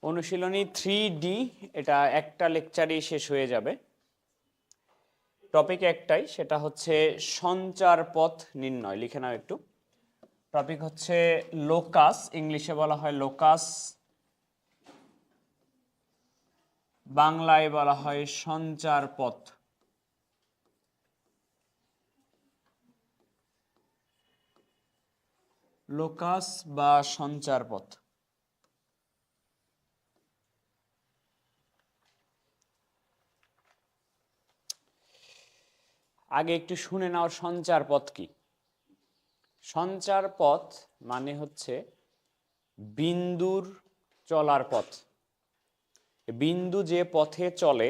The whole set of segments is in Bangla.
অনুশীলনী 3D এটা একটা লেকচারেই শেষ হয়ে যাবে। টপিক একটাই, সেটা হচ্ছে সঞ্চার পথ নির্ণয়। লিখে নাও একটু। টপিক হচ্ছে লোকাস, ইংলিশে বলা হয় লোকাস, বাংলায় বলা হয় সঞ্চার পথ। লোকাস বা সঞ্চার পথ। আগে একটু শুনে নাও সঞ্চার পথ কি। সঞ্চার পথ মানে হচ্ছে বিন্দুর চলার পথ। বিন্দু যে পথে চলে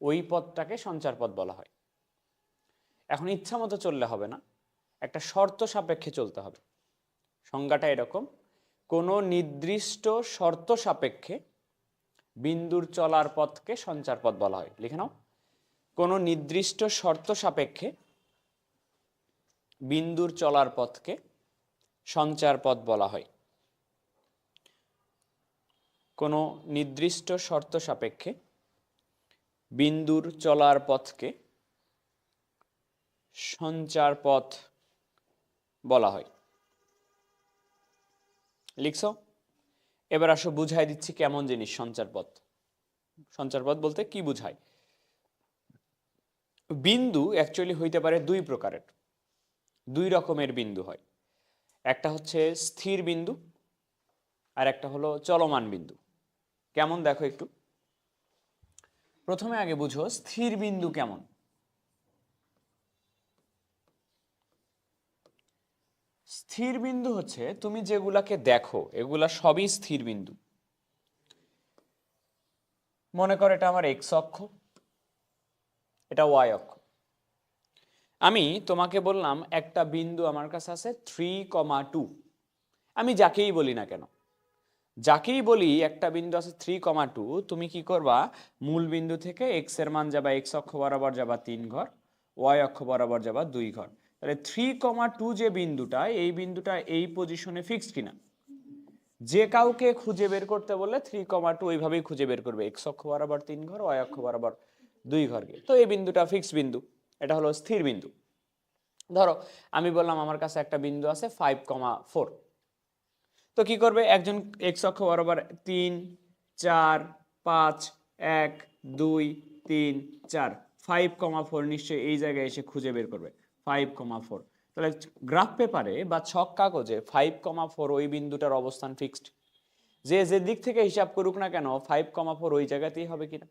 ওই পথটাকে সঞ্চার পথ বলা হয়। এখন ইচ্ছা মতো চললে হবে না, একটা শর্ত সাপেক্ষে চলতে হবে। সংজ্ঞাটা এরকম: কোনো নির্দিষ্ট শর্ত সাপেক্ষে বিন্দুর চলার পথকে সঞ্চার পথ বলা হয়। লিখে নাও, কোনো নির্দিষ্ট শর্ত সাপেক্ষে বিন্দুর চলার পথকে সঞ্চার পথ বলা হয়। কোনো নির্দিষ্ট শর্ত সাপেক্ষে বিন্দুর চলার পথকে সঞ্চার পথ বলা হয়। লিখছো? এবার আসো বুঝাই দিচ্ছি কেমন জিনিস সঞ্চার পথ। সঞ্চার পথ বলতে কি বুঝায়? বিন্দু অ্যাকচুয়ালি হইতে পারে দুই প্রকারের, দুই রকমের বিন্দু হয়। একটা হচ্ছে স্থির বিন্দু আর একটা হলো চলমান বিন্দু। কেমন দেখো একটু। প্রথমে আগে বুঝো স্থির বিন্দু কেমন। স্থির বিন্দু হচ্ছে তুমি যেগুলাকে দেখো এগুলা সবই স্থির বিন্দু। মনে করো এটা আমার এক্স অক্ষ, এটা ওয়াই অক্ষ। আমি তোমাকে বললাম একটা বিন্দু আমার কাছে আছে 3,2। আমি যাকেই বলি না কেন, যাকেই বলি একটা বিন্দু আছে 3,2, তুমি কি করবা? মূল বিন্দু থেকে এক্স এর মান যাবা, এক্স অক্ষ বরাবর যাবা 3 ঘর, ওয়াই অক্ষ বরাবর যাবা 2 ঘর। তাহলে 3,2 যে বিন্দুটা, এই বিন্দুটা এই পজিশনে ফিক্সড কিনা। যে কাউকে খুঁজে বের করতে বললে 3,2 ওইভাবেই খুঁজে বের করবে, এক্স অক্ষ বরাবর 3 ঘর, ওয়াই অক্ষ বরাবর 2 ঘর। তো এই বিন্দুটা ফিক্সড বিন্দু, এটা হলো স্থির বিন্দু। ধরো আমি বললাম আমার কাছে একটা বিন্দু আছে 5,4। তো কি করবে? একজন এক্স অক্ষ বরাবর 3, 4, 5, 1, 2, 3, 4, 5,4 নিশ্চয়ই এই জায়গায় এসে খুঁজে বের করবে 5,4। তাহলে গ্রাফ পেপারে বা ছক কাগজে 5,4 ওই বিন্দুটার অবস্থান ফিক্সড। যে যে দিক থেকে হিসাব করুক না কেন 5,4 ওই জায়গাতেই হবে কিনা।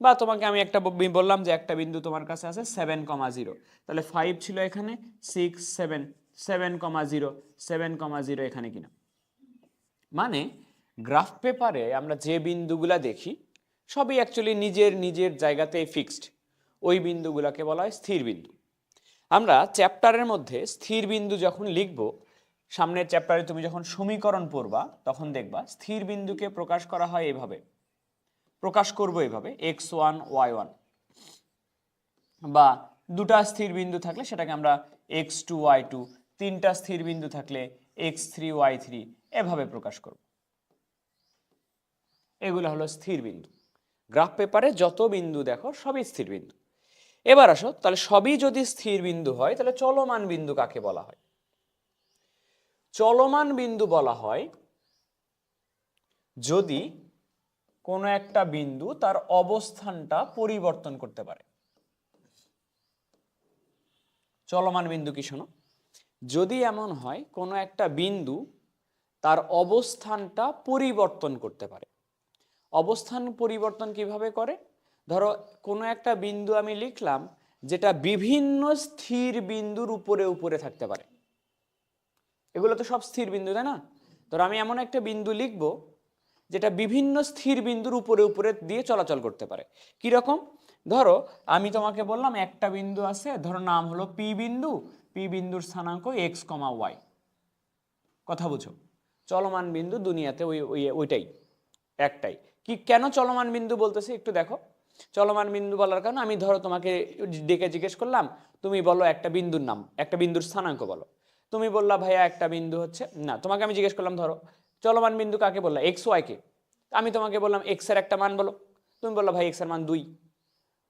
বা তোমাকে আমি একটা বললাম যে একটা বিন্দু তোমার কাছে আছে 7,0, তাহলে 5 ছিল এখানে, 6, 7, 7,0, 7,0 এখানে কিনা। মানে গ্রাফ পেপারে আমরা যে বিন্দুগুলা দেখি সবই অ্যাকচুয়ালি নিজের নিজের জায়গাতেই ফিক্সড। ওই বিন্দুগুলাকে বলা হয় স্থির বিন্দু। আমরা চ্যাপ্টারের মধ্যে স্থির বিন্দু যখন লিখব, সামনের চ্যাপ্টারে তুমি যখন সমীকরণ পড়বা তখন দেখবা স্থির বিন্দুকে প্রকাশ করা হয় এভাবে, প্রকাশ করব এভাবে x1 y1, বা দুটা স্থির বিন্দু থাকলে সেটাকে আমরা x2 y2, তিনটা স্থির বিন্দু থাকলে x3 y3 এভাবে প্রকাশ করব। এগুলো হলো স্থির বিন্দু। গ্রাফ পেপারে যত বিন্দু দেখো সবই স্থির বিন্দু। এবার আসো, তাহলে সবই যদি স্থির বিন্দু হয় তাহলে চলমান বিন্দু কাকে বলা হয়? চলমান বিন্দু বলা হয় যদি কোনো একটা বিন্দু তার অবস্থানটা পরিবর্তন করতে পারে। চলমান বিন্দু কি শোনো, যদি এমন হয় কোনো একটা বিন্দু তার অবস্থানটা পরিবর্তন করতে পারে। অবস্থান পরিবর্তন কিভাবে করে? ধরো কোনো একটা বিন্দু আমি লিখলাম যেটা বিভিন্ন স্থির বিন্দুর উপরে উপরে থাকতে পারে। এগুলো তো সব স্থির বিন্দু, তাই না? ধরো আমি এমন একটা বিন্দু লিখব যেটা বিভিন্ন স্থির বিন্দুর উপরে উপরে দিয়ে চলাচল করতে পারে। কিরকম? ধরো আমি তোমাকে বললাম একটা বিন্দু আছে, ধরো নাম হলো পি বিন্দু, পি বিন্দুর স্থানাঙ্ক x, y। কথা বুঝো? চলমান বিন্দু দুনিয়াতে ওইটাই একটাই। কি কেন চলমান বিন্দু বলতেছি একটু দেখো। চলমান বিন্দু বলার কারণ, আমি ধরো তোমাকে ডেকে জিজ্ঞেস করলাম, তুমি বলো একটা বিন্দুর নাম, একটা বিন্দুর স্থানাঙ্ক বলো। তুমি বললা ভাইয়া একটা বিন্দু হচ্ছে না, তোমাকে আমি জিজ্ঞেস করলাম ধরো চলমান বিন্দু কাকে বললা, এক্স ওয়াই কে। আমি তোমাকে বললাম এক্স এর একটা মান বলো, তুমি বললা ভাই এক্স এর মান 2।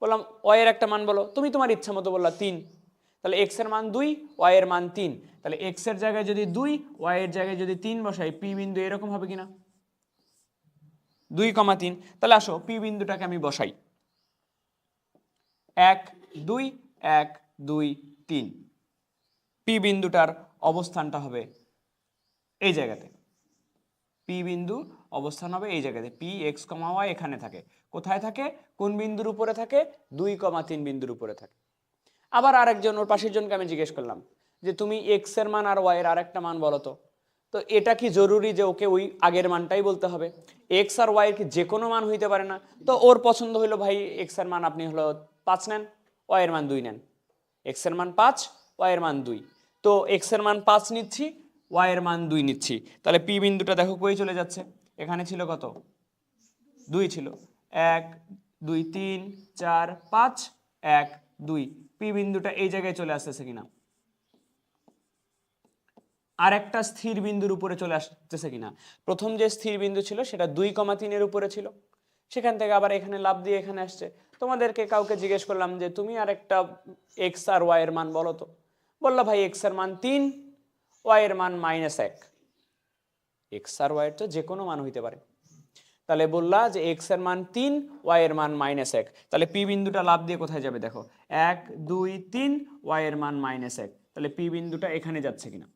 বললাম ওয়াই এর একটা মান বলো, তুমি তোমার ইচ্ছা মতো বললা 3। তাহলে এক্স এর মান 2, ওয়াই এর মান 3। তাহলে এক্স এর জায়গায় যদি 2, ওয়াই এর জায়গায় যদি 3 বসাই, পি বিন্দু এরকম হবে কিনা, 2,3। তাহলে আসো পি বিন্দুটাকে আমি বসাই, 1 2 1 2 3। পি বিন্দুটার অবস্থানটা হবে এই জায়গাতে, পি বিন্দু অবস্থান হবে এই জায়গাতে, পি এক্স কমা ওয়াই এখানে থাকে। কোথায় থাকে, কোন বিন্দুর উপরে থাকে, 2,3 বিন্দুর উপরে থাকে। আবার আরেকজন ওর পাশের জনকে আমি জিজ্ঞেস করলাম যে তুমি এক্স এর মান আর ওয়াই এর আরেকটা মান বলো তো। তো এটা কি জরুরি যে ওকে ওই আগের মানটাই বলতে হবে? এক্স আর ওয়াই এর কি যে কোনো মান হইতে পারে না? তো ওর পছন্দ হলো ভাই এক্স এর মান আপনি হলো 5 নেন, ওয়াই এর মান 2 নেন। এক্স এর মান 5, ওয়াই এর মান 2। তো এক্স এর মান 5 নিচ্ছি, ওয়াই এর মান 2 নিচ্ছি। তাহলে পি বিন্দুটা দেখো কই চলে যাচ্ছে, এখানে ছিল কত, 2 ছিল, 1 2 3 4 5 1 2। পি বিন্দুটা এই জায়গায় চলে আসতেছে কিনা, আর একটা স্থির বিন্দুর উপরে চলে আসতেছে কিনা। প্রথম যে স্থির বিন্দু ছিল সেটা 2,3 এর উপরে ছিল, সেখান থেকে আবার এখানে লাফ দিয়ে এখানে আসছে। তোমাদেরকে কাউকে জিজ্ঞেস করলাম যে তুমি আর একটা এক্স আর ওয়াই এর মান বলো তো। বললো ভাই এক্স এর মান 3, ওয়াই এর মান -1। এক্স আর ওয়াই এর তো যে কোনো মান হইতে পারে। তাহলে বললা যে এক্স এর মান 3, ওয়াই এর মান -1। তাহলে পি বিন্দুটা লাফ দিয়ে কোথায় যাবে দেখো, 1 2 3, ওয়াই এর মান -1। তাহলে পি বিন্দুটা এখানে যাচ্ছে কিনা।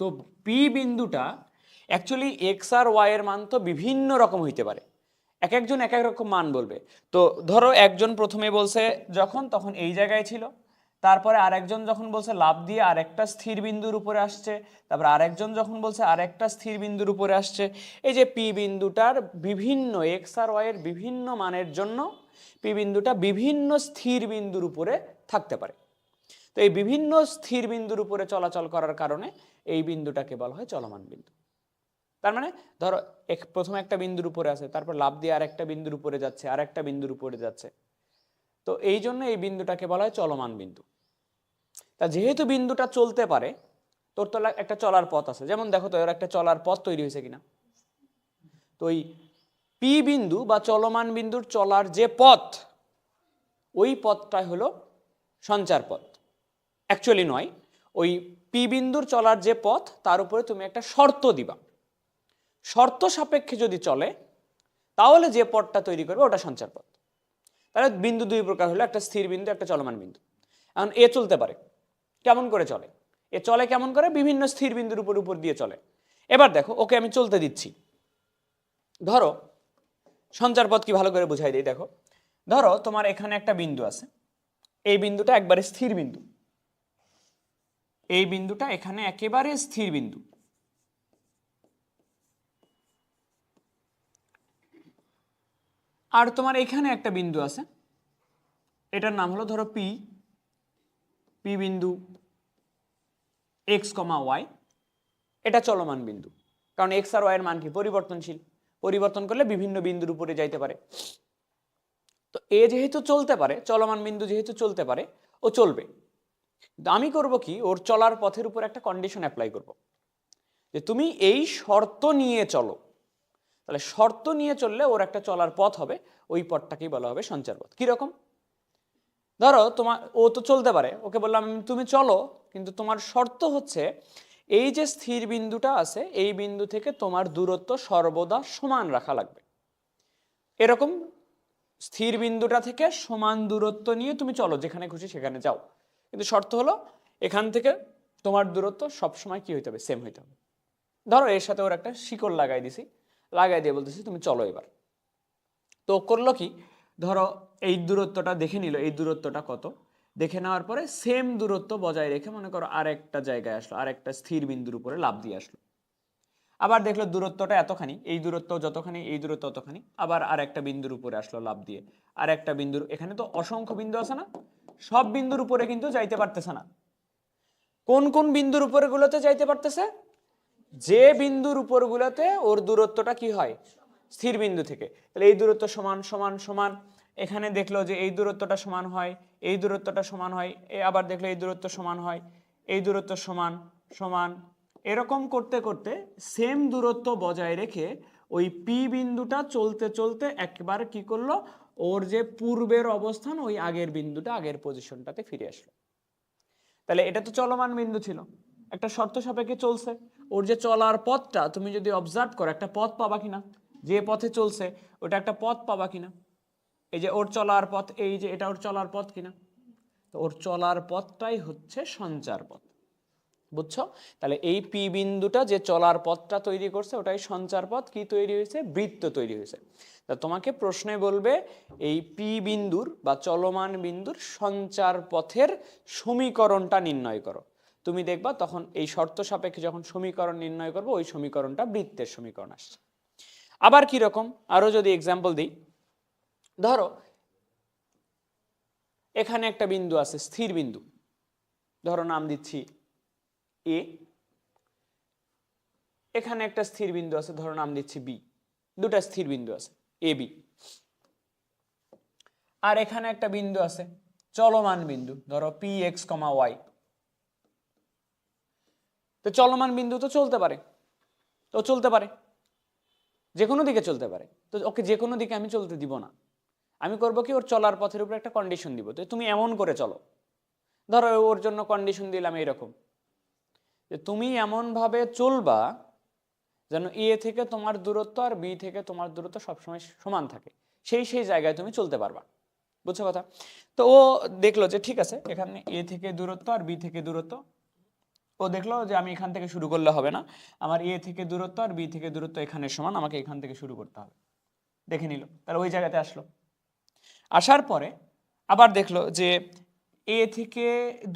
তো পি বিন্দুটা অ্যাকচুয়ালি এক্স আর ওয়াই এর মান তো বিভিন্ন রকম হইতে পারে, এক একজন এক এক রকম মান বলবে। তো ধরো একজন প্রথমে বলছে যখন তখন এই জায়গায় ছিল, তারপরে আরেকজন যখন বলছে লাফ দিয়ে আরেকটা স্থির বিন্দুর উপরে আসছে, তারপর আরেকজন যখন বলছে আরেকটা স্থির বিন্দুর উপরে আসছে। এই যে পি বিন্দুটার বিভিন্ন এক্স আর ওয়াই এর বিভিন্ন মানের জন্য পি বিন্দুটা বিভিন্ন স্থির বিন্দুর উপরে থাকতে পারে। তো এই বিভিন্ন স্থির বিন্দুর উপরে চলাচল করার কারণে এই বিন্দুটাকে বলা হয় চলমান বিন্দু। তার মানে ধরো প্রথমে একটা বিন্দুর উপরে আছে, তারপর লাফ দিয়ে আরেকটা বিন্দুর উপরে যাচ্ছে, আরেকটা বিন্দুর উপরে যাচ্ছে। তো এই জন্য এই বিন্দুটাকে বলা হয় চলমান বিন্দু। তা যেহেতু বিন্দুটা চলতে পারে, তোর তো একটা চলার পথ আছে, যেমন দেখো তো এর একটা চলার পথ তৈরি হয়েছে কিনা। তো ওই পি বিন্দু বা চলমান বিন্দুর চলার যে পথ, ওই পথটাই হলো সঞ্চার পথ। অ্যাকচুয়ালি নয়, ওই পি বিন্দুর চলার যে পথ তার উপরে তুমি একটা শর্ত দিবা, শর্ত সাপেক্ষে যদি চলে তাহলে যে পথটা তৈরি করবে ওটা সঞ্চার পথ। তাহলে বিন্দু দুই প্রকার হলো, একটা স্থির বিন্দু, একটা চলমান বিন্দু। এখন এ চলতে পারে, কেমন করে চলে, এ চলে কেমন করে, বিভিন্ন স্থির বিন্দুর উপর দিয়ে চলে। এবার দেখো ওকে আমি চলতে দিচ্ছি, ধরো সঞ্চার পথ কি ভালো করে বুঝাই দিই। দেখো ধরো তোমার এখানে একটা বিন্দু আছে, এই বিন্দুটা একবারে স্থির বিন্দু, এই বিন্দুটা এখানে একেবারে স্থির বিন্দু। আর তোমার এখানে একটা বিন্দু আছে, এটার নাম হলো ধরো পি, পি বিন্দু এক্স কমা ওয়াই। এটা চলমান বিন্দু, কারণ এক্স আর ওয়াই এর মান কি পরিবর্তনশীল, পরিবর্তন করলে বিভিন্ন বিন্দুর উপরে যাইতে পারে। তো এ যেহেতু চলতে পারে, চলমান বিন্দু যেহেতু চলতে পারে, ও চলবে। আমি করব কি, ওর চলার পথের উপর একটা কন্ডিশন অ্যাপ্লাই করব যে তুমি এই শর্ত নিয়ে চলো। তাহলে শর্ত নিয়ে চললে ওর একটা চলার পথ হবে, ওই পথটাকেই বলা হবে সঞ্চার পথ। কিরকম, ধরো তোমার ও তো চলতে পারে, ওকে বললাম তুমি চলো, কিন্তু তোমার শর্ত হচ্ছে এই যে স্থির বিন্দুটা আছে এই বিন্দু থেকে তোমার দূরত্ব সর্বদা সমান রাখা লাগবে। এরকম স্থির বিন্দুটা থেকে সমান দূরত্ব নিয়ে তুমি চলো, যেখানে খুশি সেখানে যাও, কিন্তু শর্ত হলো এখান থেকে তোমার দূরত্ব সবসময় কি হইতে হবে, সেম হইতে হবে। ধরো এর সাথে ওর একটা শিকড় লাগাই দিছি, লাগাই দিয়ে বলতেছি তুমি চলো এবার। তো করলো কি, ধরো এই দূরত্বটা দেখে নিল, এই দূরত্বটা কত, দেখে নেওয়ার পরে সেম দূরত্ব বজায় রেখে মনে করো আরেকটা জায়গায় আসলো, আরেকটা স্থির বিন্দুর উপরে লাফ দিয়ে আসলো। আবার দেখলো দূরত্বটা এতখানি, এই দূরত্ব যতখানি, এই দূরত্ব ততখানি, আবার আরেকটা বিন্দুর উপরে আসলো লাফ দিয়ে, আরেকটা বিন্দুর, এখানে তো অসংখ্য বিন্দু আছে না, সব বিন্দুর উপরে কিন্তু যাইতে পারতেছে না। কোন কোন বিন্দুর উপরে গুলোতে যাইতে পারতেছে, যে বিন্দুর উপর গুলোতে ওর দূরত্বটা কি হয় স্থির বিন্দু থেকে। তাহলে এই দূরত্ব সমান সমান সমান, এখানে দেখলো যে এই দূরত্বটা সমান হয়, এই দূরত্বটা সমান হয়, আবার দেখলো এই দূরত্ব সমান হয়, এই দূরত্ব সমান সমান, এরকম করতে করতে সেম দূরত্ব বজায় রেখে ওই পি বিন্দুটা চলতে চলতে একবার কি করলো, ওর যে পূর্বের অবস্থান ওই আগের বিন্দুটা আগের পজিশনটাতে ফিরে আসলো। তাহলে এটা তো চলমান বিন্দু ছিল, একটা শর্ত সাপেক্ষে চলছে। ওর যে চলার পথটা তুমি যদি অবজার্ভ করো, একটা পথ পাবা কিনা, যে পথে চলছে ওটা একটা পথ পাবা কিনা। এই যে ওর চলার পথ, এই যে এটা ওর চলার পথ কিনা, তো ওর চলার পথটাই হচ্ছে সঞ্চার পথ। বুঝছো? তাহলে এই পি বিন্দুটা যে চলার পথটা তৈরি করছে ওটাই সঞ্চার পথ। কি তৈরি হয়েছে? বৃত্ত তৈরি হয়েছে। তা তোমাকে প্রশ্নে বলবে এই পি বিন্দুর বা চলমান বিন্দুর সঞ্চার পথের সমীকরণটা নির্ণয় করো। তুমি দেখবা তখন এই শর্ত সাপেক্ষে যখন সমীকরণ নির্ণয় করবো ওই সমীকরণটা বৃত্তের সমীকরণ আসছে। আবার কি রকম, আরো যদি এক্সাম্পল দিই, ধরো এখানে একটা বিন্দু আছে, স্থির বিন্দু, ধরো নাম দিচ্ছি এ। এখানে একটা স্থির বিন্দু আছে, ধরো নাম দিচ্ছি বি। দুটা স্থির বিন্দু আছে এ বি। আর এখানে একটা বিন্দু আছে চলমান বিন্দু, ধরো পি এক্স কমা ওয়াই। তো চলমান বিন্দু তো চলতে পারে, তো চলতে পারে যে কোনো দিকে চলতে পারে। তো ওকে যে কোনো দিকে আমি চলতে দিব না, আমি করব কি ওর চলার পথের উপর একটা কন্ডিশন দিব। তো তুমি এমন করে চলো, ধরো ওর জন্য কন্ডিশন দিলাম এইরকম যে তুমি এমন ভাবে চলবা যেন এ থেকে তোমার দূরত্ব আর বি থেকে তোমার দূরত্ব সবসময় সমান থাকে, সেই সেই জায়গায় তুমি চলতে পারবা। বুঝছো কথা? তো ও দেখলো যে ঠিক আছে, এখানে এ থেকে দূরত্ব আর বি থেকে দূরত্ব, ও দেখলো যে আমি এখান থেকে শুরু করলে হবে না, আমার এ থেকে দূরত্ব আর বি থেকে দূরত্ব এখানে সমান, আমাকে এখান থেকে শুরু করতে হবে। দেখে নিল, তাহলে ওই জায়গাতে আসলো। আসার পরে আবার দেখলো যে এ থেকে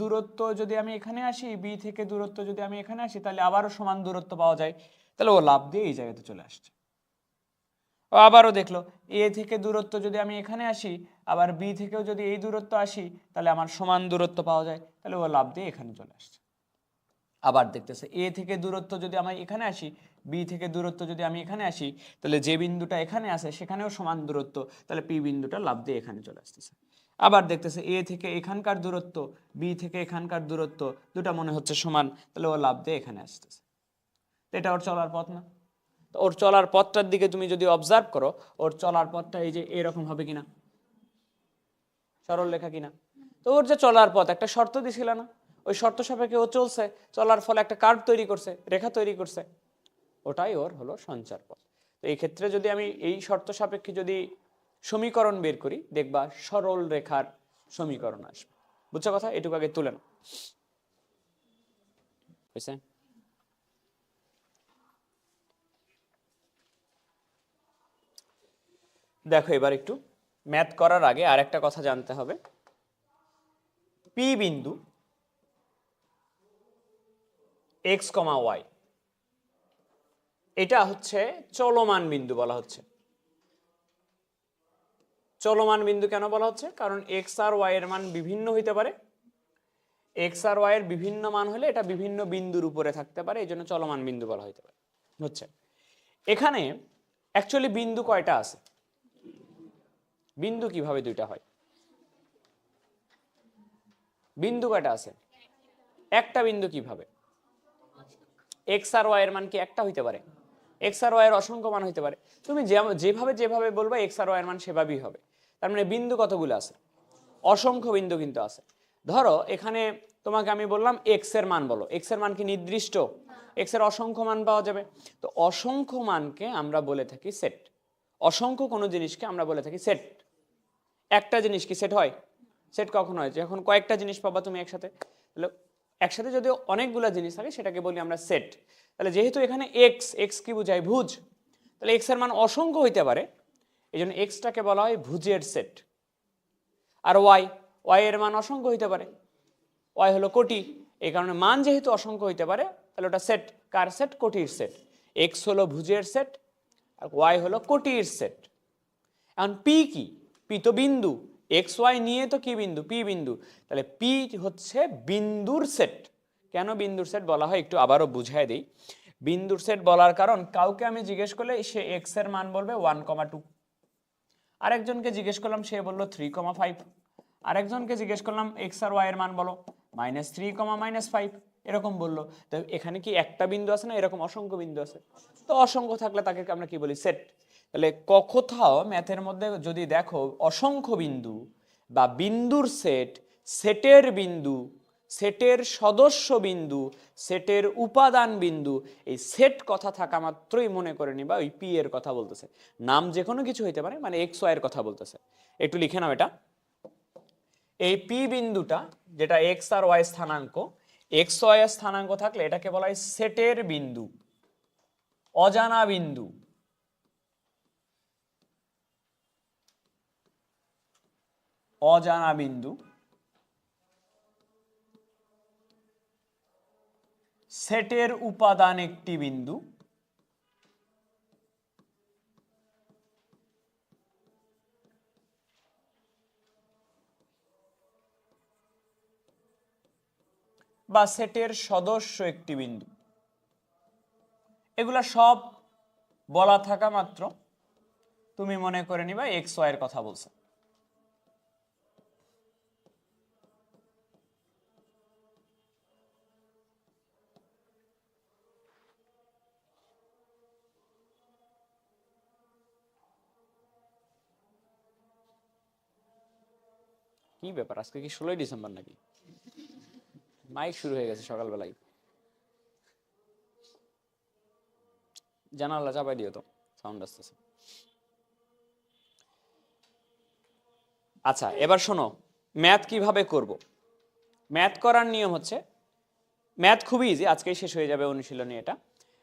দূরত্ব যদি আমি এখানে আসি, বি থেকে দূরত্ব যদি আমি এখানে আসি, তাহলে আবারও সমান দূরত্ব পাওয়া যায়। তাহলে ও লাফ দিয়ে এই জায়গাতে চলে আসছে। ও আবারও দেখলো এ থেকে দূরত্ব যদি আমি এখানে আসি, আবার বি থেকেও যদি এই দূরত্ব আসি, তাহলে আমার সমান দূরত্ব পাওয়া যায়। তাহলে ও লাফ দিয়ে এখানে চলে আসছে। আবার দেখতেছে এ থেকে দূরত্ব যদি আমি এখানে আসি, বি থেকে দূরত্ব যদি আমি এখানে আসি, তাহলে যে বিন্দুটা এখানে আছে সেখানেও সমান দূরত্ব, তাহলে পি বিন্দুটা লাফ দিয়ে এখানে চলে আসতেছে। আবার দেখতেছে এ থেকে এখানকার দূরত্ব, বি থেকে এখানকার দূরত্ব দুটা মনে হচ্ছে সমান, তাহলে ও লাফ দিয়ে এখানে আসতেছে। এটা ওর চলার পথ না? তো ওর চলার পথটার দিকে তুমি যদি অবজার্ভ করো, ওর চলার পথটা এই যে এরকম হবে কিনা, সরল রেখা কিনা। তো ওর যে চলার পথ একটা শর্ত দিছিল না, ওই শর্ত সাপেক্ষে ও চলছে, চলার ফলে একটা কার্ভ তৈরি করছে, রেখা তৈরি করছে, ওটাই ওর হলো সঞ্চার পথ। তো এই ক্ষেত্রে যদি আমি এই শর্ত সাপেক্ষে যদি সমীকরণ বের করি, দেখবা সরল রেখার সমীকরণ আসবে। বুঝছো কথা? এটুকু আগে তুলে নাও। বুঝছে? দেখো এবার একটু ম্যাথ করার আগে আর একটা কথা জানতে হবে। পি বিন্দু এক্স কমা ওয়াই, এটা হচ্ছে চলমান বিন্দু বলা হচ্ছে। চলমান বিন্দু কেন বলা হচ্ছে? কারণ এক্স আর ওয়াই এর মান বিভিন্ন হইতে পারে। এক্স আর ওয়াই এর বিভিন্ন মান হলে এটা বিভিন্ন বিন্দুর উপরে থাকতে পারে, এই জন্য চলমান বিন্দু বলা হইতে পারে। হচ্ছে এখানে অ্যাকচুয়ালি বিন্দু কয়টা আছে? বিন্দু কিভাবে দুইটা হয়? বিন্দু কয়টা আছে? একটা বিন্দু কিভাবে? এক্স আর ওয়াই এর মান কি একটা হইতে পারে? এক্স আর ওয়াই এর অসংখ্য মান হইতে পারে। তুমি যেভাবে যেভাবে বলবা এক্স আর ওয়াই এর মান সেভাবেই হবে। তার মানে বিন্দু কতগুলো আছে? অসংখ্য বিন্দু কিন্তু আছে। ধরো এখানে তোমাকে আমি বললাম এক্স এর মান বলো, এক্স এর মান কি নির্দিষ্ট? এক্স এর অসংখ্য মান পাওয়া যাবে। তো অসংখ্য মানকে আমরা বলে থাকি সেট। অসংখ্য কোনো জিনিসকে আমরা বলে থাকি সেট। একটা জিনিস কি সেট হয়? সেট কখন হয়? যখন কয়েকটা জিনিস পাবা তুমি একসাথে। তাহলে একসাথে যদি অনেকগুলো জিনিস থাকে সেটাকে বলি আমরা সেট। তাহলে যেহেতু এখানে এক্স, এক্স কি বোঝায়? ভুজ। তাহলে এক্স এর মান অসংখ্য হইতে পারে, এই জন্য এক্সটাকে বলা হয় ভুজের সেট। আর ওয়াই, ওয়াই এর মান অসংখ্য হইতে পারে, ওয়াই হলো কোটি। এই কারণে মান যেহেতু অসংখ্য হইতে পারে তাহলে ওটা সেট। কার সেট? কোটির সেট। এক্স হলো ভুজের সেট আর ওয়াই হলো কোটির সেট। এখন পি কি? পি তো বিন্দু, এক্স ওয়াই নিয়ে তো কি বিন্দু? পি বিন্দু। তাহলে পি হচ্ছে বিন্দুর সেট। কেন বিন্দুর সেট বলা হয় একটু আবারও বুঝাই দিই। বিন্দুর সেট বলার কারণ, কাউকে আমি জিজ্ঞেস করলে সে এক্স এর মান বলবে 1,2, আরেকজনকে জিজ্ঞেস করলাম সে বললো 3,5, আরেকজনকে জিজ্ঞেস করলাম এক্স আর ওয়াই এর মান বলো -3, -5, এরকম বললো। তো এখানে কি একটা বিন্দু আছে না, এরকম অসংখ্য বিন্দু আছে? তো অসংখ্য থাকলে তাকে আমরা কি বলি? সেট। তাহলে কোথাও ম্যাথের মধ্যে যদি দেখো অসংখ্য বিন্দু বা বিন্দুর সেট, সেটের বিন্দু, সেটের সদস্য বিন্দু, সেটের উপাদান বিন্দু, এই সেট কথা থাকা মাত্রই মনে করে নিবা ওই পি এর কথা বলতেছে। নাম যে কোনো কিছু হইতে পারে, মানে এক্স ওয়াই এর কথা বলতেছে। একটু লিখে নাও এটা। এই পি বিন্দুটা যেটা এক্স আর ওয়াই স্থানাঙ্ক, এক্স ওয়াই এর স্থানাঙ্ক থাকলে এটাকে বলা হয় সেটের বিন্দু, অজানা বিন্দু। অজানা বিন্দু, সেটের উপাদান একটি বিন্দু, বা সেটের সদস্য একটি বিন্দু। এগুলা সব বলা থাকা মাত্র তুমি মনে করে নিবা এক্স ওয়াই এর কথা বলছে। কি ব্যাপার, আজকে কি 16ই ডিসেম্বর নাকি? মাইক শুরু হয়ে গেছে সকালবেলায়। জানালা চাপাই দিও তো, সাউন্ড আসতেছে। আচ্ছা, এবার শোনো ম্যাথ কিভাবে করব। ম্যাথ করার নিয়ম হচ্ছে, ম্যাথ খুবই ইজি, আজকেই শেষ হয়ে যাবে অনুশীলনী এটা।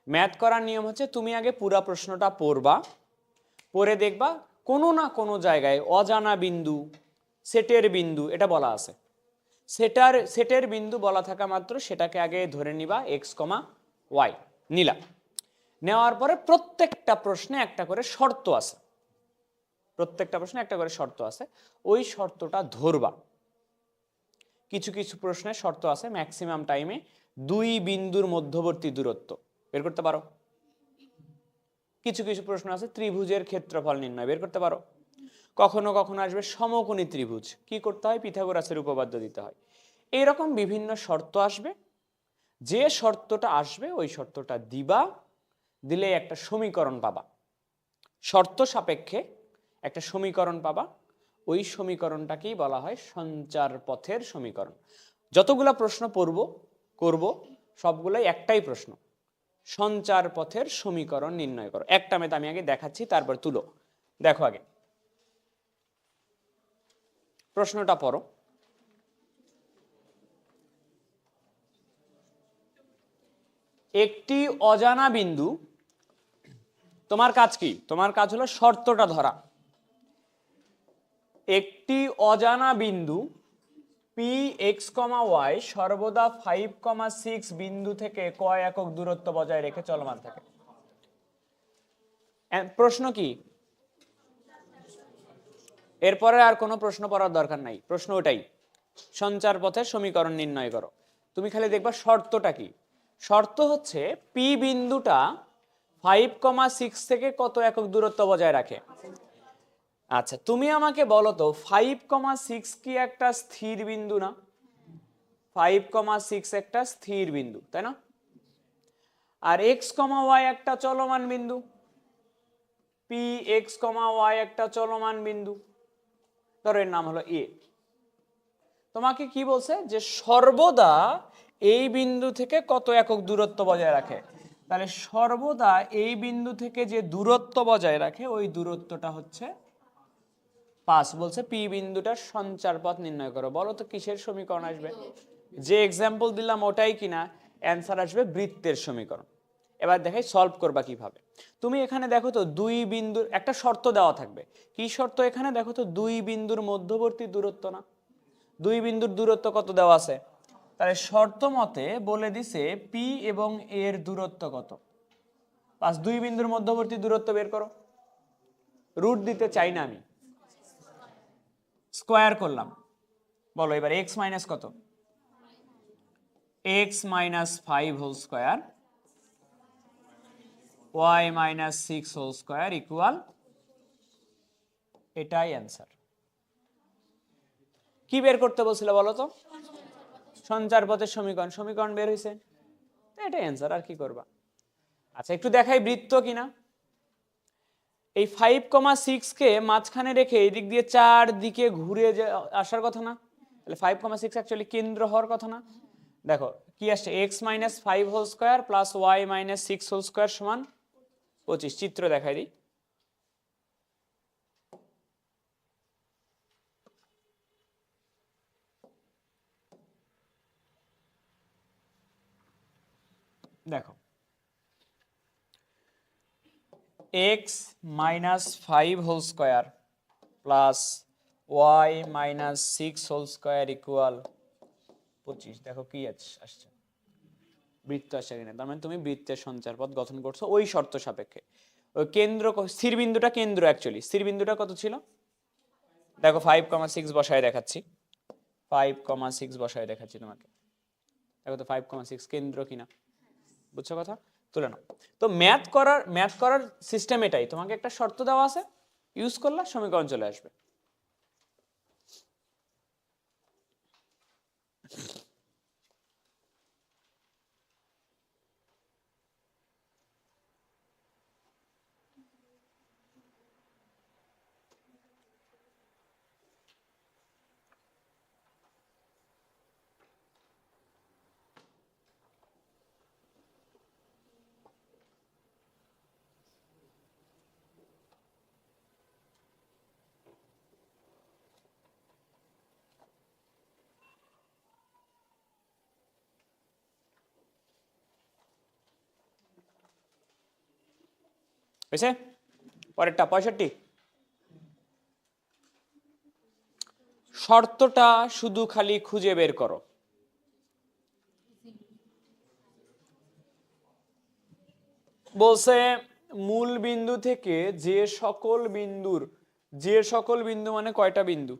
ম্যাথ করার নিয়ম হচ্ছে তুমি আগে পুরো প্রশ্নটা পড়বা, পড়ে দেখবা কোনো না কোনো জায়গায় অজানা বিন্দু, সেটের বিন্দু এটা বলা আছে। সেটের বিন্দু বলা থাকা মাত্র সেটাকে আগে ধরে নিবা এক্স কমা ওয়াই নিলা। নেওয়ার পরে প্রত্যেকটা প্রশ্নে একটা করে শর্ত আছে, প্রত্যেকটা প্রশ্নে একটা করে শর্ত আছে, ওই শর্তটা ধরবা। কিছু কিছু প্রশ্নের শর্ত আছে ম্যাক্সিমাম টাইমে দুই বিন্দুর মধ্যবর্তী দূরত্ব বের করতে পারো। কিছু কিছু প্রশ্ন আছে ত্রিভুজের ক্ষেত্রফল নির্ণয় বের করতে পারো। কখনো কখনো আসবে সমকোণী ত্রিভুজ, কি করতে হয়? পিথাগোরাসের উপপাদ্য দিতে হয়। এইরকম বিভিন্ন শর্ত আসবে, যে শর্তটা আসবে ওই শর্তটা দিবা, দিলে একটা সমীকরণ পাবা, শর্ত সাপেক্ষে একটা সমীকরণ পাবা। ওই সমীকরণটাকেই বলা হয় সঞ্চার পথের সমীকরণ। যতগুলা প্রশ্ন করব সবগুলাই একটাই প্রশ্ন, সঞ্চার পথের সমীকরণ নির্ণয় করো। একটা ম্যাথ আমি আগে দেখাচ্ছি, তারপর তুলো। দেখো আগে প্রশ্নটা পড়ো। একটি অজানা বিন্দু, তোমার কাজ কি? তোমার কাজ হলো শর্তটা ধরা। একটি অজানা বিন্দু পি এক্স কমা ওয়াই সর্বদা 5,6 বিন্দু থেকে কয় একক দূরত্ব বজায় রেখে চলমান থাকে? প্রশ্ন কি? এরপরে আর কোনো প্রশ্ন পড়ার দরকার নাই, প্রশ্ন ওটাই, সঞ্চার পথের সমীকরণ নির্ণয় করো। তুমি খালি দেখবা শর্তটা কি। শর্ত হচ্ছে পি বিন্দুটা 5,6 থেকে কত একক দূরত্ব বজায় রাখে। আচ্ছা, তুমি আমাকে বলো তো 5,6 কি একটা স্থির বিন্দু না? 5,6 একটা স্থির বিন্দু, তাই না? আর এক্স কমা ওয়াই একটা চলমান বিন্দু, পি এক্স কমা ওয়াই একটা চলমান বিন্দু, ধরো এর নাম হলো এ। তোমাকে কি বলছে? যে সর্বদা এই বিন্দু থেকে কত একক দূরত্ব বজায় রাখে। তাহলে সর্বদা এই বিন্দু থেকে যে দূরত্ব বজায় রাখে ওই দূরত্বটা হচ্ছে 5। বলছে পি বিন্দুটার সঞ্চার পথ নির্ণয় করো। বলো তো কিসের সমীকরণ আসবে? যে এক্সাম্পল দিলাম ওটাই কিনা? অ্যান্সার আসবে বৃত্তের সমীকরণ। এবার দেখাই সলভ করবা কিভাবে। তুমি এখানে দেখো তো দুই বিন্দুর একটা শর্ত দেওয়া থাকবে। কি শর্ত? এখানে দেখো তো দুই বিন্দুর মধ্যবর্তী দূরত্ব না? দুই বিন্দুর দূরত্ব কত দেওয়া আছে? তাহলে শর্ত মতে বলে দিছে পি এবং এর দূরত্ব কত? 5। দুই বিন্দুর মধ্যবর্তী দূরত্ব বের করো। রুট দিতে চাই না আমি, স্কোয়ার করলাম। বলো এবার এক্স মাইনাস কত? X minus 5 whole square y minus 6 whole square equal, এটাই অ্যান্সার। কি বের করতে বলছিল বলো তো? সঞ্চার পথের সমীকরণ, সমীকরণ বের হয়েছে, এটাই অ্যান্সার, আর কি করবা। আচ্ছা একটু দেখাই বৃত্ত কিনা। এই 5,6 কে মাঝখানে রেখে এই দিক দিয়ে 4 দিকে ঘুরে আসার কথা না, তাহলে 5,6 অ্যাকচুয়ালি কেন্দ্র হওয়ার কথা না। দেখো কি আসছে, x-5 whole square plus y-6 whole square সমান 25। চিত্র দেখাই দিই। দেখো x-5 whole square plus y-6 whole square equal 25। দেখো কি আসছে, বৃত্ত আসছে কিনা, তার মানে তুমি বৃত্তের সঞ্চার পথ গঠন করছো ওই শর্ত সাপেক্ষে। ওই কেন্দ্র, স্থির বিন্দুটা কেন্দ্র, অ্যাকচুয়ালি স্থির বিন্দুটা কত ছিল, দেখো 5,6 বসায় দেখাচ্ছি, 5,6 বসায় দেখাচ্ছি তোমাকে। দেখো তো 5,6 কেন্দ্র কিনা, বুঝছো কথা, তুলে নাও। তো ম্যাথ করার সিস্টেম এটাই, তোমাকে একটা শর্ত দেওয়া আছে, ইউজ করলে সমীকরণ চলে আসবে। হয়েছে, পরেরটা 65। শর্তটা শুধু খালি খুঁজে বের করো। বলছে মূল বিন্দু থেকে যে সকল বিন্দু মানে কয়টা বিন্দু,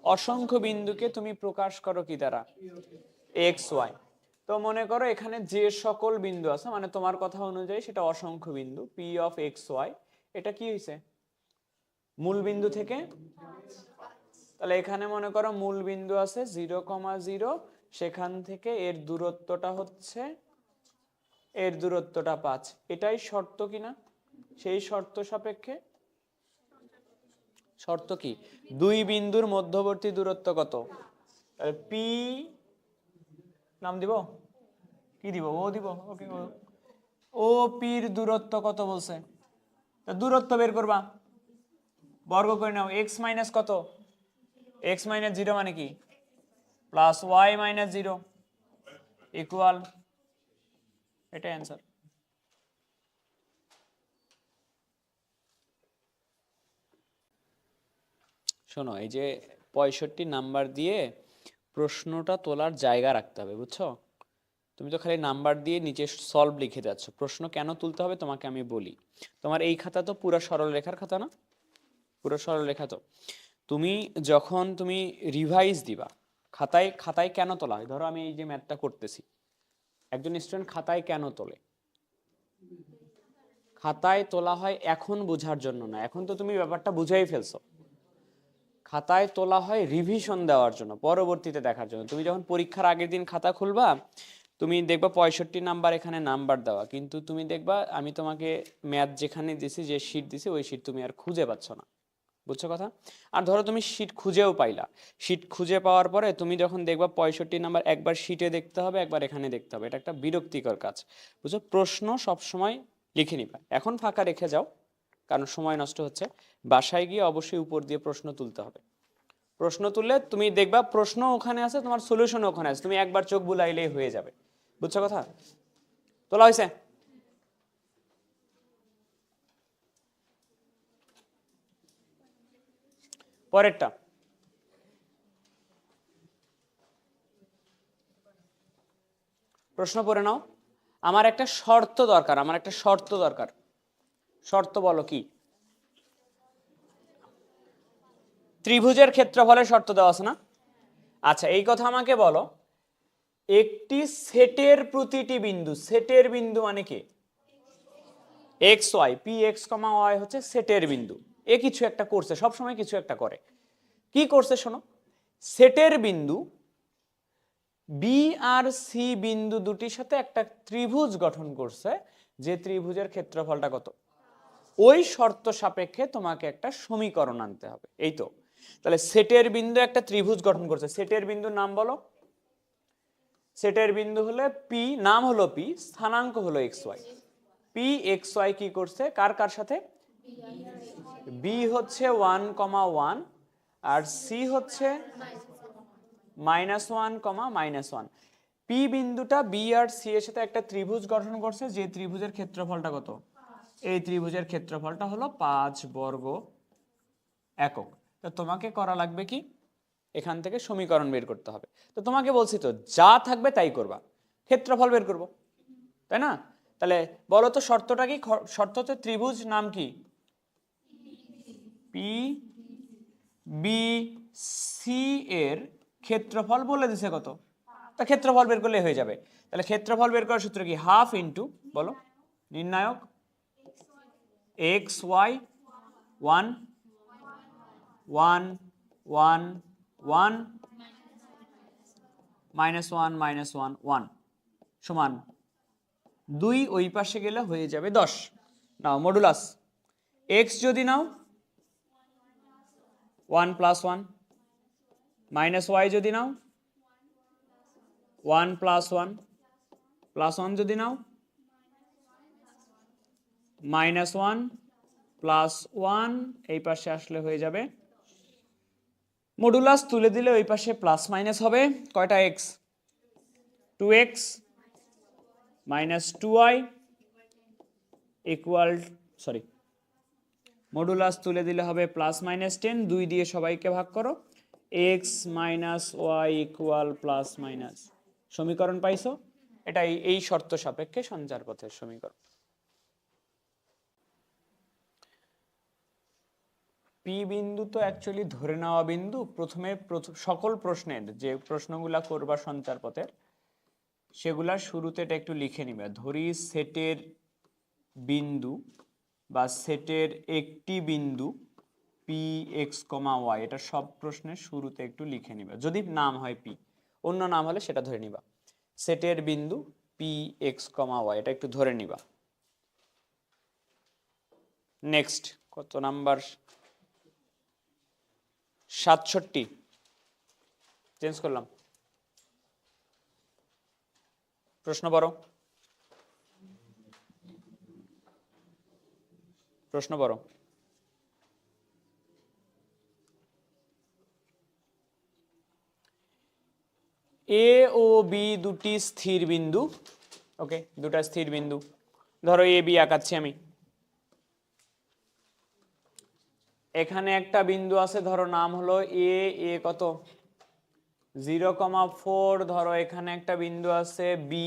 অসংখ্য বিন্দুকে তুমি প্রকাশ করো কি দ্বারা, এক্স ওয়াই। তো মনে করো এখানে যে সকল বিন্দু আছে, মানে তোমার কথা অনুযায়ী সেটা অসংখ্য বিন্দু, পি অফ এক্স ওয়াই, এটা কি হয়েছে, মূল বিন্দু থেকে। তাহলে এখানে মনে করো মূল বিন্দু আছে 0,0, সেখান থেকে এর দূরত্বটা হচ্ছে, এর দূরত্বটা 5। এটাই শর্ত কিনা, সেই শর্ত সাপেক্ষে শর্ত কি, দুই বিন্দুর মধ্যবর্তী দূরত্ব কত, পি নাম দিব, কি দিব, ও দিব, ওকে, ও পির দূরত্ব কত বলছে, দূরত্ব বের করবা, বর্গ করে নাও, এক্স মাইনাস কত, x-0 মানে কি, প্লাস y-0 ইকুয়াল, এটা অ্যান্সার। শোনো, এই যে 65 নাম্বার দিয়ে প্রশ্নটা তোলার জায়গা রাখতে হবে, বুঝছো। তুমি তো খালি নাম্বার দিয়ে নিচে সলভ লিখে যাচ্ছ, প্রশ্ন কেন তুলতে হবে তোমাকে আমি বলি। তোমার এই খাতা তো পুরো সরল রেখার খাতা না, পুরো সরল রেখা। তো তুমি যখন তুমি রিভাইজ দিবা, খাতায় কেন তোলা হয়, ধরো আমি এই যে ম্যাথটা করতেছি, একজন স্টুডেন্ট খাতায় কেন তোলে, খাতায় তোলা হয় এখন বোঝার জন্য না, এখন তো তুমি ব্যাপারটা বুঝেই ফেলছো। খাতায় তোলা হয় রিভিশন দেওয়ার জন্য, পরবর্তীতে দেখার জন্য। তুমি যখন পরীক্ষার আগের দিন খাতা খুলবা, তুমি দেখবা 65 নাম্বার এখানে নাম্বার দেওয়া, কিন্তু তুমি দেখবা আমি তোমাকে ম্যাথ যেখানে দিছি, যে শিট দিছি, ওই শিট তুমি আর খুঁজে পাচ্ছ না, বুঝছো কথা। আর ধরো তুমি শিট খুঁজেও পাইলা, শিট খুঁজে পাওয়ার পরে তুমি যখন দেখবা 65 নাম্বার, একবার শিটে দেখতে হবে, একবার এখানে দেখতে হবে, এটা একটা বিরক্তিকর কাজ, বুঝছো। প্রশ্ন সবসময় লিখে নিবা, এখন ফাঁকা রেখে যাও, কারণ সময় নষ্ট হচ্ছে। বাসায় গিয়ে অবশ্যই উপর দিয়ে প্রশ্ন তুলতে হবে, প্রশ্ন তুললে তুমি দেখবা প্রশ্ন ওখানে আছে, তোমার সলিউশন ওখানে আছে, তুমি একবার চোখ বুলাইলেই হয়ে যাবে, বুঝছো কথা। তোলা হয়েছে, পরেরটা। প্রশ্ন পড়ে নাও। আমার একটা শর্ত দরকার, শর্ত বলো কি, ত্রিভুজের ক্ষেত্রফলের শর্ত দেওয়া আছে না। আচ্ছা এই কথা আমাকে বলো, একটি সেটের প্রতিটি বিন্দু, সেটের বিন্দু মানে কি, এক্স ওয়াই, পি এক্স কমা ওয়াই হচ্ছে সেটের বিন্দু। এ কিছু একটা করছে, সবসময় কিছু একটা করে, কি করছে শোনো, সেটের বিন্দু বি আর সি বিন্দু দুটির সাথে একটা ত্রিভুজ গঠন করছে, যে ত্রিভুজের ক্ষেত্রফলটা কত, ওই শর্ত সাপেক্ষে তোমাকে একটা সমীকরণ আনতে হবে। এই তো, তাহলে সেটের বিন্দু একটা ত্রিভুজ গঠন করছে, সেটের বিন্দুর নাম বলো। সেটের বিন্দু হলে পি, নাম হলো পি, স্থানাঙ্ক হলো x y. P x y কি করছে, কার কার সাথে, বি হচ্ছে 1,1 আর সি হচ্ছে -1,-1। পি বিন্দুটা বি আর সি এর সাথে একটা ত্রিভুজ গঠন করছে, যে ত্রিভুজের ক্ষেত্রফলটা কত, এই ত্রিভুজের ক্ষেত্রফলটা হলো 5 বর্গ একক। তো তোমাকে করা লাগবে কি, এখান থেকে সমীকরণ বের করতে হবে। তো তোমাকে বলছি তো যা থাকবে তাই করবা, ক্ষেত্রফল বের করব, তাই না? তাহলে বলো তো শর্তটা কি, শর্ত হচ্ছে ত্রিভুজ নাম কি, পি বি সি এর ক্ষেত্রফল বলে দিছে কত, তা ক্ষেত্রফল বের করলে হয়ে যাবে। তাহলে ক্ষেত্রফল বের করার সূত্র কি, হাফ ইন্টু, বলো নির্ণায়ক, এক্স ওয়াই 1 1 1 1 -1 -1 1 সমান 2, ওই পাশে গেলে হয়ে যাবে 10। নাও মডুলাস, এক্স যদি নাও 1 + 1, মাইনাস ওয়াই যদি নাও 1 + 1, +1 যদি নাও -1 +1, এই পাশে আসলে হয়ে যাবে, মডুলাস তুলে দিলে ওই পাশে প্লাস মাইনাস হবে, কয়টা x, 2x - 2y equal, sorry, modulus তুলে দিলে হবে +-10, 2 দিয়ে সবাইকে ভাগ করো, x - y ইকুয়াল +-। সমীকরণ পাইছো? এটাই এই শর্ত সাপেক্ষে সঞ্চার পথের সমীকরণ। পি বিন্দু তো অ্যাকচুয়ালি ধরে নেওয়া বিন্দু। প্রথমে সকল প্রশ্নের যে প্রশ্নগুলা করবা সঞ্চার পথের, সেগুলা শুরুতে এটা একটু লিখে নিবে। ধরি সেটের বিন্দু বা সেটের একটি বিন্দু পি এক্স কমা ওয়াই, এটা সব প্রশ্নের শুরুতে একটু লিখে নিবা, যদি নাম হয় পি, অন্য নাম হলে সেটা ধরে নিবা। সেটের বিন্দু পি এক্স কমা ওয়াই, এটা একটু ধরে নিবা। নেক্সট, কত নাম্বার, 67, চেঞ্জ করলাম, প্রশ্ন পড়ো, প্রশ্ন পড়ো। এ ও বি দুটি স্থির বিন্দু, ওকে, দুটা স্থির বিন্দু, ধরো এ বি আঁকাচ্ছি আমি। এখানে একটা বিন্দু আছে, ধরো নাম হলো এ, এ কত 0,4, ধরো এখানে একটা বিন্দু আছে বি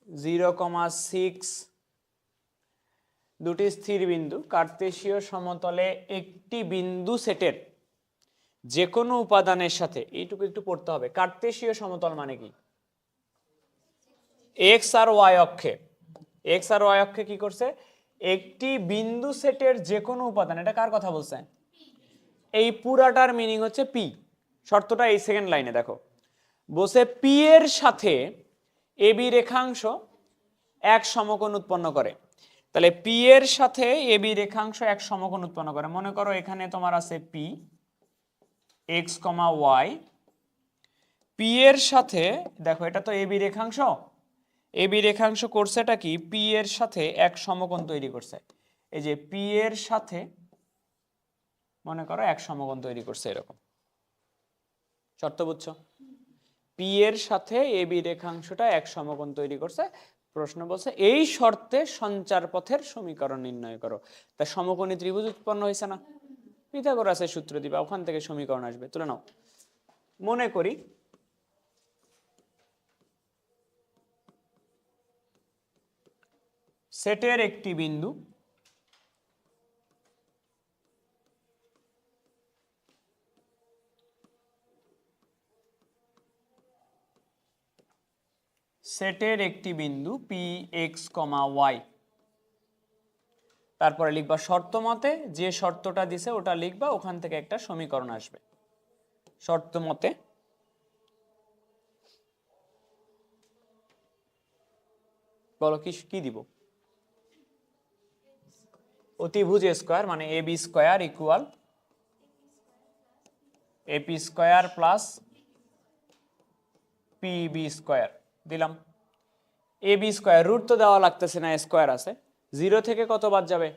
0,6, দুটি স্থির বিন্দু কার্তেশীয় সমতলে একটি বিন্দু সেটের যে কোনো উপাদানের সাথে, এইটুকু একটু পড়তে হবে, কার্তেশীয় সমতল মানে কি, এক্স আর ওয়াই অক্ষে, এক্স আর ওয়াই অক্ষে কি করছে, একটি বিন্দু সেটের যে কোনো উপাদান, এটা কার কথা বলছে, এই পুরাটার মিনিং হচ্ছে পি। শর্তটা এই সেকেন্ড লাইনে দেখো, বসে পি এর সাথে এ বি রেখাংশ এক সমকোণ উৎপন্ন করে। তাহলে পি এর সাথে এ বি রেখাংশ এক সমকোণ উৎপন্ন করে। মনে করো এখানে তোমার আছে পি এক্স কমা ওয়াই, পি এর সাথে, দেখো এটা তো এ বি রেখাংশ, এ বি রেখাংশ করছে এটা কি, পি এর সাথে এক সমকোণ তৈরি করছে। এই যে পি এর সাথে মনে করো এক সমকোণ তৈরি করছে, এরকম শর্ত বুঝছো, পি এর সাথে এ বি রেখাংশটা এক সমকোণ তৈরি করছে। প্রশ্ন বলছে এই শর্তে সঞ্চার পথের সমীকরণ নির্ণয় করো। তা সমকোণী ত্রিভুজ উৎপন্ন হয়েছে না, পিথাগোরাসের সূত্র দিবা, ওখান থেকে সমীকরণ আসবে, তুলে নাও। মনে করি সেটের একটি বিন্দু সেটের একটি বিন্দু পি এক্স কমা ওয়াই, তারপরে লিখবা শর্ত মতে, যে শর্তটা দিছে ওটা লিখবা, ওখান থেকে একটা সমীকরণ আসবে। শর্ত মতে বলো কি কি দিব? অতিভুজ স্কয়ার মানে A B square equal AP square plus PB square দিলাম। এ বি স্কয়ার রুট তো দেওয়া লাগতেছে না, স্কয়ার আছে। 0 থেকে কত বাদ যাবে?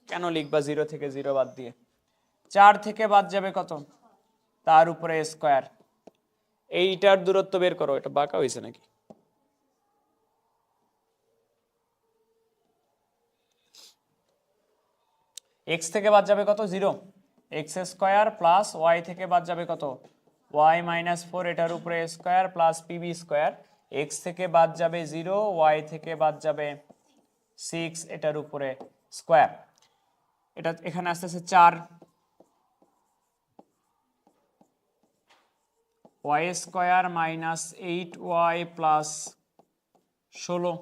কেন লিখবা 0 থেকে 0 বাদ দিয়ে? 4 থেকে বাদ যাবে কত? তার উপরে স্কয়ার। এইটার দূরত্ব বের করো। এটা বাঁকা হয়েছে নাকি? এক্স থেকে বাদ যাবে কত? 0। এক্স স্কয়ার প্লাস ওয়াই থেকে বাদ যাবে কত? ওয়াই মাইনাস 4, এটার উপরে square plus PB square. X থেকে বাদ যাবে 0, ওয়াই থেকে বাদ যাবে 6, এটার উপরে স্কয়ার। এটা এখানে আসতেছে 4, y square minus 8y plus 16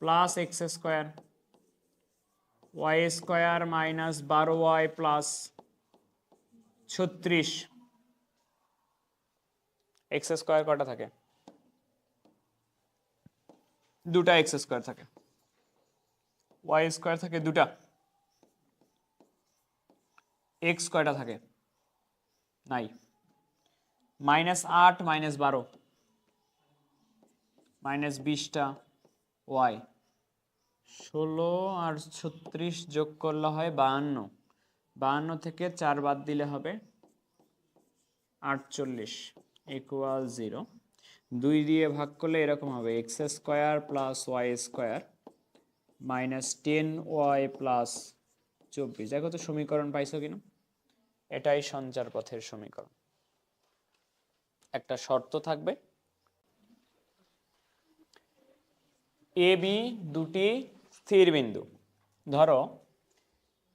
plus x square, y square minus 12y plus 36। X square কটা থাকে? দুটা এক্স স্কয়ার থাকে। ওয়াই স্কয়ার থাকে দুটা। এক্স কয়টা থাকে? নাই। -8 -12 -20টা ওয়াই। 16 আর 36 যোগ করলে হয় 52। 52 থেকে 4 বাদ দিলে হবে 48 ইকুয়াল 0। 2 দিয়ে ভাগ করলে এরকম হবে x square plus y square minus 10y plus 24। দেখো তো সমীকরণ পাইছো কিনা? এটাই সঞ্চার পথের সমীকরণ। একটা শর্ত থাকবে, এ বি দুটি স্থির বিন্দু। ধরো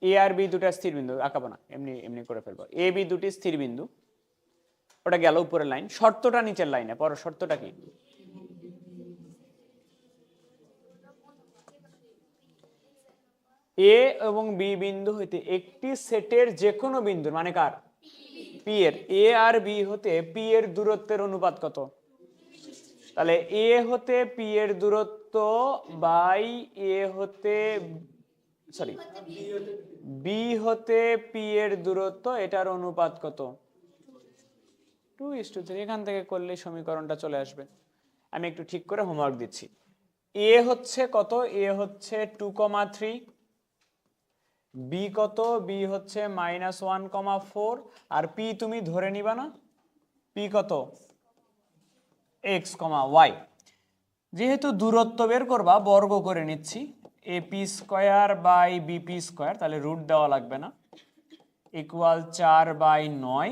এ আর বি দুটা স্থির বিন্দু, আঁকাবো না, এমনি এমনি করে ফেলবো। এ বি দুটি স্থির বিন্দু, ওটা গেল উপরের লাইন। শর্তটা নিচের লাইনে পর। শর্তটা কি? এ এবং বি বিন্দু হইতে একটি সেটের যে কোনো বিন্দু মানে কার? পি এর। এ আর বি হতে পি এর দূরত্বের অনুপাত কত? তাহলে এ হতে পি এর দূরত্ব বাই এ হতে সরি বি হতে পি এর দূরত্ব, এটার অনুপাত কত? 2:3। এখান থেকে করলে সমীকরণটা চলে আসবে। আমি একটু ঠিক করে হোমওয়ার্ক দিচ্ছি। এ হচ্ছে কত? এ হচ্ছে 2,3। বি কত? বি হচ্ছে -1,4। আর পি তুমি ধরে নিবা না? পি কত? x, y। যেহেতু দূরত্ব বের করবা, বর্গ করে নিচ্ছি। AP square by BP square, তাহলে রুট দেওয়া লাগবে না, ইকুয়াল 4/9।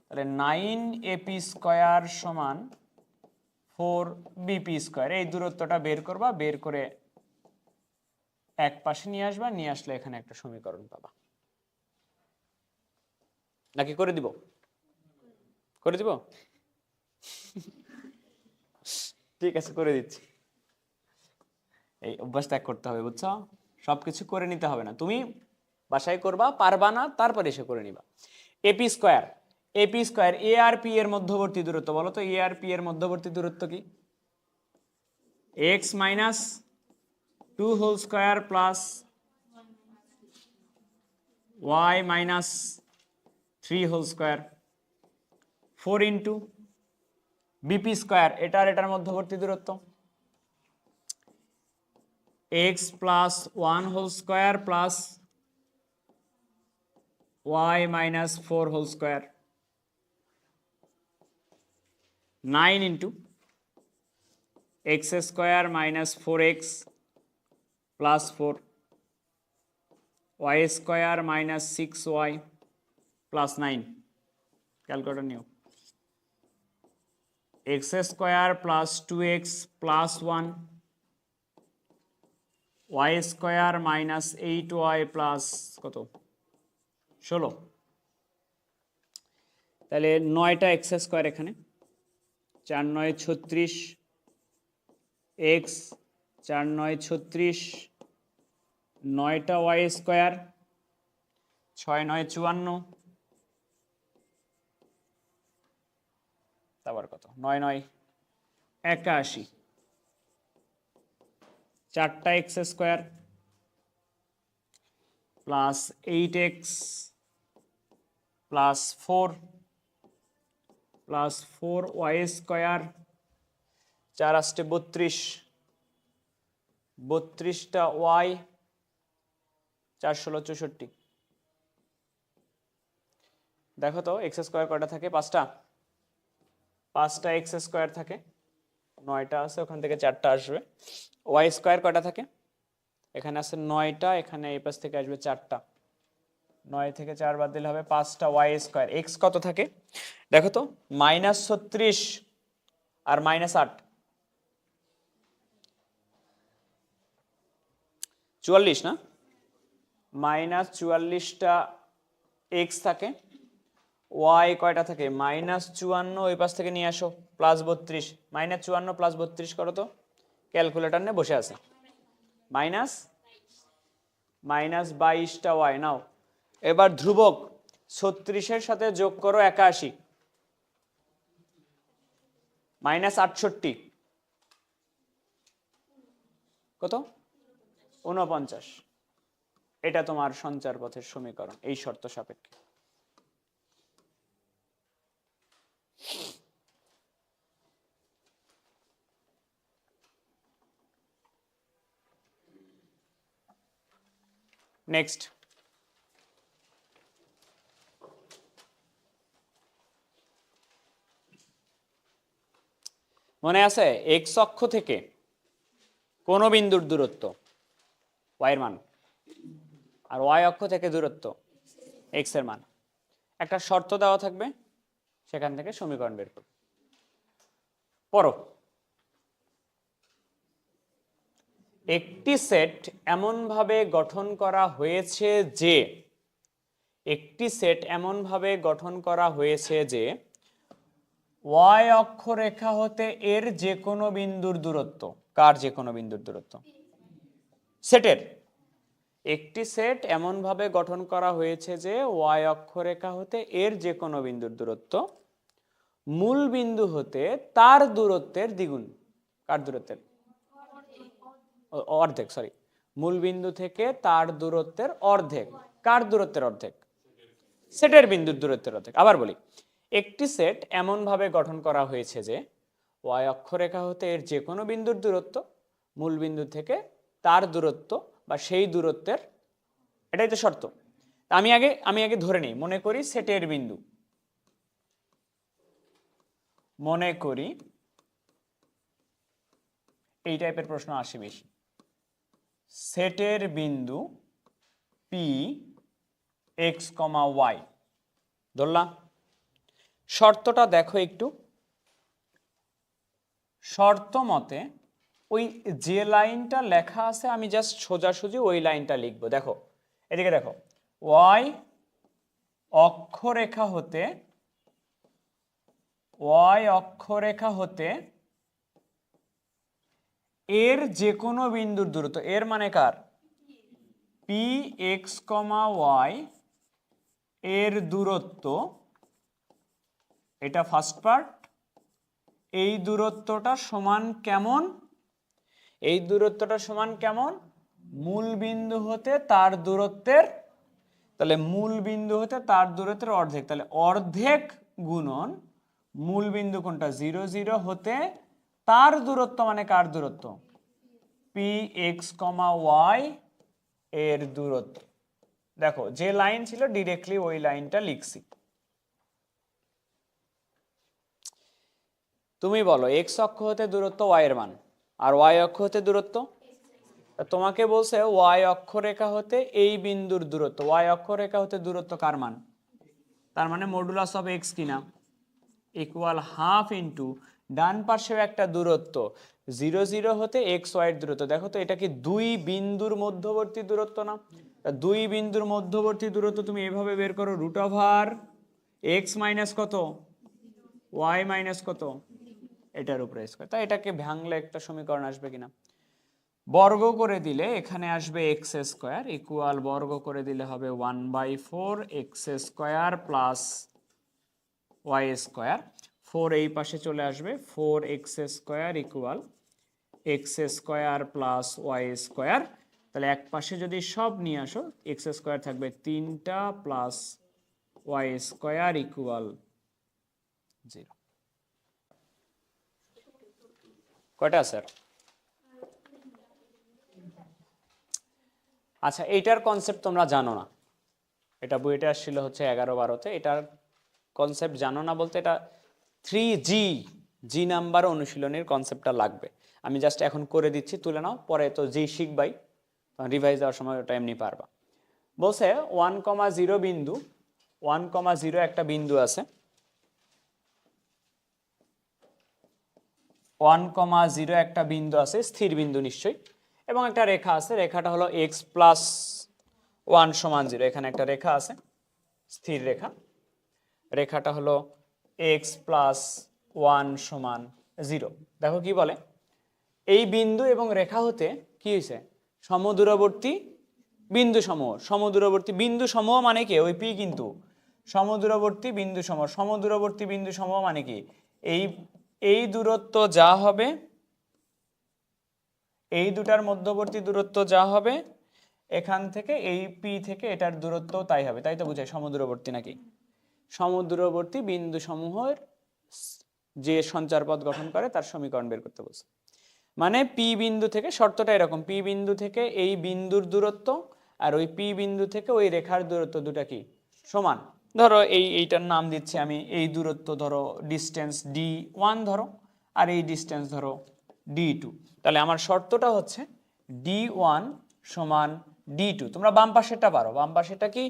তাহলে 9 এপি স্কয়ার সমান 4 বিপি স্কয়ার। এই দূরত্বটা বের করবা, বের করে এক পাশে নিয়ে আসবা, নিয়ে আসলে এখানে একটা সমীকরণ পাবা। নাকি করে দিব? করে দিব? ঠিক আছে, করে দিচ্ছি। এই অভ্যাস ত্যাগ করতে হবে, বুঝছো? সবকিছু করে নিতে হবে না, তুমি বাসায় করবা, পারবা না তারপরে এসে করে নিবা। এপি স্কয়ার, এপি স্কয়ার এ আর পি এর মধ্যবর্তী দূরত্ব বলো তো। এ আর পি এর মধ্যবর্তী দূরত্ব কি? X minus 2 whole square plus y minus 3 whole square 4 into BP square, এটার মধ্যবর্তী দূরত্ব x plus 1 whole square plus y minus 4 whole square 9 into x square minus 4x plus 4 y square minus 6y plus 9 calculator new x square plus 2x plus 1 y square minus 8y plus কত 16। তাহলে 9টা x স্কয়ার এখানে 4 9 36 x 4 9 36 9টা y স্কয়ার 6 9 54 তারপর কত 9 9 81 4টা x square plus 8x plus 4 plus 4y square, 4 আসতে 32, 32টা y, 4 16 64। দেখো তো এক্স স্কোয়ার কয়টা থাকে? 5টা, 5টা এক্স স্কোয়ার থাকে, 9টা আছে, ওখান থেকে 4টা আসবে। ওয়াই স্কোয়ার কয়টা থাকে? এখানে আছে 9টা, এখানে এই পাশ থেকে আসবে 4টা, 9 থেকে 4 বাদ দিলে হবে 5টা ওয়াই স্কোয়ার। এক্স কত থাকে দেখো তো? -36 আর -8, 44 না? -44টা এক্স থাকে। ওয়াই কয়টা থাকে? -54, ওই পাশ থেকে নিয়ে আসো, +32, -54 + 32 করো তো, ক্যালকুলেটর নিয়ে বসে আছে। -22টা ওয়াই নাও। এবার ধ্রুবক 36-এর সাথে যোগ করো 81, -68 কত? 49। এটা তোমার সঞ্চার পথের সমীকরণ এই শর্ত সাপেক্ষে। নেক্সট, মনে আছে এক্স অক্ষ থেকে কোন বিন্দুর দূরত্ব ওয়াই এর মান, আর ওয়াই অক্ষ থেকে দূরত্ব এক্স এর মান, একটা শর্ত দেওয়া থাকবে, সেখান থেকে সমীকরণ বের করো। পড়ো। একটি সেট এমনভাবে গঠন করা হয়েছে যে, একটি সেট এমনভাবে গঠন করা হয়েছে যে ওয়াই অক্ষরেখা হতে এর যে কোনো বিন্দুর দূরত্ব, কার যে কোনো বিন্দুর দূরত্ব? সেটের। একটি সেট এমনভাবে গঠন করা হয়েছে যে ওয়াই অক্ষরেখা হতে এর যে কোনো বিন্দুর দূরত্ব মূল বিন্দু হতে তার দূরত্বের দ্বিগুণ। কার দূরত্বের? অর্ধেক, সরি, মূল বিন্দু থেকে তার দূরত্বের অর্ধেক। কার দূরত্বের অর্ধেক? সেটের বিন্দুর দূরত্বের অর্ধেক। আবার বলি, একটি সেট এমনভাবে গঠন করা হয়েছে যে ওয়াই অক্ষরেখা হতে এর যে কোনো বিন্দুর দূরত্ব মূল বিন্দু থেকে তার দূরত্ব বা সেই দূরত্বের, এটাই তো শর্ত। আমি আগে ধরে নিই, মনে করি সেটের বিন্দু, মনে করি এই টাইপের প্রশ্ন আসে বেশি। সেটের বিন্দু পি এক্স কমা ওয়াই ধরলাম। শর্তটা দেখো একটু। শর্ত মতে ওই যে লাইনটা লেখা আছে আমি জাস্ট সোজাসুজি ওই লাইনটা লিখবো। দেখো এদিকে দেখো, ওয়াই অক্ষরেখা হতে এর যে কোনো বিন্দুর দূরত্ব, এর মানে কার? পি এক্স কমা ওয়াই এর দূরত্ব, এটা ফার্স্ট পার্ট। এই দূরত্বটা সমান কেমন? এই দূরত্বটা সমান কেমন? মূল বিন্দু হতে তার দূরত্বের, তাহলে মূল বিন্দু হতে তার দূরত্বের অর্ধেক, তাহলে অর্ধেক গুণন মূল বিন্দু কোনটা? 0 0 হতে তার দূরত্ব, মানে কার দূরত্ব? পি এক্স কমা ওয়াই এর দূরত্ব। দেখো যে লাইন ছিল ডিরেক্টলি ওই লাইনটা লিখছি। তুমি বলো এক্স অক্ষ হতে দূরত্ব ওয়াই এর মান, আর ওয়াই অক্ষ হতে দূরত্ব, তোমাকে বলছে ওয়াই অক্ষরেখা হতে এই বিন্দুর দূরত্ব, ওয়াই অক্ষরেখা হতে দূরত্ব কার মান? তার মানে মডুলাস অফ এক্স কিনা, ইকুয়াল হাফ ইন্টু ডান পাশেও একটা দূরত্ব 0 0 হতে এক্স ওয়াই এর দূরত্ব। দেখো তো এটা কি দুই বিন্দুর মধ্যবর্তী দূরত্ব না? দুই বিন্দুর মধ্যবর্তী দূরত্ব তুমি এভাবে বের করো, √এক্স মাইনাস কত, ওয়াই মাইনাস কত, এটার উপরে স্কয়ার। তাই এটাকে ভাঙলে একটা সমীকরণ আসবে কিনা। বর্গ করে দিলে এখানে আসবে এক্স স্কোয়ার, ইকুয়াল বর্গ করে দিলে হবে 1/4 x square plus y square. 4 এই পাশে চলে আসবে, 4 x square equal x square plus y square, তাহলে এক পাশে যদি সব নিয়ে আসো এক্স স্কোয়ার থাকবে 3টা প্লাস ওয়াই স্কোয়ার ইকুয়াল 0। কয়টা স্যার? আচ্ছা, এইটার কনসেপ্ট তোমরা জানো না, এটা বইটা আসছিল হচ্ছে 11-12-তে। এটার কনসেপ্ট জানো না বলতে এটা 3G নাম্বার অনুশীলনের কনসেপ্টটা লাগবে। আমি জাস্ট এখন করে দিচ্ছি, তুলে নাও, পরে তো জি শিখবাই, রিভাইজ দেওয়ার সময় ওটা এমনি পারবা। বলছে 1,0 বিন্দু, 1,0 একটা বিন্দু আছে, 1,0 একটা বিন্দু আছে, স্থির বিন্দু নিশ্চয়ই, এবং একটা রেখা আছে, রেখাটা হলো x+1 = 0। এখানে একটা রেখা আছে, স্থির রেখা, রেখাটা হলো x+1 = 0। দেখো কি বলে, এই বিন্দু এবং রেখা হতে কি হয়েছে, সমদূরবর্তী বিন্দু সমূহ। সমদূরবর্তী বিন্দু সমূহ মানে কি, ওই পি কিন্তু সমদূরবর্তী বিন্দু সমূহ। সমদূরবর্তী বিন্দু সমূহ মানে কি, এই দূরত্ব যা হবে, এই দুটার মধ্যবর্তী দূরত্ব যা হবে, এখান থেকে এই পি থেকে এটার দূরত্ব তাই হবে, তাই তো বুঝায় সমদূরবর্তী নাকি। সমদূরবর্তী বিন্দু সমূহের যে সঞ্চারপথ গঠন করে তার সমীকরণ বের করতে বলছে। মানে পি বিন্দু থেকে, শর্তটা এরকম, পি বিন্দু থেকে এই বিন্দুর দূরত্ব আর ওই পি বিন্দু থেকে ওই রেখার দূরত্ব দুটা কি সমান। ধরো এইটার নাম দিচ্ছি আমি, এই দূরত্ব ধরো ডিস্টেন্স d1 ধরো, আর এই ডিস্টেন্স ধরো d2। তাহলে আমার শর্তটা হচ্ছে d1 = d2। তোমরা বাম পাশেরটা পারো, বাম পাশেরটা কি,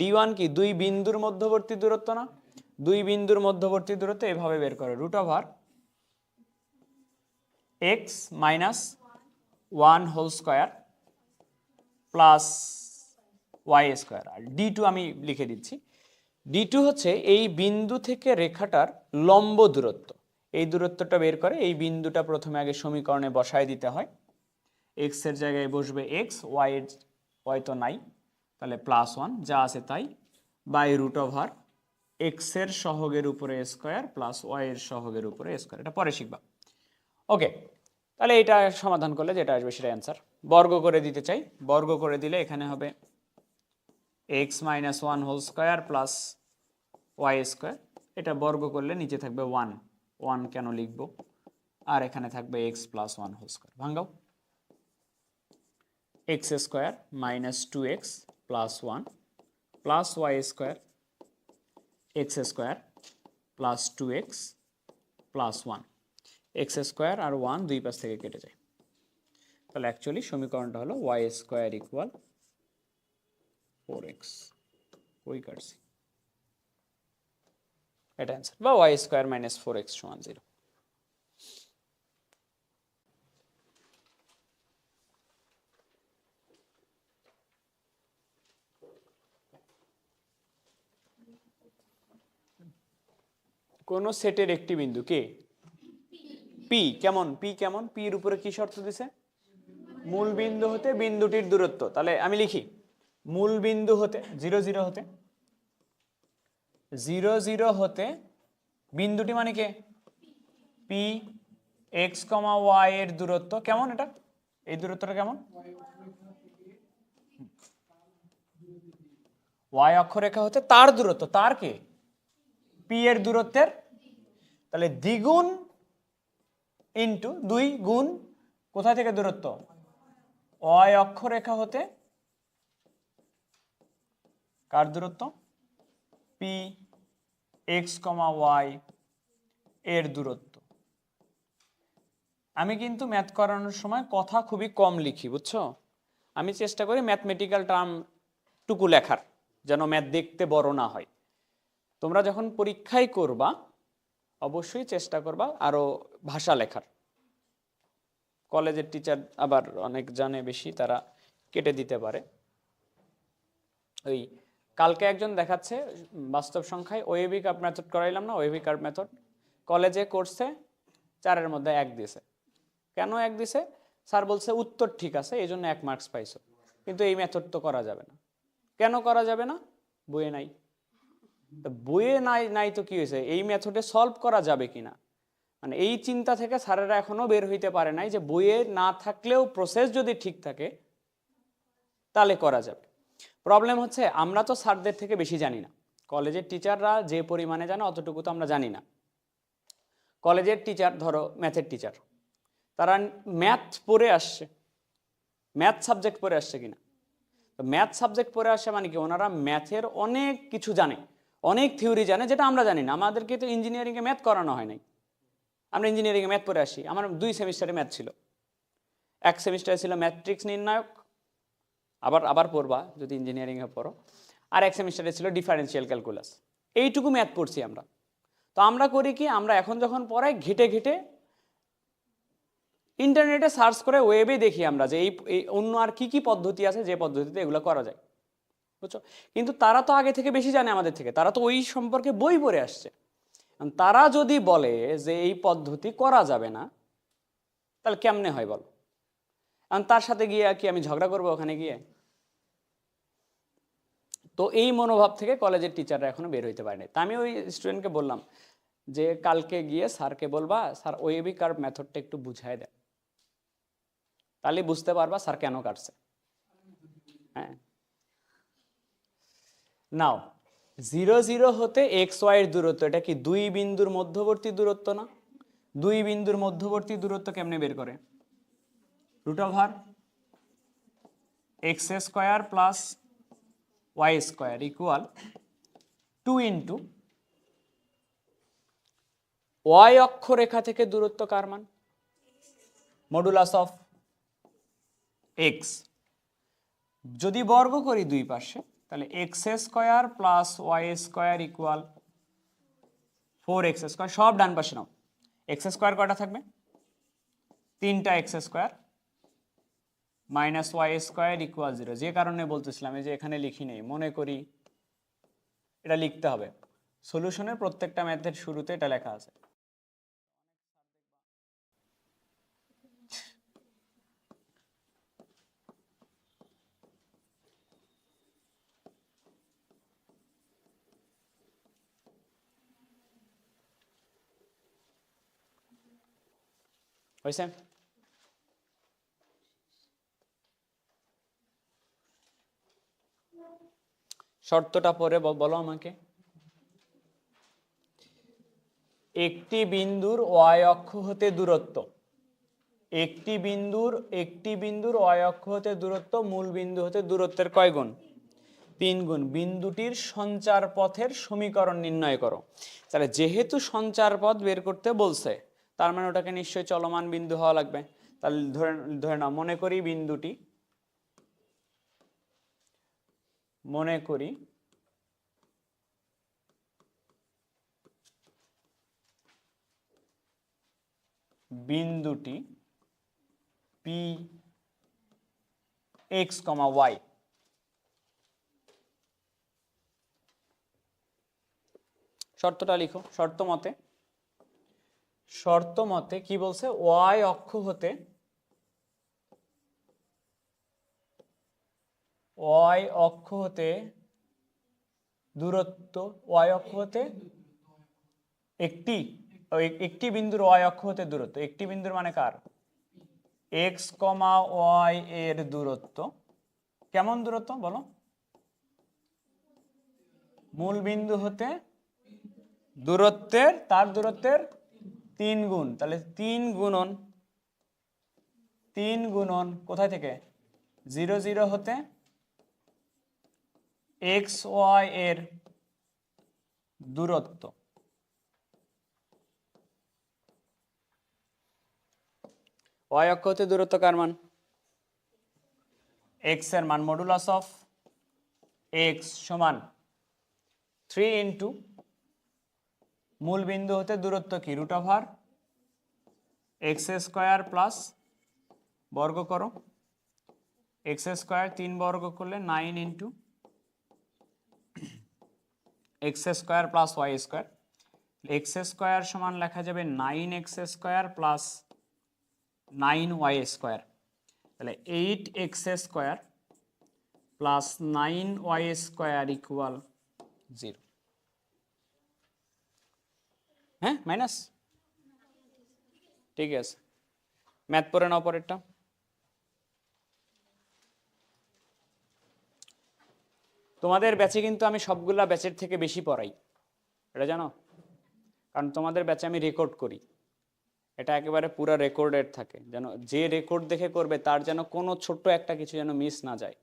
d1 কি, দুই বিন্দুর মধ্যবর্তী দূরত্ব না, দুই বিন্দুর মধ্যবর্তী দূরত্ব এভাবে বের করে, √x - 1 whole square plus y square. আর d2 আমি লিখে দিচ্ছি, d2 হচ্ছে এই বিন্দু থেকে রেখাটার লম্ব দূরত্ব। এই দূরত্বটা বের করে এই বিন্দুটা প্রথমে আগে সমীকরণে বসায় দিতে হয়, x এর জায়গায় বসবে x, y তো নাই, তাহলে +1 যা আছে তাই, বাই √x এর সহগের উপরে স্কয়ার প্লাস y এর সহগের উপরে স্কয়ার। এটা পরে শিখবা। ওকে, তাহলে এটা সমাধান করলে যেটা আসবে সেটা অ্যান্সার। বর্গ করে দিতে চাই, বর্গ করে দিলে এখানে হবে x - 1 whole square plus y square. এটা বর্গ করলে নিচে থাকবে 1, 1 কেন লিখবো, আর এখানে থাকবে x+1 হোল স্কয়ার। ভাঙাও, x square - 2x + 1 plus y square x square plus 2x plus 1। x square আর 1 দুই পাশ থেকে কেটে যায়, তাহলে অ্যাকচুয়ালি সমীকরণটা হলো y স্কয়ার = 4x। ওই কাটছি, এটা অ্যান্সার, বা y স্কয়ার - 4x = 0। কোন সেটের একটি বিন্দু কে পি, কেমন পি, কেমন পির উপরে কি শর্ত দিছে, মূল বিন্দু হতে বিন্দুটির দূরত্ব। তাহলে আমি লিখি, মূল বিন্দু হতে 0, 0 হতে, 0, 0 হতে বিন্দুটি মানে কে, পি, x, y এর দূরত্ব কেমন, এটা এই দূরত্বটা কেমন, y অক্ষরেখা হতে তার দূরত্ব, তার কে, পি এর দূরত্বের, তাহলে দ্বিগুণ ইন্টু 2 গুণ কোথা থেকে দূরত্ব, y অক্ষরেখা হতে কার দূরত্ব, পি, x, y এর দূরত্ব। আমি কিন্তু ম্যাথ করানোর সময় কথা খুবই কম লিখি, বুঝছো, আমি চেষ্টা করি ম্যাথমেটিক্যাল টার্ম টুকু লেখার, যেন ম্যাথ দেখতে বড় না হয়। তোমরা যখন পরীক্ষায় করবা অবশ্যই চেষ্টা করবা আরো ভাষা লেখার। কলেজের টিচার আবার অনেক জানে বেশি, তারা কেটে দিতে পারে। ওই কালকে একজন দেখাচ্ছে বাস্তব সংখ্যায় ওয়েভি কার্ভ মেথড করাইলাম না, ওয়েভি কার্ভ মেথড কলেজে করছে, 4-এর মধ্যে 1 দিছে। কেন 1 দিছে, স্যার বলছে উত্তর ঠিক আছে এই জন্য 1 মার্কস পাইছো, কিন্তু এই মেথড তো করা যাবে না। কেন করা যাবে না, বইয়ে নাই। বইয়ে নাই তো কি হয়েছে, এই মেথডে সলভ করা যাবে কিনা, মানে এই চিন্তা থেকে স্যারেরা এখনো বের হইতে পারে নাই যে বইয়ে না থাকলেও প্রসেস যদি ঠিক থাকে তাহলে করা যাবে। প্রবলেম হচ্ছে আমরা তো স্যারদের থেকে বেশি জানি না, কলেজের টিচাররা যে পরিমাণে জানে অতটুকু তো আমরা জানি না। কলেজের টিচার, ধরো ম্যাথের টিচার, তারা ম্যাথ পড়ে আসছে, ম্যাথ সাবজেক্ট পড়ে আসছে কিনা, তো ম্যাথ সাবজেক্ট পড়ে আসছে মানে কি ওনারা ম্যাথের অনেক কিছু জানে, অনেক থিওরি জানে যেটা আমরা জানি না। আমাদেরকে তো ইঞ্জিনিয়ারিংয়ে ম্যাথ করানো হয় নাই, আমরা ইঞ্জিনিয়ারিংয়ে ম্যাথ পড়ে আসি। আমার 2 সেমিস্টারে ম্যাথ ছিল, এক সেমিস্টারে ছিল ম্যাট্রিক্স নির্ণায়ক, আবার পড়বা যদি ইঞ্জিনিয়ারিংয়ে পড়ো, আর এক সেমিস্টারে ছিল ডিফারেন্সিয়াল ক্যালকুলাস। এইটুকু ম্যাথ পড়ছি আমরা। তো আমরা করি কি, আমরা এখন যখন পড়াই ঘেটে ঘেটে ইন্টারনেটে সার্চ করে ওয়েবে দেখি আমরা যে এই অন্য আর কি কি পদ্ধতি আছে যে পদ্ধতিতে এগুলো করা যায়, বুঝছো। কিন্তু তারা তো আগে থেকে বেশি জানে আমাদের থেকে, তারা তো ওই সম্পর্কে বই পড়ে আসছে। তারা যদি বলে যে এই পদ্ধতি করা যাবে না, তাহলে কেমনে হয় বলো? তার সাথে গিয়ে কি আমি ঝগড়া করবো ওখানে গিয়ে? তো এই মনোভাব থেকে কলেজের টিচাররা এখনো বের হইতে পারেনি। তা আমি ওই স্টুডেন্টকে বললাম যে কালকে গিয়ে স্যারকে বলবা স্যার ওয়েবি কার্ভ মেথডটা একটু বুঝায় দেয়, তাহলে বুঝতে পারবা স্যার কেন কাটছে। হ্যাঁ, নাও 0 0 হতে এক্স ওয়াই এর দূরত্ব, এটা কি 2 বিন্দুর মধ্যবর্তী দূরত্ব না? 2 বিন্দুর মধ্যবর্তী দূরত্ব কেমনে বের করে? Root over x square plus y square equal 2 into y অক্ষরেখা থেকে দূরত্ব কার মান? Modulus of x. যদি বর্গ করি দুই পাশে, তাহলে x square plus y square equal 4x square. সব ডান পাশে নাও। এক্স স্কোয়ার কয়টা থাকবে? 3টা x square minus y square equal 0। যে কারণে বলতেছিলাম এই যে এখানে লিখি নেই, মনে করি এটা লিখতে হবে। সলিউশনের প্রত্যেকটা ম্যাথের শুরুতে এটা লেখা আছে। হয়েছে? শর্তটা পরে বলো আমাকে। একটি বিন্দুর ওয়াই অক্ষ হতে দূরত্ব, একটি বিন্দুর ওয়াই অক্ষ হতে দূরত্ব মূল বিন্দু হতে দূরত্বের কয় গুণ? 3 গুণ। বিন্দুটির সঞ্চার পথের সমীকরণ নির্ণয় করো। তাহলে যেহেতু সঞ্চার পথ বের করতে বলছে, তার মানে ওটাকে নিশ্চয়ই চলমান বিন্দু হওয়া লাগবে। তাহলে ধরে নাও, মনে করি বিন্দুটি পি এক্স কমা ওয়াই। শর্তটা লিখো। শর্ত মতে কি বলছে? ওয়াই অক্ষ হতে দূরত্ব, ওয়াই অক্ষ হতে একটি বিন্দুর ওয়াই অক্ষ হতে দূরত্ব, একটি বিন্দুর মানে কার? এক্স কমা ওয়াই এর দূরত্ব। কেমন দূরত্ব বলো? মূল বিন্দু হতে তার দূরত্বের 3 গুণ। তাহলে 3 গুণন কোথায় থেকে? 0 0 হতে এক্স ওয়াই এর দূরত্ব। ওয়াই অক্ষ হতে দূরত্ব কার মান? এক্স এর মান। মডুলাস অফ এক্স সমান 3 ইন্টু মূল বিন্দু হতে দূরত্ব কি? Root over x square plus বর্গ করো এক্স স্কোয়ার, 3 বর্গ করলে 9 into x square plus y square. X square সমান লেখা যাবে 9x square plus 9y square. তাহলে 8x square plus 9y square equal 0। হ্যাঁ, মাইনাস ঠিক আছে, ম্যাথ পড়ে নাও পরেরটা। তোমাদের ব্যাচে কিন্তু আমি সবগুলা ব্যাচের থেকে বেশি পড়াই, এটা জানো, কারণ তোমাদের ব্যাচে আমি রেকর্ড করি, এটা একেবারে পুরো রেকর্ডেড থাকে, যেন যে রেকর্ড দেখে করবে তার যেন কোনো ছোট্ট একটা কিছু যেন মিস না যায়,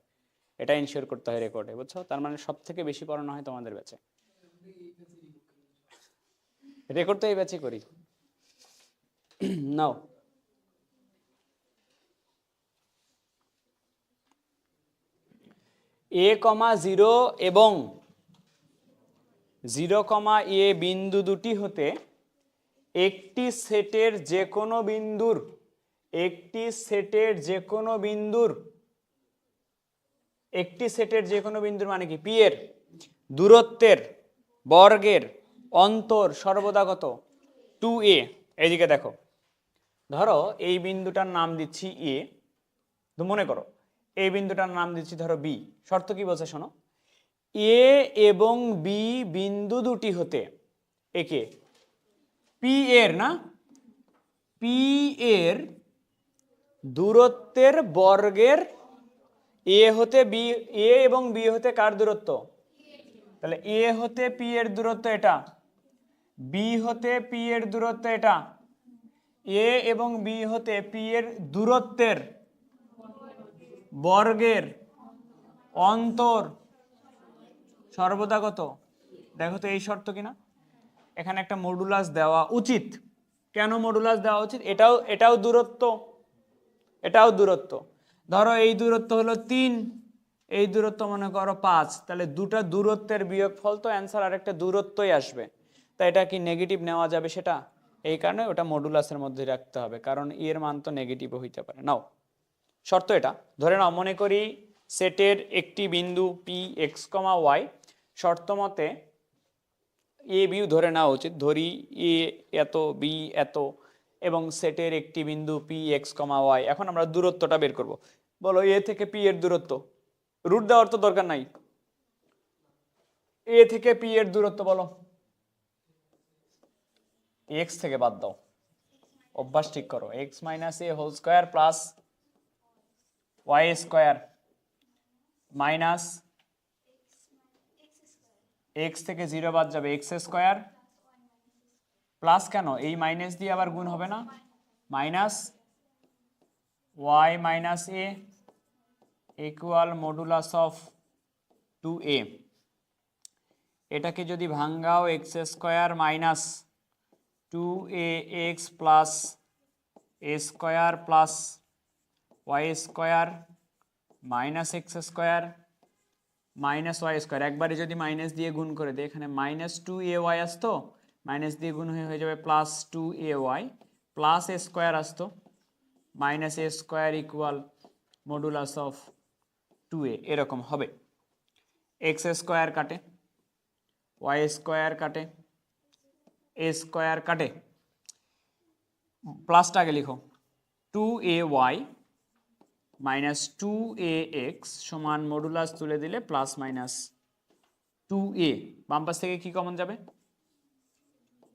এটা ইনশিওর করতে হয় রেকর্ডে, বুঝছো? তার মানে সব থেকে বেশি পড়ানো হয় তোমাদের ব্যাচে। রেকর্ড তো এই ব্যাচে করি। নাও a, 0 এবং 0, a বিন্দু দুটি হতে একটি সেটের যে কোনো বিন্দুর একটি সেটের যে কোনো বিন্দুর মানে কি, পি এর দূরত্বের বর্গের অন্তর সর্বদা কত, 2a। এইদিকে দেখো, ধরো এই বিন্দুটার নাম দিচ্ছি এ, তো মনে করো এই বিন্দুটার নাম দিচ্ছি ধরো বি। শর্ত কি বলছে শোনো, এ এবং বি বিন্দু দুটি হতে একে পি এর না পি এর দূরত্বের বর্গের, এ হতে বি, এ এবং বি হতে কার দূরত্ব, তাহলে এ হতে পি এর দূরত্ব এটা, বি হতে পি এর দূরত্ব এটা, এ এবং বি হতে পি এর দূরত্বের বর্গের অন্তর সর্বদা কত, দেখো তো এই শর্ত কিনা, এখানে একটা মডুলাস দেওয়া উচিত। কেন মডুলাস দেওয়া উচিত, এটাও দূরত্ব, ধরো এই দূরত্ব হলো 3, এই দূরত্ব মনে করো 5, তাহলে দুটা দূরত্বের বিয়োগফল তো অ্যান্সার আরেকটা দূরত্বই আসবে, তাই এটা কি নেগেটিভ নেওয়া যাবে সেটা, এই কারণে ওটা মডুলাসের মধ্যে রাখতে হবে, কারণ এর মান তো নেগেটিভও হইতে পারে। নাও শর্ত এটা ধরে নাও, মনে করি সেটের একটি বিন্দু পি এক্স কমা ওয়াই, শর্ত মতে এ বিও ধরে নেওয়া উচিত, ধরি এ এত বি এত এবং সেটের একটি বিন্দু পি এক্স কমা ওয়াই। এখন আমরা দূরত্বটা বের করব, বলো এ থেকে পি এর দূরত্ব, রুট দেওয়ার তো দরকার নাই, এ থেকে পি এর দূরত্ব বলো, এক্স থেকে বাদ দাও, অভ্যাস ঠিক করো, x minus a whole square plus y square minus x থেকে 0 বাদ যাবে এক্স স্কোয়ার প্লাস, কেন এই মাইনাস দিয়ে আবার গুণ হবে না, minus y minus a equal modulus of 2a। এটাকে যদি ভাঙ্গাও x square minus 2ax plus a square plus y square minus x square minus y square, একবারে যদি মাইনাস দিয়ে গুণ করে দেয়, এখানে মাইনাস 2ay আসতো, মাইনাস দিয়ে গুণ হয়ে যাবে plus 2ay plus a square আসতো minus A square equal modulus of 2a, এরকম হবে। এক্স স্কোয়ার কাটে, ওয়াই স্কোয়ার কাটে, এ স্কোয়ার কাটে, প্লাসটা আগে লিখো, 2ay মাইনাস 2ax সমান মডুলাস তুলে দিলে প্লাস মাইনাস 2a, বাম পাশ থেকে কি কমন যাবে,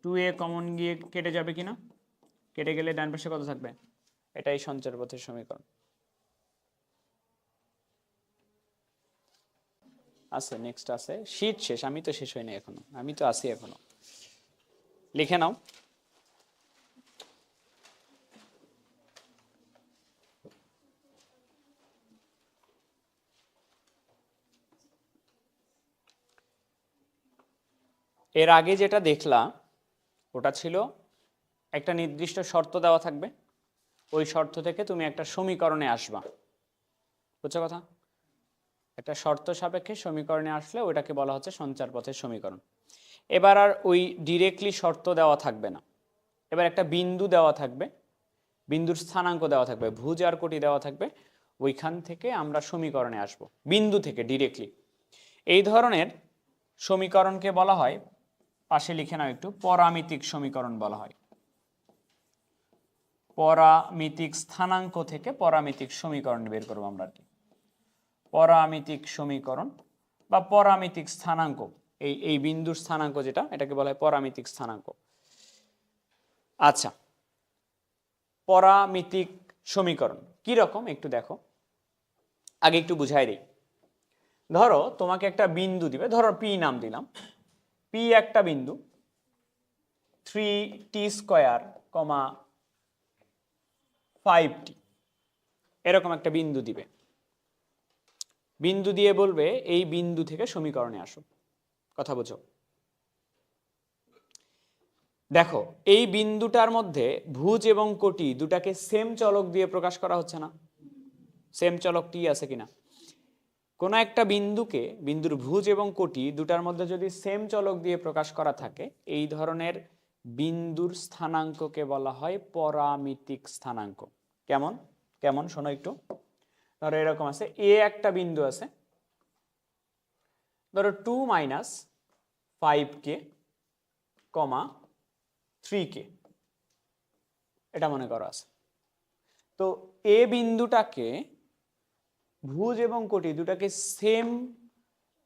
2a কমন গিয়ে কেটে যাবে কিনা, কেটে গেলে ডান পাশে কত থাকবে, এটাই সঞ্চার পথের সমীকরণ। আছে নেক্সট আছে, শীত শেষ, আমি তো শেষ হয়নি এখনো, আমি তো আছি এখনো, লিখে নাও। এর আগে যেটা দেখলাম ওটা ছিল একটা নির্দিষ্ট শর্ত দেওয়া থাকবে, ওই শর্ত থেকে তুমি একটা সমীকরণে আসবা, বুঝছো কথা, একটা শর্ত সাপেক্ষে সমীকরণে আসলে ওটাকে বলা হচ্ছে সঞ্চার পথের সমীকরণ। এবার আর ওই ডিরেক্টলি শর্ত দেওয়া থাকবে না, এবার একটা বিন্দু দেওয়া থাকবে, বিন্দুর স্থানাঙ্ক দেওয়া থাকবে, ভুজ আর কোটি দেওয়া থাকবে, ওইখান থেকে আমরা সমীকরণে আসব, বিন্দু থেকে ডিরেক্টলি। এই ধরনের সমীকরণকে বলা হয়, পাশে লিখে নাও একটু, পরামিতিক সমীকরণ বলা হয়। পরামিতিক স্থানাঙ্ক থেকে পরামিতিক সমীকরণ বের করবো আমরা আর কি, পরামিতিক সমীকরণ বা পরামিতিক স্থানাঙ্ক, এই বিন্দুর স্থানাঙ্ক যেটা, এটাকে বলা হয় পরামিতিক স্থানাঙ্ক। আচ্ছা, পরামিতিক সমীকরণ কি রকম একটু দেখো, আগে একটু বুঝাই দিই। ধরো তোমাকে একটা বিন্দু দিবে, ধরো পি নাম দিলাম, পি একটা বিন্দু, 3t² 5t এরকম একটা বিন্দু দিবে। বিন্দু দিয়ে বলবে এই বিন্দু থেকে সমীকরণে আসো। কথা বুঝো? দেখো এই বিন্দুটার মধ্যে ভুজ এবং কোটি দুটাকে সেম চলক দিয়ে প্রকাশ করা হচ্ছে না? সেম চলক টি আছে কিনা? কোনো একটা বিন্দুকে, বিন্দুর ভুজ এবং কোটি দুটার মধ্যে যদি সেম চলক দিয়ে প্রকাশ করা থাকে, এই ধরনের বিন্দুর স্থানাঙ্ককে বলা হয় পরামিতিক স্থানাঙ্ক। কেমন কেমন শোনো একটু। ধরো এরকম আছে, এ একটা বিন্দু আছে, ধরো 2 - 5k, 3k, এটা মনে করো আছে। তো এ বিন্দুটাকে ভুজ এবং কোটি দুটাকে সেম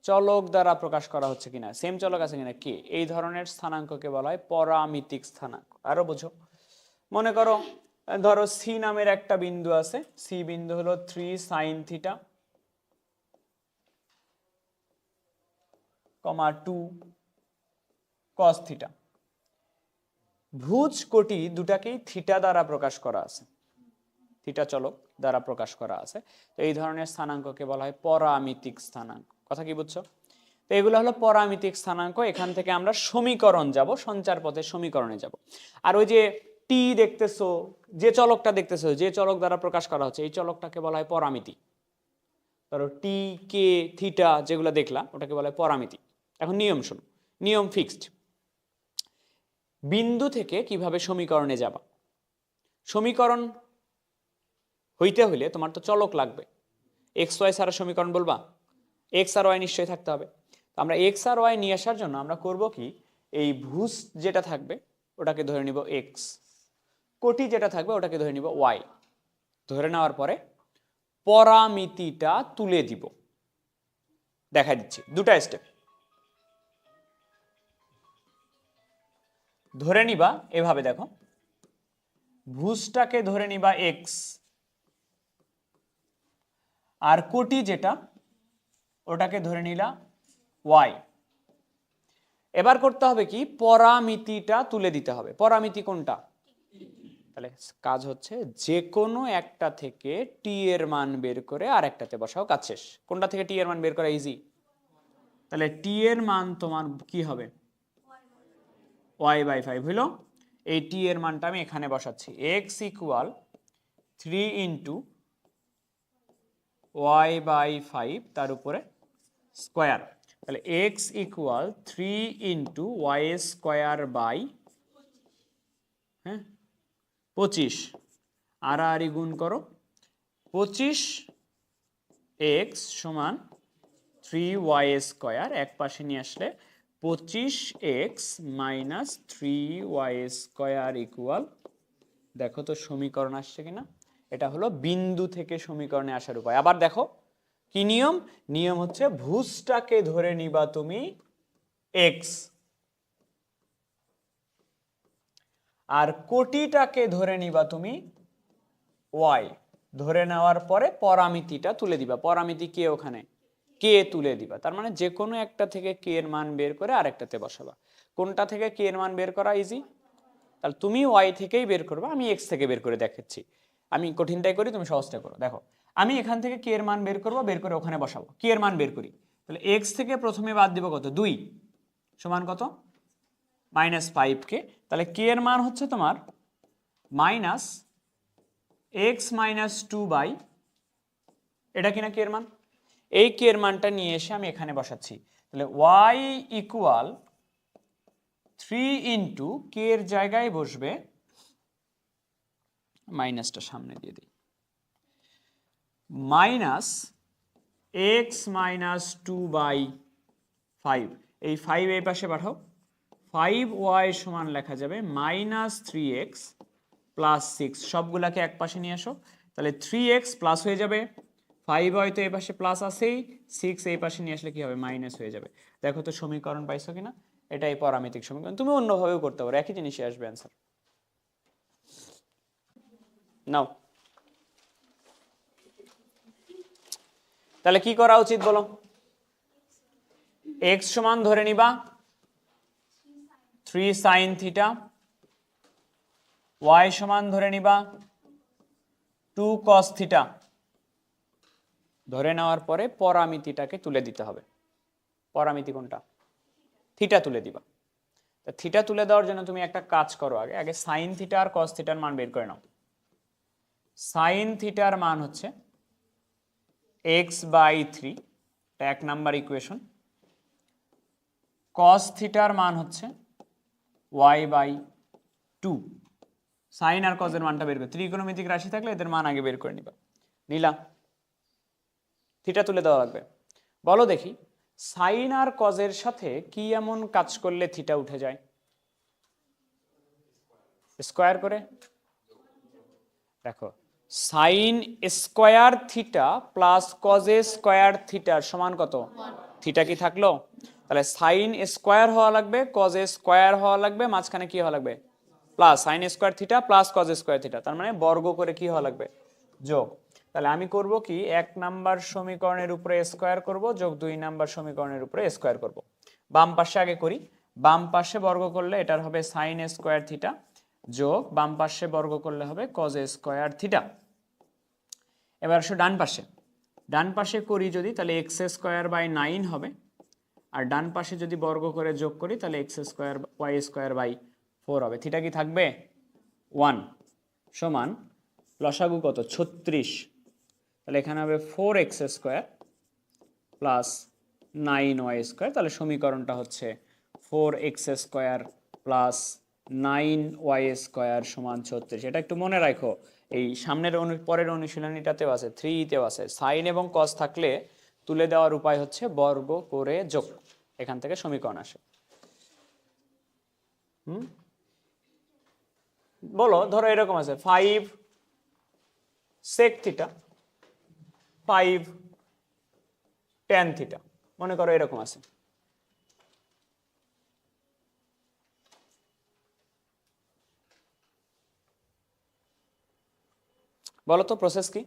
চলক দ্বারা প্রকাশ করা হচ্ছে কিনা, সেম চলক আছে কিনা কে, এই ধরনের স্থানাঙ্ককে বলা হয় পরামিতিক স্থানাঙ্ক। আরো বোঝো, মনে করো ধরো সি নামের একটা বিন্দু আছে, সি বিন্দু হলো 3 sin θ, 2 cos θ। ভুজ কোটি দুটাকেই থিটা দ্বারা প্রকাশ করা আছে, থিটা চলক দ্বারা প্রকাশ করা আছে। তো এই ধরনের স্থানাঙ্ককে বলা হয় পরামিতিক স্থানাঙ্ক। কথা কি বুঝছো? তো এগুলো হলো পরামিতিক স্থানাঙ্ক। এখান থেকে আমরা সমীকরণ যাব, সঞ্চার পথের সমীকরণে যাব। আর ওই যে টি দেখতেছো, যে চলকটা দেখতেছো, যে চলক দ্বারা প্রকাশ করা হচ্ছে, এই চলকটাকে বলা হয় পরামিতি। ধরো টি, কে, থিটা যেগুলো দেখলাম ওটাকে বলা হয় পরামিতি। এখন নিয়ম শোনো, নিয়ম ফিক্সড। বিন্দু থেকে কিভাবে সমীকরণে যাবা? সমীকরণ হইতে হইলে তোমার তো চলক লাগবে। এক্স ওয়াই ছাড়া সমীকরণ বলবা? এক্স আর ওয়াই নিশ্চয়ই থাকতে হবে। আমরা এক্স আর ওয়াই নিয়ে আসার জন্য আমরা করব কি, এই ভুজ যেটা থাকবে ওটাকে ধরে নিব এক্স, কোটি যেটা থাকবে ওটাকে ধরে নিব ওয়াই। ধরে নেওয়ার পরে পরামিতিটা তুলে দিব। দেখা দিচ্ছি দুটা স্টেপ। ধরে নিবা এভাবে, দেখো ভুজটাকে ধরে নিবা এক্স, আর কোটি যেটা ওটাকে ধরে নিলা ওয়াই। এবার করতে হবে কি, পরামিতিটা তুলে দিতে হবে। পরামিতি কোনটা? তাহলে কাজ হচ্ছে যে কোনো একটা থেকে টি এর মান বের করে আর একটাতে বসাও, কাজ শেষ। কোনটা থেকে টি এর মান বের করা ইজি? তাহলে টি এর মান তোমার কি হবে? y/5 হইল। এই টি এর মানটা আমি এখানে বসাচ্ছি, x = 3 × y/5 তার উপরে স্কোয়ার। তাহলে x = 3 × y²/25। আর গুণ করো, 25x = 3y², এক পাশে নিয়ে আসলে 25x - 3y² দেখো তো সমীকরণ আসছে কিনা। এটা হলো বিন্দু থেকে সমীকরণে আসার উপায়। আবার দেখো কি নিয়ম, নিয়ম হচ্ছে ভুজটাকে ধরে নিবা তুমি x, আর কোটিটাকে ধরে নিবা তুমি y। ধরে নেওয়ার পরে পরামিতিটা তুলে দিবা। পরামিতি কে? ওখানে কে তুলে দিবা। তার মানে যে কোনো একটা থেকে কে এর মান বের করে আরেকটাতে বসাবা। কোনটা থেকে কে এর মান বের করা ইজি? তাহলে তুমি ওয়াই থেকেই বের করবা, আমি এক্স থেকে বের করে দেখাচ্ছি। আমি কঠিনটাই করি, তুমি সহজটা করো। দেখো আমি এখান থেকে কে এর মান বের করবো, বের করে ওখানে বসাবো। কে এর মান বের করি, তাহলে এক্স থেকে প্রথমে বাদ দিব কত? 2 সমান কত? -5k। তাহলে কে এর মান হচ্ছে তোমার -x - 2 এটা কিনা কে এর মান। এই কে এর মানটা নিয়ে এসে আমি এখানে বসাচ্ছি। তাহলে y = 3 × কে এর জায়গায় বসবে, মাইনাসটা সামনে দিয়ে দিই, -x - 2/5। এই 5 এই পাশে পাঠাও, 5y সমান লেখা যাবে -3x + 6। সবগুলাকে এক পাশে নিয়ে আসো। তাহলে 3x প্লাস হয়ে যাবে, 5y তো এই পাশে প্লাস আছেই, 6 এই পাশে নিয়ে আসলে কি হবে? মাইনাস হয়ে যাবে। দেখো তো সমীকরণ পাইছো কিনা। এটাই পরামিতিক সমীকরণ। তুমি অন্যভাবেও করতে পারো, একই জিনিসই আসবে অ্যান্সার। নাও, তাহলে কি করা উচিত বলো? এক্স সমান ধরে নিবা 3 sin থিটা, ওয়াই সমান ধরে নিবা 2 cos থিটা। ধরে নেওয়ার পরে পরামিতিটাকে তুলে দিতে হবে। পরামিতি কোনটা? থিটা তুলে দিবা। তা থিটা তুলে দেওয়ার জন্য তুমি একটা কাজ করো, আগে আগে সাইন থিটা আর কস থিটার মান বের করে নাও। সাইন থিটার মান হচ্ছে x/3, এটা 1 নাম্বার ইকুয়েশন। কস থিটার মান হচ্ছে y/2। সাইন আর কজের মানটা বের করে, ত্রিকোণমিতিক রাশি থাকলে এদের মান আগে বের করে নিবা। নিলা, থিটা তুলে দেওয়া লাগবে। বলো দেখি সাইন আর কজের সাথে কি এমন কাজ করলে থিটা উঠে যায়? স্কয়ার করে দেখো, sine square theta plus cause square থিটার সমান কত? থিটা কি থাকলো? তাহলে সাইন স্কয়ার হওয়া লাগবে, কজ স্কয়ার হওয়া লাগবে, মাঝখানে কি হওয়া লাগবে? Plus sine square theta plus cause square theta, তার মানে বর্গ করে কি হওয়া লাগবে? যোগ। তাহলে আমি করব কি, 1 নাম্বার সমীকরণের উপরে স্কয়ার করব, যোগ 2 নাম্বার সমীকরণের উপরে স্কয়ার করব। বাম পাশে আগে করি, বাম পাশে বর্গ করলে এটার হবে সাইন স্কয়ার থিটা, যোগ বাম পাশে বর্গ করলে হবে কজ স্কয়ার থিটা। এবার আসো ডান পাশে, ডান পাশে করি যদি, তাহলে এক্স স্কয়ার বাই 9 হবে। আর ডান পাশে যদি বর্গ করে যোগ করি তাহলে x square y square by 4 হবে। থিটা কি থাকবে? 1 সমান লসাগু কত? 36। তাহলে এখানে হবে 4x square plus 9y square. তাহলে সমীকরণটা হচ্ছে 4x square plus 9y square সমান 36। এটা একটু মনে রাখো, এই সামনের পরের অনুশীলনীটাতেও আছে, 3তেও আছে। সাইন এবং কস থাকলে তুলে দেওয়ার উপায় হচ্ছে বর্গ করে যোগ, এখান থেকে সমীকরণ আসে। বলো ধরো এরকম আছে 5 sec থিটা 5 tan থিটা, মনে করো এরকম আছে। বলো তো প্রসেস কি?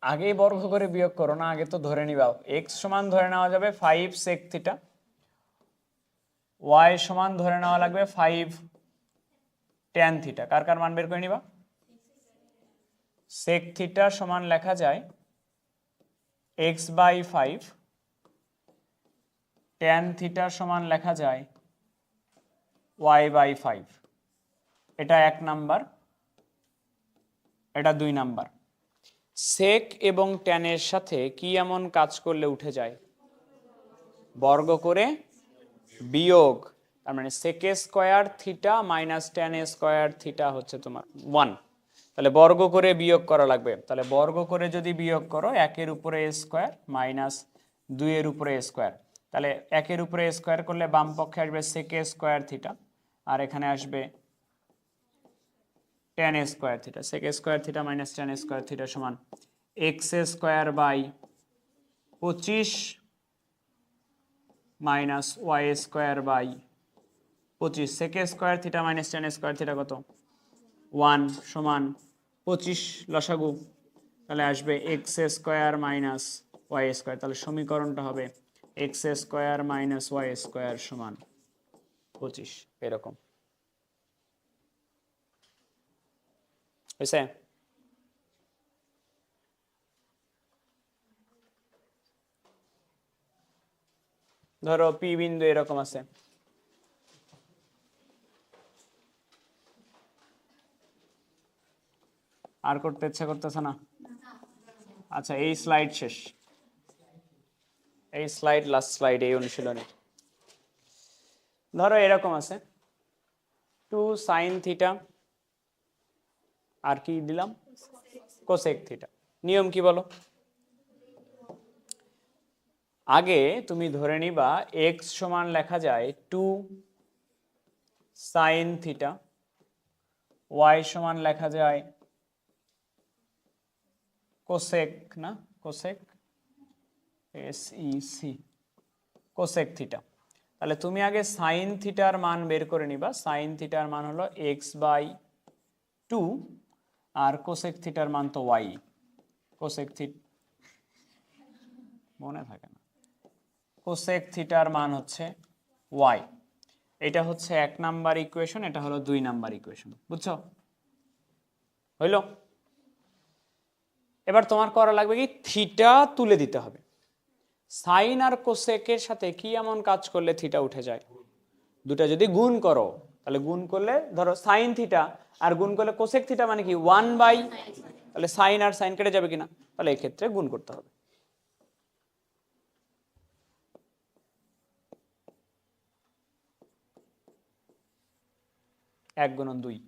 আগেই বর্গ করে বিয়োগ করো না, আগে তো ধরে নিবা। এক্স সমান ধরে নেওয়া যাবে 5 sec থিটা, ওয়াই সমান ধরে নেওয়া লাগবে 5 tan থিটা। কার কার মান বের করে নিবা? sec থিটা সমান লেখা যায় x/5, tan থিটা সমান লেখা যায় y/5। এটা 1 নাম্বার, এটা 2 নাম্বার। সেক এবং ট্যানের সাথে কি এমন কাজ করলে উঠে যায়? বর্গ করে বিয়োগ। তার মানে sec square theta minus tan square theta হচ্ছে তোমার 1। তাহলে বর্গ করে বিয়োগ করা লাগবে। তাহলে বর্গ করে যদি বিয়োগ করো, 1 এর উপরে স্কয়ার মাইনাস 2 এর উপরে স্কয়ার। তাহলে 1 এর উপরে স্কয়ার করলে বাম পক্ষে আসবে সেক স্কয়ার থিটা, আর এখানে আসবে tan square theta. Sec square theta minus tan square theta সমান x square by 25 minus y square by 25। Sec square theta minus tan square theta কত? 1 সমান 25 লসাগু, তাহলে আসবে x square minus y square. তাহলে সমীকরণটা হবে x square minus y square সমান 25। এরকম হয়েছে? ধরো পি বিন্দু এরকম আছে, আর করতে ইচ্ছা করতেছে না? আচ্ছা এই স্লাইড শেষ, এই স্লাইড লাস্ট স্লাইড এই অনুশীলনে। ধরো এরকম আছে 2 sin থিটা, আর কি দিলাম? Cosec theta. নিয়ম কি বলো? আগে তুমি ধরে নিবা x সমান লেখা যায় 2 sin থিটা, y সমান লেখা যায় কোসেক, না কোসেক SEC, কোসেক থিটা। তাহলে তুমি আগে সাইন থিটার মান বের করে নিবা। সাইন থিটার মান হলো x/2 আর কোসেক থিটার মান তো y। কোসেক থিটা মনে থাকে না, কোসেক থিটার মান হচ্ছে y। এটা হচ্ছে 1 নাম্বার ইকুয়েশন, এটা হলো 2 নাম্বার ইকুয়েশন। বুঝছো? হইল? এবার তোমার করা লাগবে কি, থিটা তুলে দিতে হবে। সাইন আর কোসেকের সাথে কি এমন কাজ করলে থিটা উঠে যায়? দুটা যদি গুণ করো, তাহলে গুণ করলে ধরো সাইন থিটা আর গুণ করলে কোসেক থিটা মানে কি 1/, তাহলে সাইন আর সাইন কেটে যাবে কিনা? তাহলে এই ক্ষেত্রে গুণ করতে হবে। এক গুণন 2।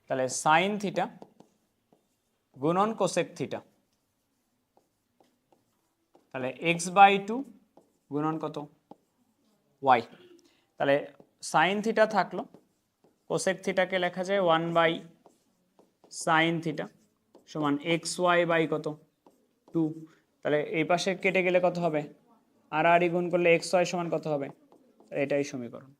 তাহলে সাইন থিটা গুণন কোসেক থিটা, তাহলে x/2 গুণন কত? y। তাহলে সাইন থিটা থাকলো, কোসেক থিটাকে লেখা যায় 1/sin থিটা সমান xy/ কত? 2। তাহলে এই পাশে কেটে গেলে কত হবে? আর গুণ করলে xy সমান কত হবে? এটাই সমীকরণ।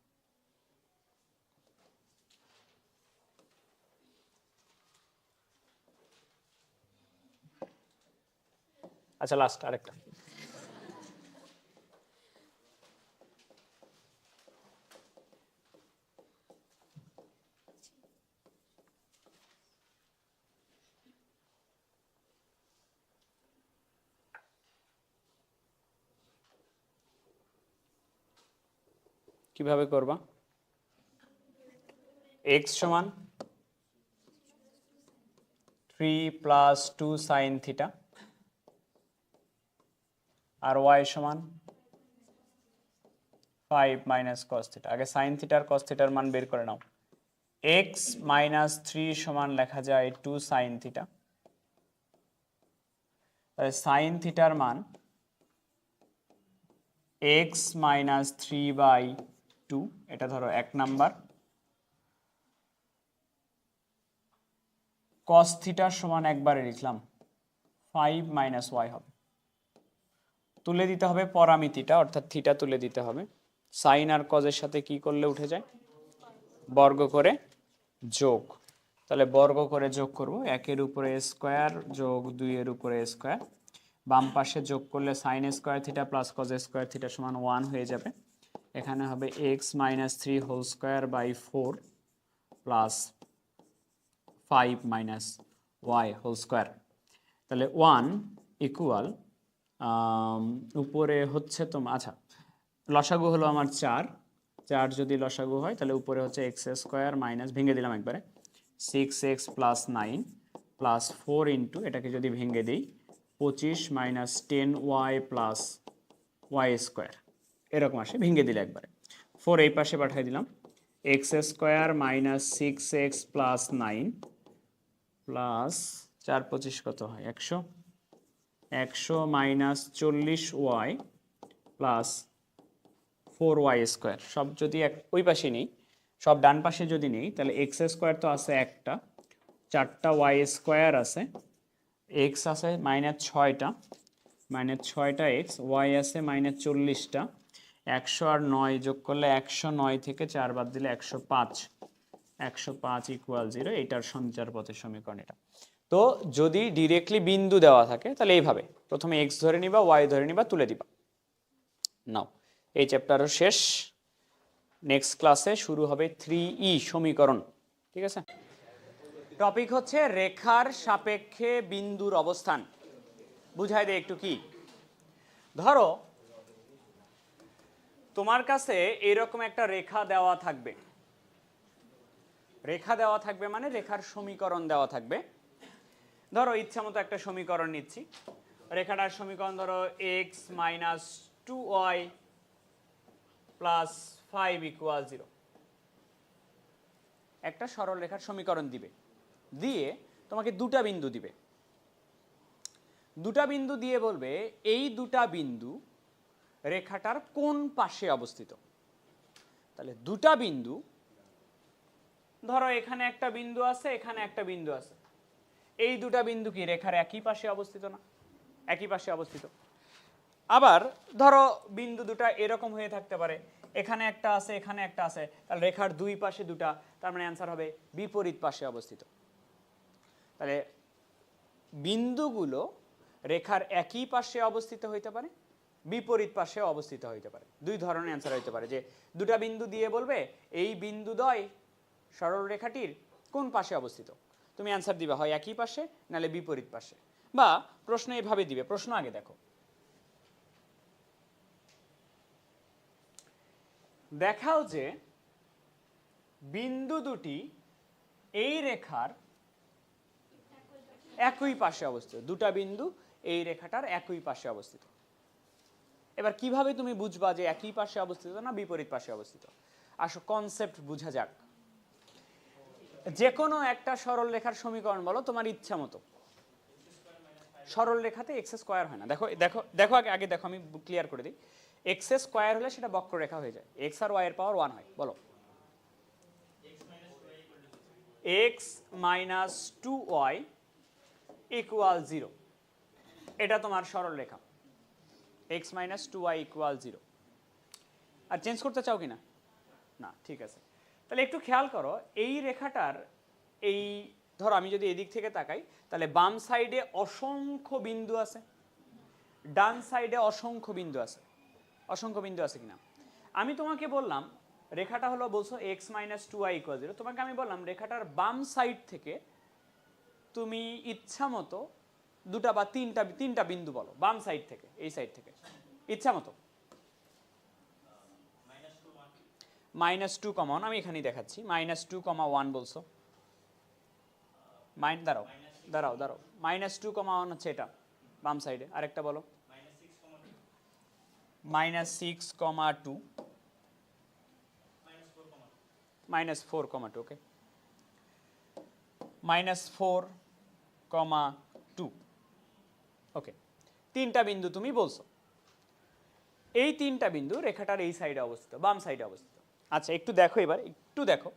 আচ্ছা, লাস্ট আরেকটা। কিভাবে করবা? x সমান 3 + 2 sin থিটা আর y সমান 5 - cos থিটা। আগে sin থিটা আর cos থিটার মান বের করে নাও। x - 3 সমান লেখা যায় 2 sin থিটা। তাহলে sin থিটার মান x - 3/2, এটা ধরো 1 নাম্বার। cos থিটার সমান একবারে লিখলাম 5 - y হবে। তুলে দিতে হবে পরামিতিটা, অর্থাৎ থিটা তুলে দিতে হবে। সাইন আর কজের সাথে কি করলে উঠে যায়? বর্গ করে যোগ। তাহলে বর্গ করে যোগ করব, 1 এর উপরে স্কোয়ার যোগ 2 এর উপরে স্কোয়ার। বাম পাশে যোগ করলে sine square theta plus cos square theta সমান 1 হয়ে যাবে। এখানে হবে x - 3 whole square by 4 plus 5 - y whole square. তাহলে 1 ইকুয়াল উপরে হচ্ছে আচ্ছা, লসাগু হলো আমার 4। 4 যদি লসাগু হয় তাহলে উপরে হচ্ছে এক্স স্কোয়ার মাইনাস, ভেঙে দিলাম একবারে, 6x + 9 প্লাস 4 ইন্টু, এটাকে যদি ভেঙে দিই 25 - 10y প্লাস y স্কোয়ার, এরকম আসে ভেঙে দিলে একবারে। 4 এই পাশে পাঠিয়ে দিলাম, x square minus 6x + 9 plus 4 × 25 কত হয়? 100। 100 - 40y প্লাস 4y স্কোয়ার। সব যদি ওই পাশে নেই, সব ডান পাশে যদি নেই, তাহলে এক্স স্কোয়ার তো আছে একটা, 4টা y স্কোয়ার আছে, x আছে -6টা, -6টা x, y আছে -40টা, 100 আর 9 যোগ করলে 109 থেকে 4 বাদ দিলে 105, 105 = 0। এইটার সঞ্চার পথের সমীকরণ এটা। তো যদি ডিরেক্টলি বিন্দু দেওয়া থাকে তাহলে এইভাবে প্রথমে x ধরে নিবা, y ধরে নিবা, তুলে দিবা। নাও, এই চ্যাপ্টারও শেষ। নেক্সট ক্লাসে শুরু হবে 3E সমীকরণ। ঠিক আছে? টপিক হচ্ছে রেখার সাপেক্ষে বিন্দুর অবস্থান। বুঝাই দে একটু কি। ধরো তোমার কাছে এরকম একটা রেখা দেওয়া থাকবে। রেখা দেওয়া থাকবে মানে রেখার সমীকরণ দেওয়া থাকবে। ধরো ইচ্ছা মতো একটা সমীকরণ নিচ্ছি। রেখাটার সমীকরণ ধরো x - 2y প্লাস 5 = 0। একটা সরল রেখার সমীকরণ দিবে, দিয়ে তোমাকে দুটা বিন্দু দিবে। দুটা বিন্দু দিয়ে বলবে এই দুটা বিন্দু রেখাটার কোন পাশে অবস্থিত। তাহলে দুটা বিন্দু, ধরো এখানে একটা বিন্দু আছে, এখানে একটা বিন্দু আছে, এই দুটা বিন্দু কি রেখার একই পাশে অবস্থিত না? একই পাশে অবস্থিত। আবার ধরো বিন্দু দুটা এরকম হয়ে থাকতে পারে, এখানে একটা আছে এখানে একটা আছে, তাহলে রেখার দুই পাশে দুটা, তার মানে অ্যান্সার হবে বিপরীত পাশে অবস্থিত। তাহলে বিন্দুগুলো রেখার একই পাশে অবস্থিত হইতে পারে, বিপরীত পাশে অবস্থিত হইতে পারে। দুই ধরনের অ্যান্সার হইতে পারে, যে দুটা বিন্দু দিয়ে বলবে এই বিন্দুদ্বয় সরল রেখাটির কোন পাশে অবস্থিত, তুমি অ্যান্সার দিবে হয় একই পাশে নাহলে বিপরীত পাশে। বা প্রশ্ন এভাবে দিবে, প্রশ্ন আগে দেখো, দেখাও যে বিন্দু দুটি এই রেখার একই পাশে অবস্থিত। দুটা বিন্দু এই রেখাটার একই পাশে অবস্থিত। এবার কিভাবে তুমি বুঝবা যে একই পাশে অবস্থিত না বিপরীত পাশে অবস্থিত? আসো কনসেপ্ট বুঝা যাক। যে কোনো একটা সরল রেখার সমীকরণ বলো তোমার ইচ্ছা মতো। সরল রেখাতে এক্স স্কোয়ার হয় না। দেখো দেখো দেখো আগে দেখো, আমি ক্লিয়ার করে দিই। এক্স স্কোয়ার হলে সেটা বক্ররেখা হয়ে যায়, এক্স আর ওয়াই এর পাওয়ার 1 হয়। বলো এক্স মাইনাস 2y ইকুয়াল 0, এটা তোমার সরল রেখা। X minus 2y equal 0। আর চেঞ্জ করতে চাও কিনা? না, ঠিক আছে। তাহলে একটু খেয়াল করো, এই রেখাটার এই ধরো আমি যদি এদিক থেকে তাকাই, তাহলে বাম সাইডে অসংখ্য বিন্দু আছে, ডান সাইডে অসংখ্য বিন্দু আছে। অসংখ্য বিন্দু আছে কিনা? আমি তোমাকে বললাম রেখাটা হলো, বলছো এক্স মাইনাস 2y ইকুয়াল 0, তোমাকে আমি বললাম রেখাটার বাম সাইড থেকে তুমি ইচ্ছা মতো দুটা বা তিনটা বিন্দু বলো, বাম সাইড থেকে, এই সাইড থেকে ইচ্ছা মতো। -2, আমি এখানেই দেখাচ্ছি, -2, 1 বলছো। দাঁড়াও দাঁড়াও দাঁড়াও, -2, 1 হচ্ছে এটা বাম সাইডে। আরেকটা বলো -6, 2, -4, 2, ওকে, -4, 2, ওকে। তিনটা বিন্দু তুমি বলছো, এই তিনটা বিন্দু রেখাটার এই সাইডে অবস্থিত, বাম সাইডে অবস্থিত। আচ্ছা একটু দেখো, এবার একটু দেখো,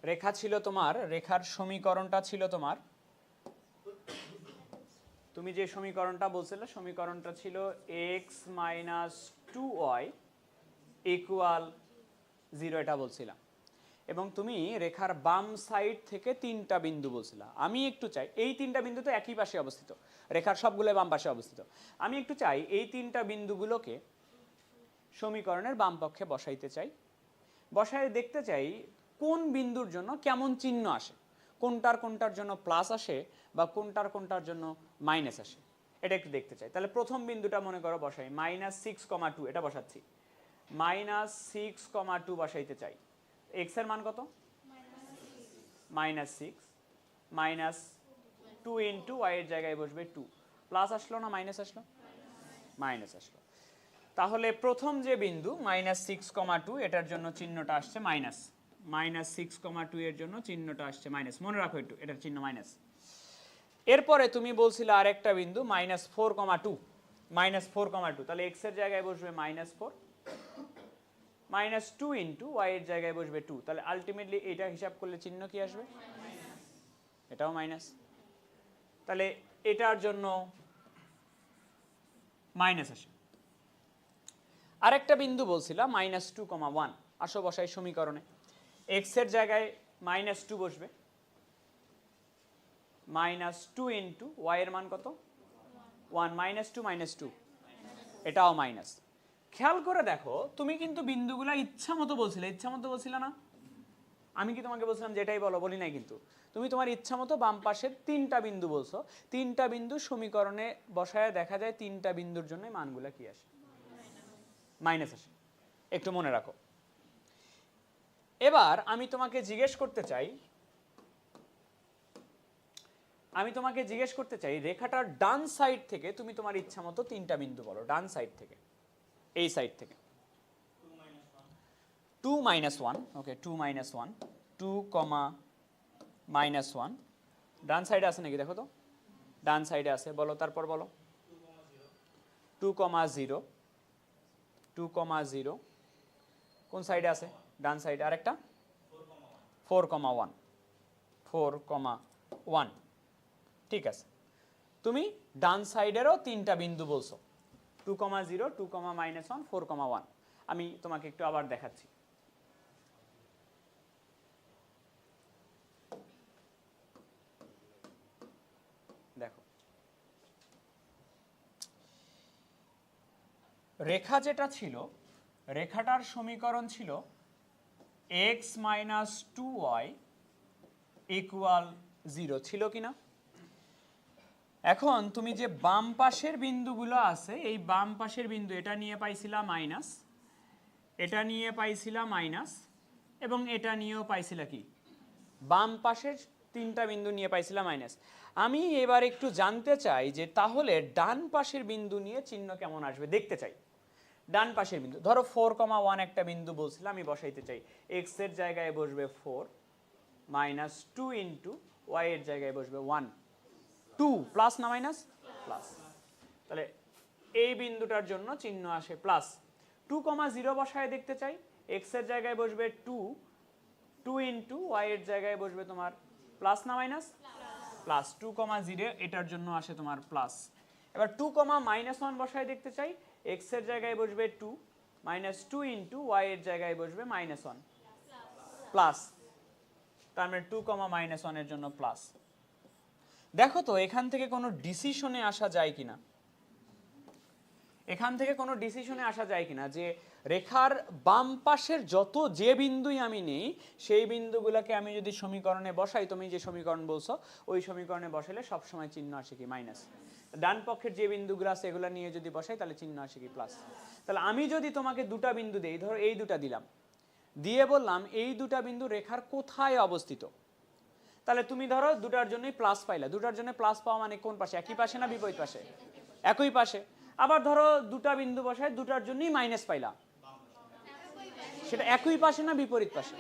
রেখা ছিল তোমার, রেখার সমীকরণটা ছিল তোমার, তুমি যে সমীকরণটা বলছিলে সমীকরণটা ছিল এক্স মাইনাস 2y ইকুয়াল 0, এটা বলছিলাম। এবং তুমি রেখার বাম সাইড থেকে তিনটা বিন্দু বলছিলা। আমি একটু চাই, এই তিনটা বিন্দু তো একই পাশে অবস্থিত, রেখার সবগুলো বাম পাশে অবস্থিত। আমি একটু চাই এই তিনটা বিন্দুগুলোকে সমীকরণের বাম পক্ষে বসাইতে চাই, বসায় দেখতে চাই কোন বিন্দুর জন্য কেমন চিহ্ন আসে, কোনটার জন্য প্লাস আসে বা কোনটার জন্য মাইনাস আসে, এটা একটু দেখতে চাই। তাহলে প্রথম বিন্দুটা মনে করো বসাই, -6, 2, এটা বসাচ্ছি। -6, 2 বসাইতে চাই। এক্স এর মান কত? -6, -2 ইন্টু ওয়াই এর জায়গায় বসবে 2। প্লাস আসলো না মাইনাস আসলো? মাইনাস আসলো। তাহলে প্রথম যে বিন্দু -6, 2, এটার জন্য চিহ্নটা আসছে মাইনাস। -6, 2 এর জন্য চিহ্নটা আসছে মাইনাস, মনে রাখো একটু, এটার চিহ্ন মাইনাস। এরপরে তুমি বলছিলে আরেকটা বিন্দু -4, 2, -4, 2, তাহলে এক্স এর জায়গায় বসবে -4, -2 ইন্টু ওয়াই এর জায়গায় বসবে 2। তাহলে আলটিমেটলি এটা হিসাব করলে চিহ্ন কি আসবে? এটাও মাইনাস। তাহলে এটার জন্য মাইনাস আসে। আরেকটা বিন্দু বলছিলাম -2, 1, আসো বসাই সমীকরণে। এক্স এর জায়গায় -2 বসবে, -2 ইন্টু ওয়াই এর মান কত? 1, -2, এটাও মাইনাস। খেয়াল করে দেখো, তুমি কিন্তু বিন্দুগুলা ইচ্ছা মতো বলছিলে না? আমি কি তোমাকে বলছিলাম যেটাই বলো? বলি নাই কিন্তু। তুমি তোমার ইচ্ছা মতো বাম পাশের তিনটা বিন্দু বলছো, তিনটা বিন্দু সমীকরণে বসায় দেখা যায় তিনটা বিন্দুর জন্য মানগুলা কি আসে? মাইনাস আসে। একটু মনে রাখো। এবার আমি তোমাকে জিজ্ঞেস করতে চাই রেখাটার ডান সাইড থেকে তুমি তোমার ইচ্ছা মতো তিনটা বিন্দু বলো, ডান সাইড থেকে, এই সাইড থেকে। 2, -1, ওকে, 2, -1, 2, -1, ডান সাইডে আছে নাকি দেখো তো? ডান সাইডে আছে, বলো তারপর বলো। 2, 0, 2, 0, কোন সাইডে আছে? ডান সাইডে আরেকটা 4,1 4,1 ঠিক আছে। তুমি ডান সাইডেরও তিনটা বিন্দু বলছো 2,0 2,-1 4,1। আমি তোমাকে একটু আবার দেখাচ্ছি। দেখো রেখা যেটা ছিল, রেখাটার সমীকরণ ছিল x - 2y = 0 ছিল কিনা? এখন তুমি যে বাম পাশের বিন্দুগুলো আছে, এই বাম পাশের বিন্দু এটা নিয়ে পাইছিলা মাইনাস, এটা নিয়ে পাইছিলা মাইনাস, এবং এটা নিয়েও পাইছিলা কি? বাম পাশের তিনটা বিন্দু নিয়ে পাইছিলা মাইনাস। আমি এবার একটু জানতে চাই যে তাহলে ডান পাশের বিন্দু নিয়ে চিহ্ন কেমন আসবে দেখতে চাই। ডান পাশের বিন্দু ধরো 4,1 একটা বিন্দু বলছিলাম, আমি বসাইতে চাই। x এর জায়গায় বসবে 4 - 2 ইন্টু y এর জায়গায় বসবে 1 2 প্লাস না মাইনাস প্লাস। তাহলে এই বিন্দুটার জন্য চিহ্ন আসে প্লাস। 2,0 বসায় দেখতে চাই, x এর জায়গায় বসবে 2 2 ইন্টু y এর জায়গায় বসবে তোমার প্লাস না মাইনাস প্লাস। 2,0 এটার জন্য আসে তোমার প্লাস। এবার 2,-1 বসায় দেখতে চাই, x এর জায়গায় বসবে 2 -2 ইন্টু y এর জায়গায় বসবে -1 প্লাস। তার মানে 2,-1 এর জন্য প্লাস। দেখো তো এখান থেকে কোনো ডিসিশনে আসা যায় কিনা, এখান থেকে কোনো ডিসিশনে আসা যায় কিনা যে রেখার বাম পাশের যত যে বিন্দুই আমি নেই সেই বিন্দুগুলোকে আমি যদি সমীকরণে বসাই, তুমি যে সমীকরণ বলছো ওই সমীকরণে বসালে সবসময় চিহ্ন আসে কি মাইনাস। ডান পক্ষের যে বিন্দুগুলো আছে এগুলো নিয়ে যদি বসাই তাহলে চিহ্ন আসে কি প্লাস। তাহলে আমি যদি তোমাকে দুটা বিন্দু দেই, ধরো এই দুটা দিলাম, দিয়ে বললাম এই দুটা বিন্দু রেখার কোথায় অবস্থিত, তাহলে তুমি ধরো দুটার জন্যই প্লাস পাইলা। দুটার জন্য প্লাস পাওয়া মানে কোন পাশে? একই পাশে না বিপরীত পাশে? একই পাশে। আবার ধরো দুটা বিন্দু বসায় দুটার জন্যই মাইনাস পাইলা, সেটা একই পাশে না বিপরীত পাশে?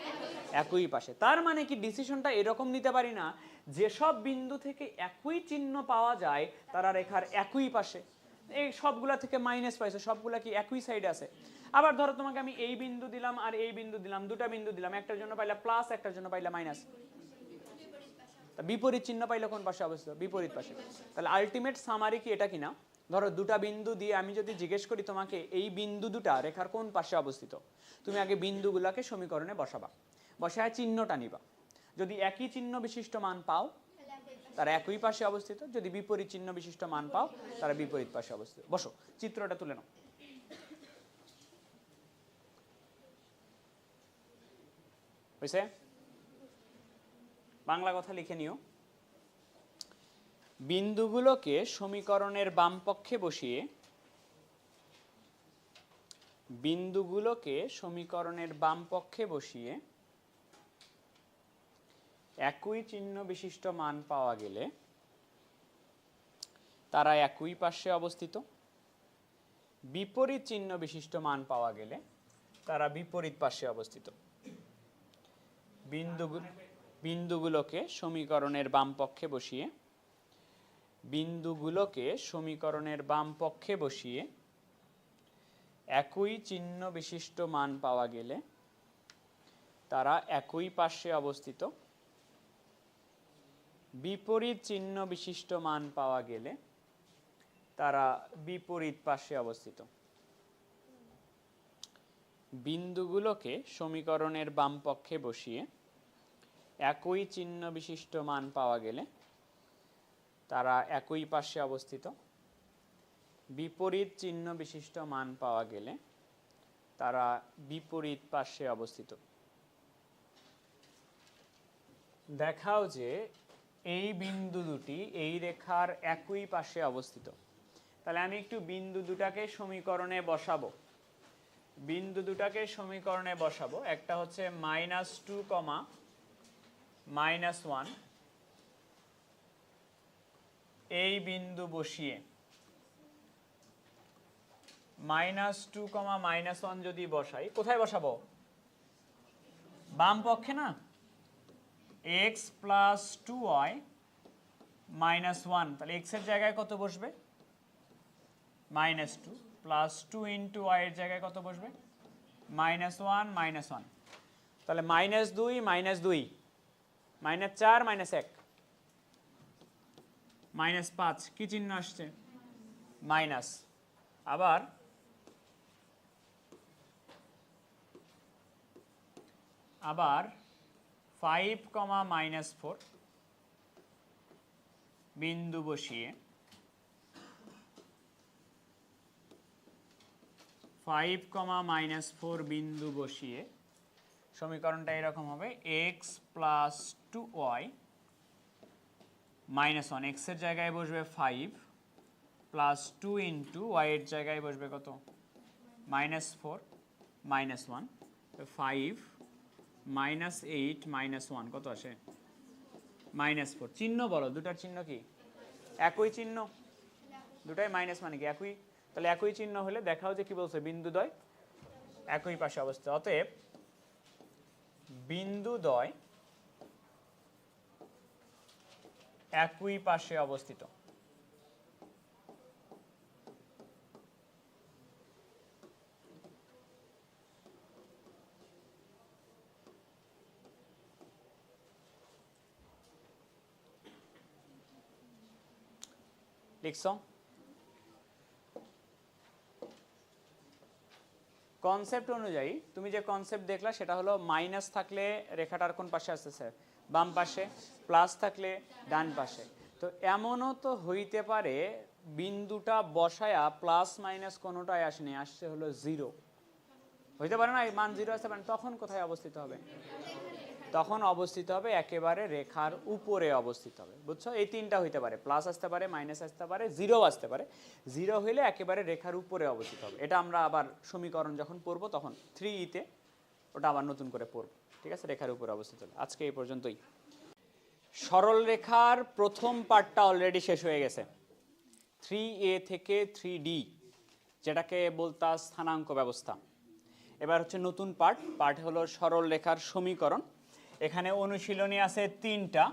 একই পাশে। তার মানে কি ডিসিশনটা এরকম নিতে পারি না যেসব বিন্দু থেকে একই চিহ্ন পাওয়া যায় তারা রেখার একই পাশে, এই সবগুলা থেকে মাইনাস পাইছে, সবগুলা কি একই সাইডে আছে। আবার ধরো তোমাকে আমি এই বিন্দু দিলাম আর এই বিন্দু দিলাম, দুটা বিন্দু দিলাম, একটার জন্য পাইলা প্লাস একটার জন্য পাইলা মাইনাস, বিপরীত চিহ্ন পাইলে কোন পাশে অবস্থিত? বিপরীত পাশে। তাহলে আলটিমেট সামারি কি এটা কিনা, ধরো দুটা বিন্দু দিয়ে আমি যদি জিজ্ঞেস করি তোমাকে এই বিন্দু দুটা রেখার কোন পাশে অবস্থিত, তুমি আগে বিন্দুগুলোকে সমীকরণে বসাবা, বসায় চিহ্নটা নিবা। যদি একই চিহ্ন বিশিষ্ট মান পাও তারা একই পাশে অবস্থিত, যদি বিপরীত চিহ্ন বিশিষ্ট মান পাও তারা বিপরীত পাশে অবস্থিত। বসো, চিত্রটা তুলে নাও। হয়েছে? বাংলা কথা লিখে নিও। বিন্দুগুলোকে সমীকরণের বাম পক্ষে বসিয়ে, বিন্দুগুলোকে সমীকরণের বাম পক্ষে বসিয়ে একই চিহ্ন বিশিষ্ট মান পাওয়া গেলে তারা একই পাশে অবস্থিত, বিপরীত চিহ্ন বিশিষ্ট মান পাওয়া গেলে তারা বিপরীত পাশে অবস্থিত। বিন্দুগুলোকে সমীকরণের বাম পক্ষে বসিয়ে, বিন্দুগুলোকে সমীকরণের বাম পক্ষে বসিয়ে একই চিহ্ন বিশিষ্ট মান পাওয়া গেলে তারা একই পাশে অবস্থিত, বিপরীত চিহ্ন বিশিষ্ট মান পাওয়া গেলে তারা বিপরীত পাশে অবস্থিত। বিন্দুগুলোকে সমীকরণের বাম পক্ষে বসিয়ে একই চিহ্ন বিশিষ্ট মান পাওয়া গেলে তারা একই পাশে অবস্থিত, বিপরীত চিহ্ন বিশিষ্ট মান পাওয়া গেলে তারা বিপরীত পাশে অবস্থিত। দেখাও যে এই বিন্দু দুটি এই রেখার একই পাশে অবস্থিত। তাহলে আমি একটু বিন্দু দুটাকে সমীকরণে বসাবো, বিন্দু দুটাকে সমীকরণে বসাবো। একটা হচ্ছে -2, -1, এই বিন্দু বসিয়ে -2, -1 যদি বসাই, কোথায় বসাবো? বাম পক্ষে না? x + 2y - 1, তাহলে x এর জায়গায় কত বসবে? -2 + 2 * y এর জায়গায় কত বসবে? -1 - 1। তাহলে -2 -2 -4 -1 -5 কি চিহ্ন আসছে মাইনাস আবার আবার 5, -4 বিন্দু বসিয়ে 5, -4 বিন্দু বসিয়ে সমীকরণটা এরকম হবে x + 2y -1 x এর জায়গায় বসবে 5 + 2 * y এর জায়গায় বসবে কত -4 -1 5 -8 -1 কত আসে -4 চিহ্ন বলো দুটার চিহ্ন কি একই চিহ্ন দুটাই মাইনাস মানে কি একই তাহলে একই চিহ্ন হলে দেখাও যে কি বলছে বিন্দুদ্বয় একই পাশে অবস্থিত অতএব বিন্দুদ্বয় একই পাশে অবস্থিত লিখছো কনসেপ্ট অনুযায়ী তুমি যে কনসেপ্ট দেখলা সেটা হলো মাইনাস থাকলে রেখাটার কোন পাশে আসতেছে বাম পাশে প্লাস থাকলে ডান পাশে তো এমনও তো হইতে পারে বিন্দুটা বসায়া প্লাস মাইনাস কোনোটাই আসেনি আসছে হলো 0 হইতে পারে না এই মান 0 আসতে পারে তখন কোথায় অবস্থিত হবে তখন অবস্থিত হবে একেবারে রেখার উপরে অবস্থিত হবে বুঝছো এই তিনটা হইতে পারে প্লাস আসতে পারে মাইনাস আসতে পারে 0 আসতে পারে 0 হইলে একেবারে রেখার উপরে অবস্থিত হবে এটা আমরা আবার সমীকরণ যখন পড়ব তখন 3 তে ওটা আবার নতুন করে পড়ব ঠিক আছে রেখার উপরে অবস্থিত হবে আজকে এই পর্যন্তই সরল রেখার প্রথম পার্টটা অলরেডি শেষ হয়ে গেছে 3a থেকে 3d যেটাকে বলতা স্থানাঙ্ক ব্যবস্থা এবার হচ্ছে নতুন পার্ট হলো সরল রেখার সমীকরণ এখানে অনুশীলনী আছে 3টা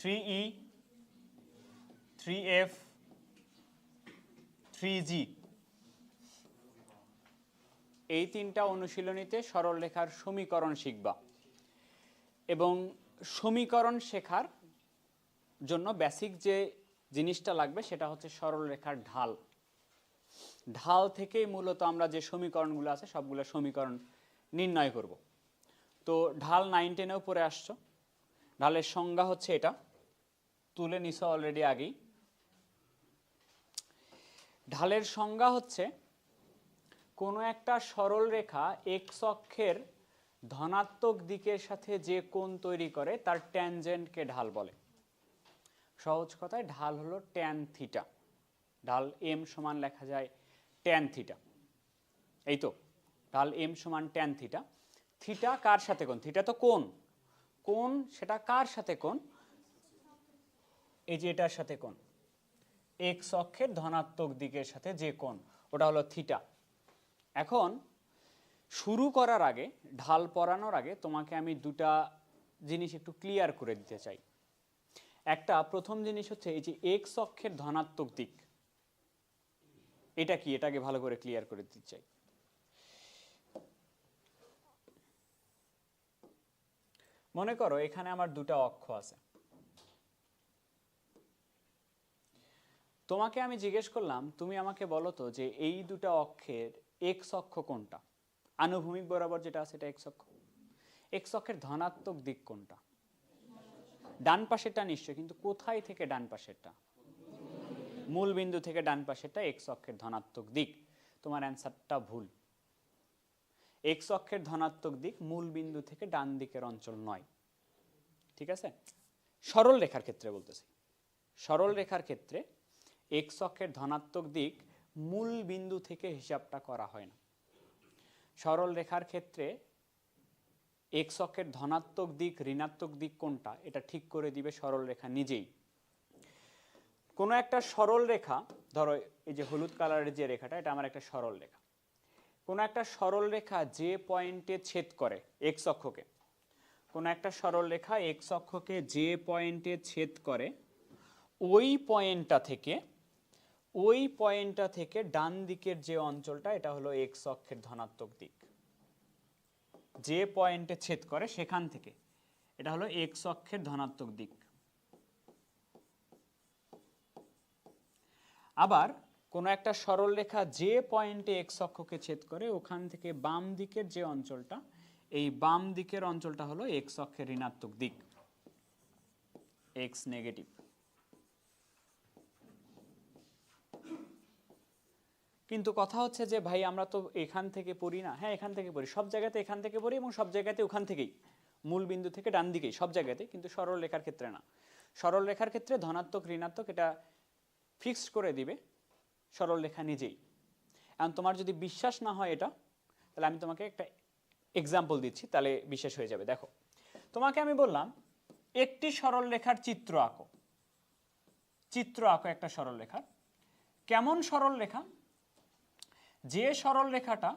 3e 3f 3g এই তিনটা অনুশীলনীতে সরল রেখার সমীকরণ শিখবা এবং সমীকরণ শেখার জন্য বেসিক যে জিনিসটা লাগবে সেটা হচ্ছে সরল রেখার ঢাল ঢাল থেকেই মূলত আমরা যে সমীকরণগুলো আছে সবগুলো সমীকরণ নির্ণয় করব তো ঢাল 9 10 এও পড়ে আসছো ঢালের সংজ্ঞা হচ্ছে এটা তুলে নিছো অলরেডি আগেই ঢালের সংজ্ঞা হচ্ছে কোনো একটা সরল রেখা এক্স অক্ষের ধনাত্মক দিকের সাথে যে কোণ তৈরি করে তার ট্যানজেন্টকে ঢাল বলে সহজ কথায় ঢাল হলো ট্যান থিটা ঢাল এম সমান লেখা যায় ট্যান থিটা এই তো ঢাল এম সমান ট্যান থিটা থিটা কার সাথে কোণ থিটা তো কোণ সেটা কার সাথে কোণ এই যে এটার সাথে কোণ এক্স অক্ষের ধনাত্মক দিকের সাথে যে কোণ ওটা হলো থিটা এখন শুরু করার আগে ঢাল পড়ানোর আগে তোমাকে আমি দুটা জিনিস একটু ক্লিয়ার করে দিতে চাই একটা প্রথম জিনিস হচ্ছে এই যে এক্স অক্ষের ধনাত্মক দিক এটা কি এটাকে ভালো করে ক্লিয়ার করে দিতে চাই মনে করো এখানে আমার দুটো অক্ষ আছে তোমাকে আমি জিজ্ঞেস করলাম তুমি আমাকে বলো তো যে এই দুটো অক্ষের এক্স অক্ষ কোনটা আনুভূমিক বরাবর যেটা আছে এটা এক্স অক্ষের ধনাত্মক দিক কোনটা ডান পাশেরটা নিশ্চয় কিন্তু কোথায় থেকে ডান পাশেরটা মূল বিন্দু থেকে ডান পাশেরটা এক্স অক্ষের ধনাত্মক দিক তোমার অ্যান্সারটা ভুল এক্স অক্ষের ধনাত্মক দিক মূল বিন্দু থেকে ডান দিকের অঞ্চল নয় ঠিক আছে সরল রেখার ক্ষেত্রে বলতেছি সরল রেখার ক্ষেত্রে এক্স অক্ষের ধনাত্মক দিক মূল বিন্দু থেকে হিসাবটা করা হয় না সরল রেখার ক্ষেত্রে এক্স অক্ষের ধনাত্মক দিক ঋণাত্মক দিক কোনটা এটা ঠিক করে দিবে সরল রেখা নিজেই কোনো একটা সরল রেখা ধরো এই যে হলুদ কালারের যে রেখাটা এটা আমার একটা সরল রেখা কোনো একটা সরল রেখা যে পয়েন্টে ছেদ করে এক্স অক্ষকে কোনো একটা সরল রেখা এক্স অক্ষকে যে পয়েন্টে ছেদ করে ওই পয়েন্টটা থেকে ডান দিকের যে অঞ্চলটা এটা হলো এক্স অক্ষের ধনাত্মক দিক যে পয়েন্টে ছেদ করে সেখান থেকে, এটা হলো এক্স অক্ষের ধনাত্মক দিক। আবার কোনো একটা সরল রেখা যে পয়েন্টে এক্স অক্ষকে ছেদ করে ওখান থেকে বাম দিকের যে অঞ্চলটা, এই বাম দিকের অঞ্চলটা হলো এক্স অক্ষের ঋণাত্মক দিক, এক্স নেগেটিভ। কিন্তু কথা হচ্ছে যে ভাই আমরা তো এখান থেকে পড়ি না। হ্যাঁ, এখান থেকে পড়ি, সব জায়গাতে এখান থেকে পড়ি এবং সব জায়গাতে ওখান থেকেই, মূল বিন্দু থেকে ডান দিকেই সব জায়গাতে, কিন্তু সরল রেখার ক্ষেত্রে না। সরল রেখার ক্ষেত্রে ধনাত্মক ঋণাত্মক এটা ফিক্সড করে দিবে সরল রেখা নিজেই। এখন তোমার যদি বিশ্বাস না হয় এটা, তাহলে আমি তোমাকে একটা এক্সাম্পল দিচ্ছি, তাহলে বিশ্বাস হয়ে যাবে। দেখো, তোমাকে আমি বললাম একটি সরল রেখার চিত্র আঁকো। চিত্র আঁকো একটা সরল রেখার। কেমন সরল রেখা? যে সরল রেখাটা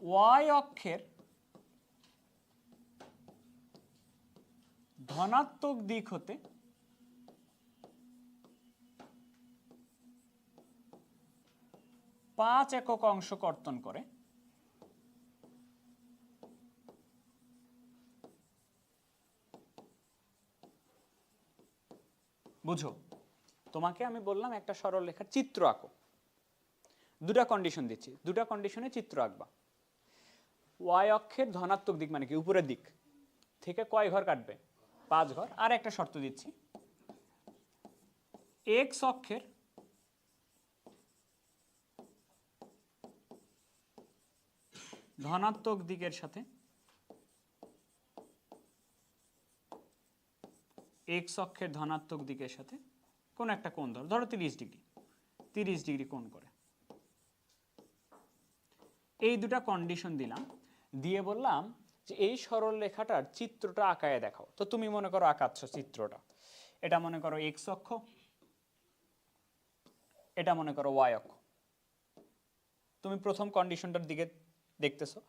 ওয়াই অক্ষের ধনাত্মক দিক হতে পাঁচ একক অংশ কর্তন করে, বুঝো? তোমাকে আমি বললাম একটা সরল রেখার চিত্র আঁকো, দুটা কন্ডিশন দিচ্ছি, দুটা কন্ডিশনে চিত্র আঁকবা। ওয়াই অক্ষের ধনাত্মক দিক মানে কি? উপরের দিক থেকে কয় ঘর কাটবে? 5 ঘর। আর একটা শর্ত দিচ্ছি, এক্স অক্ষের ধনাত্মক দিকের সাথে এক্স অক্ষের ধনাত্মক দিকের সাথে কোন একটা কোণ ধরো, ধরো 30 ডিগ্রি, 30 ডিগ্রি কোণ করে। এই দুটা কন্ডিশন দিলাম, দিয়ে বললাম যে এই সরল রেখাটার চিত্রটা আঁকায় দেখাও। তো তুমি মনে করো আঁকাচ্ছ চিত্রটা, এটা মনে করো এক্স অক্ষ, এটা মনে করো ওয়াই অক্ষ। তুমি প্রথম কন্ডিশনটার দিকে দেখতেছো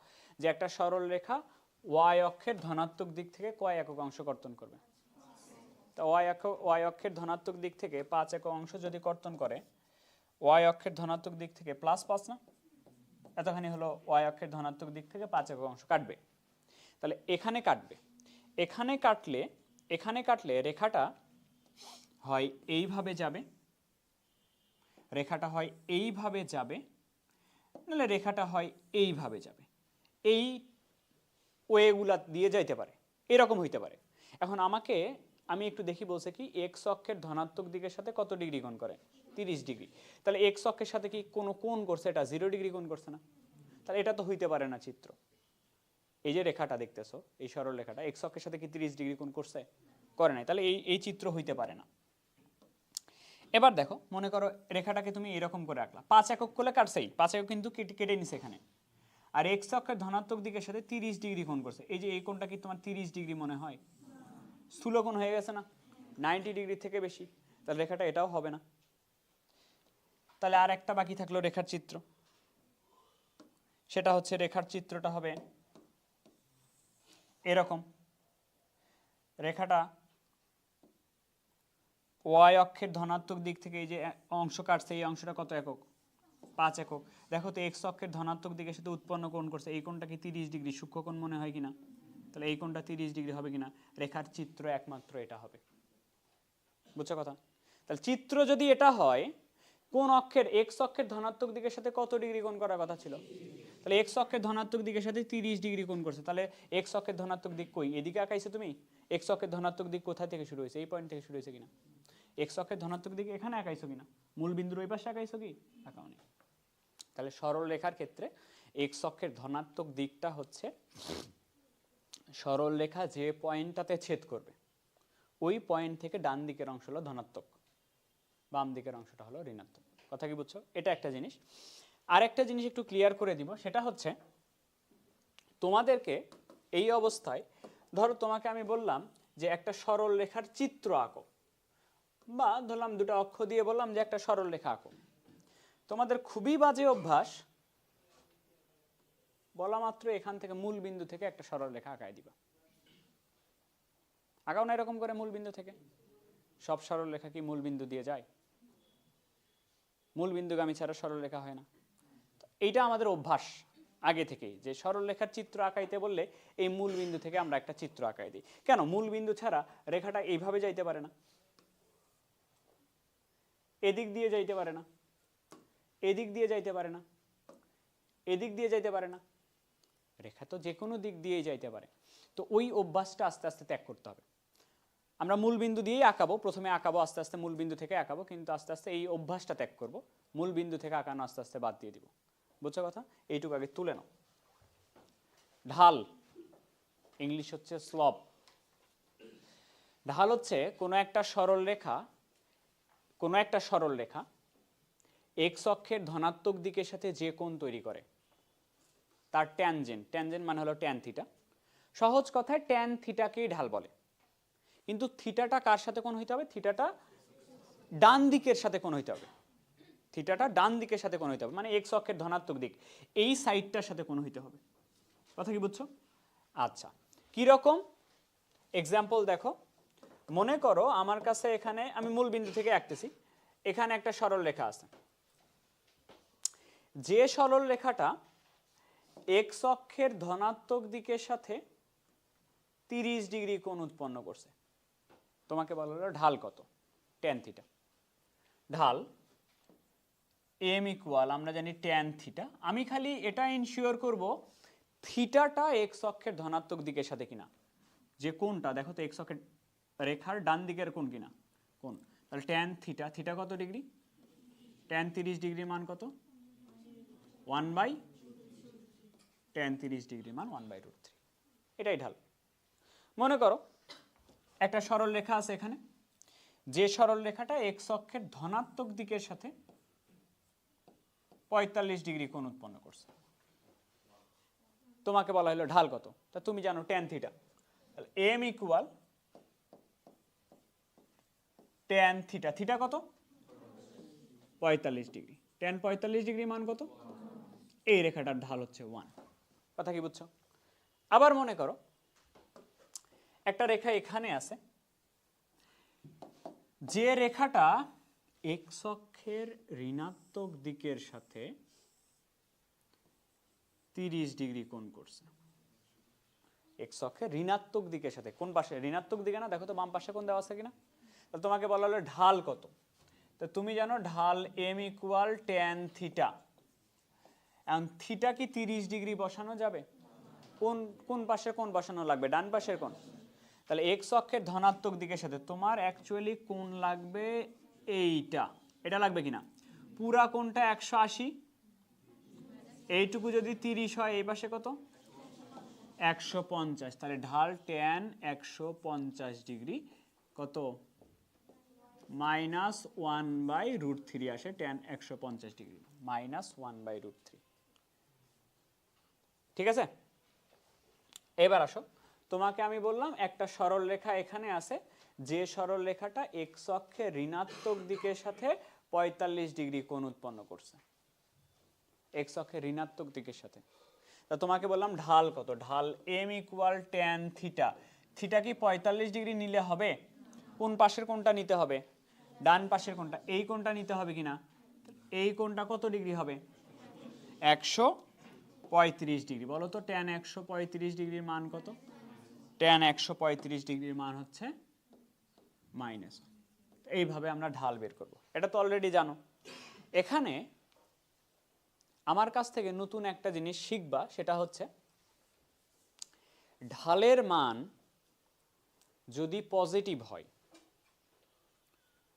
যে একটা সরল রেখা ওয়াই অক্ষের ধনাত্মক দিক থেকে কয় একক অংশ কর্তন করবে? তা ওয়াই অক্ষের ধনাত্মক দিক থেকে 5 একক অংশ যদি কর্তন করে, ওয়াই অক্ষের ধনাত্মক দিক থেকে +5 না? এতখানি হলো ওয়াই অক্ষের ধনাত্মক দিক থেকে 5 একক অংশ কাটবে। তাহলে এখানে কাটবে, এখানে কাটলে রেখাটা হয় এইভাবে যাবে, রেখাটা হয় এইভাবে যাবে, নাহলে রেখাটা হয় এইভাবে যাবে। এই ওয়েগুলা দিয়ে যাইতে পারে, এরকম হইতে পারে। এখন আমি একটু দেখি, বলছে কি এক্স অক্ষের ধনাত্মক দিকের সাথে কত ডিগ্রি কোণ করে? 30 ডিগ্রি। তাহলে এক্স অক্ষের সাথে কি কোনো কোণ করছে? এটা 0 ডিগ্রি কোণ করছে না? তাহলে এটা তো হইতে পারে না চিত্র। এই যে রেখাটা দেখতেছো, এই সরল রেখাটা এক্স অক্ষের সাথে কি 30 ডিগ্রি কোণ করছে? করে নাই। তাহলে এই চিত্র হইতে পারে না। এবার দেখো, মনে করো রেখাটাকে তুমি এরকম করে রাখলা, 5 একক করলে কাটছেই, 5 একক কিন্তু কেটে নিছে এখানে। আর এক্স অক্ষের ধনাত্মক দিকের সাথে 30 ডিগ্রি কোণ করছে। এই যে এই কোণটা কি তোমার 30 ডিগ্রি মনে হয়? স্থূল কোণ হয়ে গেছে না? 90 ডিগ্রি থেকে বেশি। তাহলে রেখাটা এটাও হবে না। তাহলে আর একটা বাকি থাকলো রেখার চিত্র। সেটা হচ্ছে রেখার চিত্রটা হবে এরকম। রেখাটা ওয়াই অক্ষের ধনাত্মক দিক থেকে এই যে অংশ কাটছে, এই অংশটা কত একক? 5 একক। দেখো তো এক্স অক্ষের ধনাত্মক দিকের সাথে উৎপন্ন কোণ করছে, এই কোণটা কি 30 ডিগ্রি? সূক্ষ্ম কোণ মনে হয় কিনা? তাহলে এই কোণটা 30 ডিগ্রি হবে কিনা? রেখার চিত্র একমাত্র এটা হবে। বুঝছো কথা? তাহলে চিত্র যদি এটা হয়, কোন অক্ষের এক্স অক্ষের ধনাত্মক দিকের সাথে কত ডিগ্রি কোণ করার কথা ছিল? তাহলে এক্স অক্ষের ধনাত্মক দিকের সাথে 30 ডিগ্রি কোণ করছে। তাহলে এক্স অক্ষের ধনাত্মক দিক কই? এদিকে আঁকাইছো তুমি। এক্স অক্ষের ধনাত্মক দিক কোথা থেকে শুরু হয়েছে? এই পয়েন্ট থেকে শুরু হয়েছে কিনা? এক্স অক্ষের ধনাত্মক দিক এখানে আঁকাইছো কিনা? মূল বিন্দুর ওই পাশে আঁকাইছো কি? আঁকাওনি। তাহলে সরল রেখার ক্ষেত্রে এক্স অক্ষের ধনাত্মক দিকটা হচ্ছে সরল রেখা যে পয়েন্টটাতে ছেদ করবে ওই পয়েন্ট থেকে ডান দিকের অংশ হলো ধনাত্মক, বাম দিকের অংশটা হলো ঋণাত্মক। কথা কি বুঝছো? এটা একটা জিনিস। আর একটা জিনিস একটু ক্লিয়ার করে দিব, সেটা হচ্ছে তোমাদেরকে এই অবস্থায়, ধরো তোমাকে আমি বললাম যে একটা সরল রেখার চিত্র আঁকো, বা ধরলাম দুটো অক্ষ দিয়ে বললাম যে একটা সরল রেখা আঁকো। তোমাদের খুবই বাজে অভ্যাস, বলা মাত্র এখান থেকে মূল বিন্দু থেকে একটা সরল রেখা আঁকায় দিবা। আঁকাও না এরকম করে মূল বিন্দু থেকে? সব সরল রেখা কি মূল বিন্দু দিয়ে যায়? মূল বিন্দুগামী ছাড়া সরল রেখা হয় না। এইটা আমাদের অভ্যাস, আগে থেকেই, যে সরলরেখার চিত্র আঁকাইতে বললে এই মূল বিন্দু থেকে আমরা একটা চিত্র আঁকাই দিই। কেন? মূল বিন্দু ছাড়া রেখাটা এইভাবে যাইতে পারে না, এদিক দিয়ে যাইতে পারে না, এদিক দিয়ে যাইতে পারে না, এদিক দিয়ে যাইতে পারে না, রেখা তো যে কোনো দিক দিয়েই যাইতে পারে। তো ওই অভ্যাসটা আস্তে আস্তে ত্যাগ করতে হবে। আমরা মূল বিন্দু দিয়েই আঁকাবো, প্রথমে আঁকাবো, আস্তে আস্তে মূল বিন্দু থেকে আঁকাবো, কিন্তু আস্তে আস্তে এই অভ্যাসটা ত্যাগ করব, মূল বিন্দু থেকে আঁকানো আস্তে আস্তে বাদ দিয়ে দিব। বুঝছো কথা? এইটুকু আগে তুলে নাও। ঢাল, ইংলিশ হচ্ছে স্লপ। ঢাল হচ্ছে কোনো একটা সরল রেখা এক্স অক্ষের ধনাত্মক দিকের সাথে যে কোণ তৈরি করে তার ট্যানজেন্ট, ট্যানজেন্ট মানে হলো ট্যান থিটা। সহজ কথায় ট্যান থিটাকেই ঢাল বলে। কিন্তু থিটাটা কার সাথে কোণ হইতে হবে? থিটাটা ডান দিকের সাথে কোণ হইতে হবে, থিটাটা ডান দিকের সাথে কোণ হইতে হবে, মানে এক্স অক্ষের ধনাত্মক দিক, এই সাইডটার সাথে কোণ হইতে হবে। কথা কি বুঝছো? আচ্ছা, কি রকম এক্সাম্পল দেখো। মনে করো আমার কাছে এখানে, আমি মূল বিন্দু থেকে আঁকতেছি, এখানে একটা সরল রেখা আছে, যে সরল রেখাটা এক্স অক্ষের ধনাত্মক দিকের সাথে 30 ডিগ্রি কোণ উৎপন্ন করছে। তোমাকে বলা হলো ঢাল কত? Tan theta. ঢাল এম ইকুয়াল, আমরা জানি ট্যান থিটা। আমি খালি এটা ইনশিওর করব থিটাটা এক্স অক্ষের ধনাত্মক দিকের সাথে কিনা, যে কোণটা দেখো তো এক্স অক্ষের রেখার ডান দিকের কোণ কিনা, কোণ। তাহলে ট্যান থিটা, থিটা কত ডিগ্রি? ট্যান 30 ডিগ্রির মান কত? 1 বাই ট্যান 30 ডিগ্রি মান 1/√3। এটাই ঢাল। মনে করো একটা সরল রেখা আছে এখানে, যে সরল রেখাটা এক্স অক্ষের ধনাত্মক দিকের সাথে 45 ডিগ্রি কোণ উৎপন্ন করছে। তোমাকে বলা হলো ঢাল কত? তা তুমি জানো ট্যান থিটা। তাহলে m equal tan theta, theta কত? 45 ডিগ্রি। ট্যান 45 ডিগ্রি মান কত? এই রেখাটার ঢাল হচ্ছে 1। কথা কি বুঝছো? আবার মনে করো একটা রেখা এখানে আছে, যে রেখাটা এক্স অক্ষের ঋণাত্মক দিকের সাথে 30 ডিগ্রি কোণ করছে। এক্স অক্ষের ঋণাত্মক দিকের সাথে, কোন পাশে? ঋণাত্মক দিকে না, দেখো তো বাম পাশে কোণ দেওয়া আছে কিনা। তাহলে তোমাকে বলা হলো ঢাল কত? তো তুমি জানো ঢাল এম ইকুয়াল ট্যান থিটা। এখন থিটা কি 30 ডিগ্রি বসানো যাবে? কোন কোন পাশে কোণ বসানো লাগবে? ডান পাশের কোণ। তাহলে এক্স অক্ষের ধনাত্মক দিকের সাথে তোমার অ্যাকচুয়ালি কোণ লাগবে এইটা, এটা লাগবে কিনা? পুরা কোণটা 180, এইটুকু যদি 30 হয়, এই পাশে কত? 150। তাহলে ঢাল ট্যান 150 ডিগ্রি কত? -1/√3 আসে। Tan 150 degree -1/√3। ঠিক আছে? এবার আসো, তোমাকে আমি বললাম একটা সরল রেখা এখানে আছে, যে সরল রেখাটা এক্স অক্ষের ঋণাত্মক দিকের সাথে 45 ডিগ্রি কোণ উৎপন্ন করছে, এক্স অক্ষের ঋণাত্মক দিকের সাথে। তা তোমাকে বললাম ঢাল কত? ঢাল m equal tan theta. Theta কি 45 ডিগ্রি নিলে হবে? কোন পাশের কোণটা নিতে হবে? ডান পাশের কোণটা। এই কোণটা নিতে হবে কিনা? এই কোণটা কত ডিগ্রি হবে? 135 ডিগ্রি। বলো তো ট্যান 135 ডিগ্রির মান কত? ট্যান 135 ডিগ্রির মান হচ্ছে মাইনাস। এইভাবে আমরা ঢাল বের করব। এটা তো অলরেডি জানো। এখানে আমার কাছ থেকে নতুন একটা জিনিস শিখবা, সেটা হচ্ছে ঢালের মান যদি পজিটিভ হয়,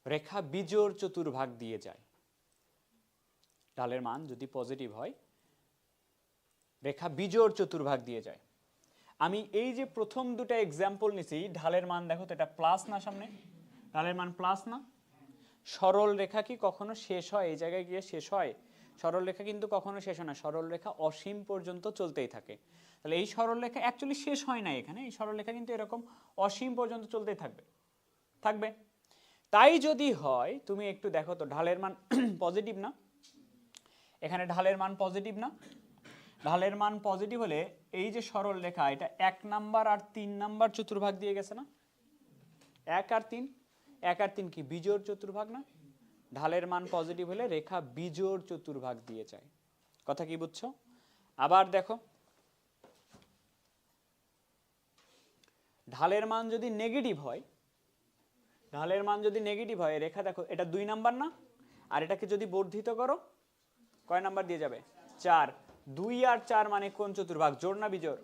রেখা বিজোড় চতুর্ভাগ দিয়ে যায়। ঢালের মান যদি পজিটিভ হয়, রেখা বিজোড় চতুর্ভাগ দিয়ে যায়। আমি এই যে প্রথম দুটো এক্সাম্পল নিছি, ঢালের মান দেখো তো, এটা প্লাস না সামনে? ঢালের মান প্লাস না? সরল রেখা কি কখনো শেষ হয়? এই জায়গায় গিয়ে শেষ হয়? সরল রেখা কিন্তু কখনো শেষ হয় না, সরল রেখা অসীম পর্যন্ত চলতেই থাকে। তাহলে এই সরল রেখা অ্যাকচুয়ালি শেষ হয় না এখানে, এই সরল রেখা কিন্তু এরকম অসীম পর্যন্ত চলতেই থাকবে। তাই যদি হয়, তুমি একটু দেখো তো ঢালের মান পজিটিভ না? এখানে ঢালের মান পজিটিভ না? ঢালের মান পজিটিভ হলে এই যে সরল রেখা, এটা 1 নাম্বার আর 3 নাম্বার চতুর্ভাগ দিয়ে গেছে না? 1 আর 3, 1 আর 3 কি বিজোড় চতুর্ভাগ না? ঢালের মান পজিটিভ হলে রেখা বিজোড় চতুর্ভাগ দিয়ে যায়। কথা কি বুঝছো? আবার দেখো ঢালের মান যদি নেগেটিভ হয়, ঢালের মান যদি নেগেটিভ হয়, রেখা দেখো এটা 2 নাম্বার না, আর এটাকে যদি বর্ধিত করো কয় নাম্বার দিয়ে যাবে? 4। 2 আর 4 মানে কোন চতুর্ভাগ, জোড় না বিজোড়?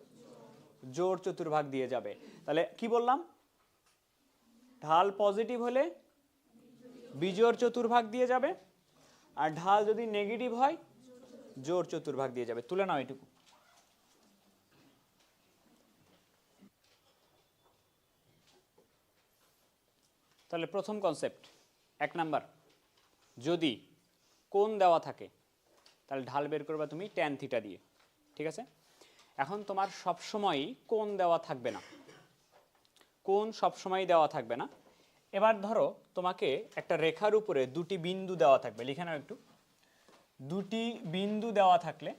জোড় চতুর্ভাগ দিয়ে যাবে। তাহলে কি বললাম, ঢাল পজিটিভ হলে বিজোড় চতুর্ভাগ দিয়ে যাবে, আর ঢাল যদি নেগেটিভ হয় জোড় চতুর্ভাগ দিয়ে যাবে। তুলে নাও এটুকু। তাহলে প্রথম কনসেপ্ট 1 নাম্বার, যদি কোণ দেওয়া থাকে তাহলে ঢাল বের করবা তুমি ট্যান থিটা দিয়ে, ঠিক আছে? এখন তোমার সবসময়ই কোণ দেওয়া থাকবে না, কোণ সবসময় দেওয়া থাকবে না। এবার ধরো তোমাকে একটা রেখার উপরে 2টি বিন্দু দেওয়া থাকবে, লিখে নাও একটু। 2টি বিন্দু দেওয়া থাকলে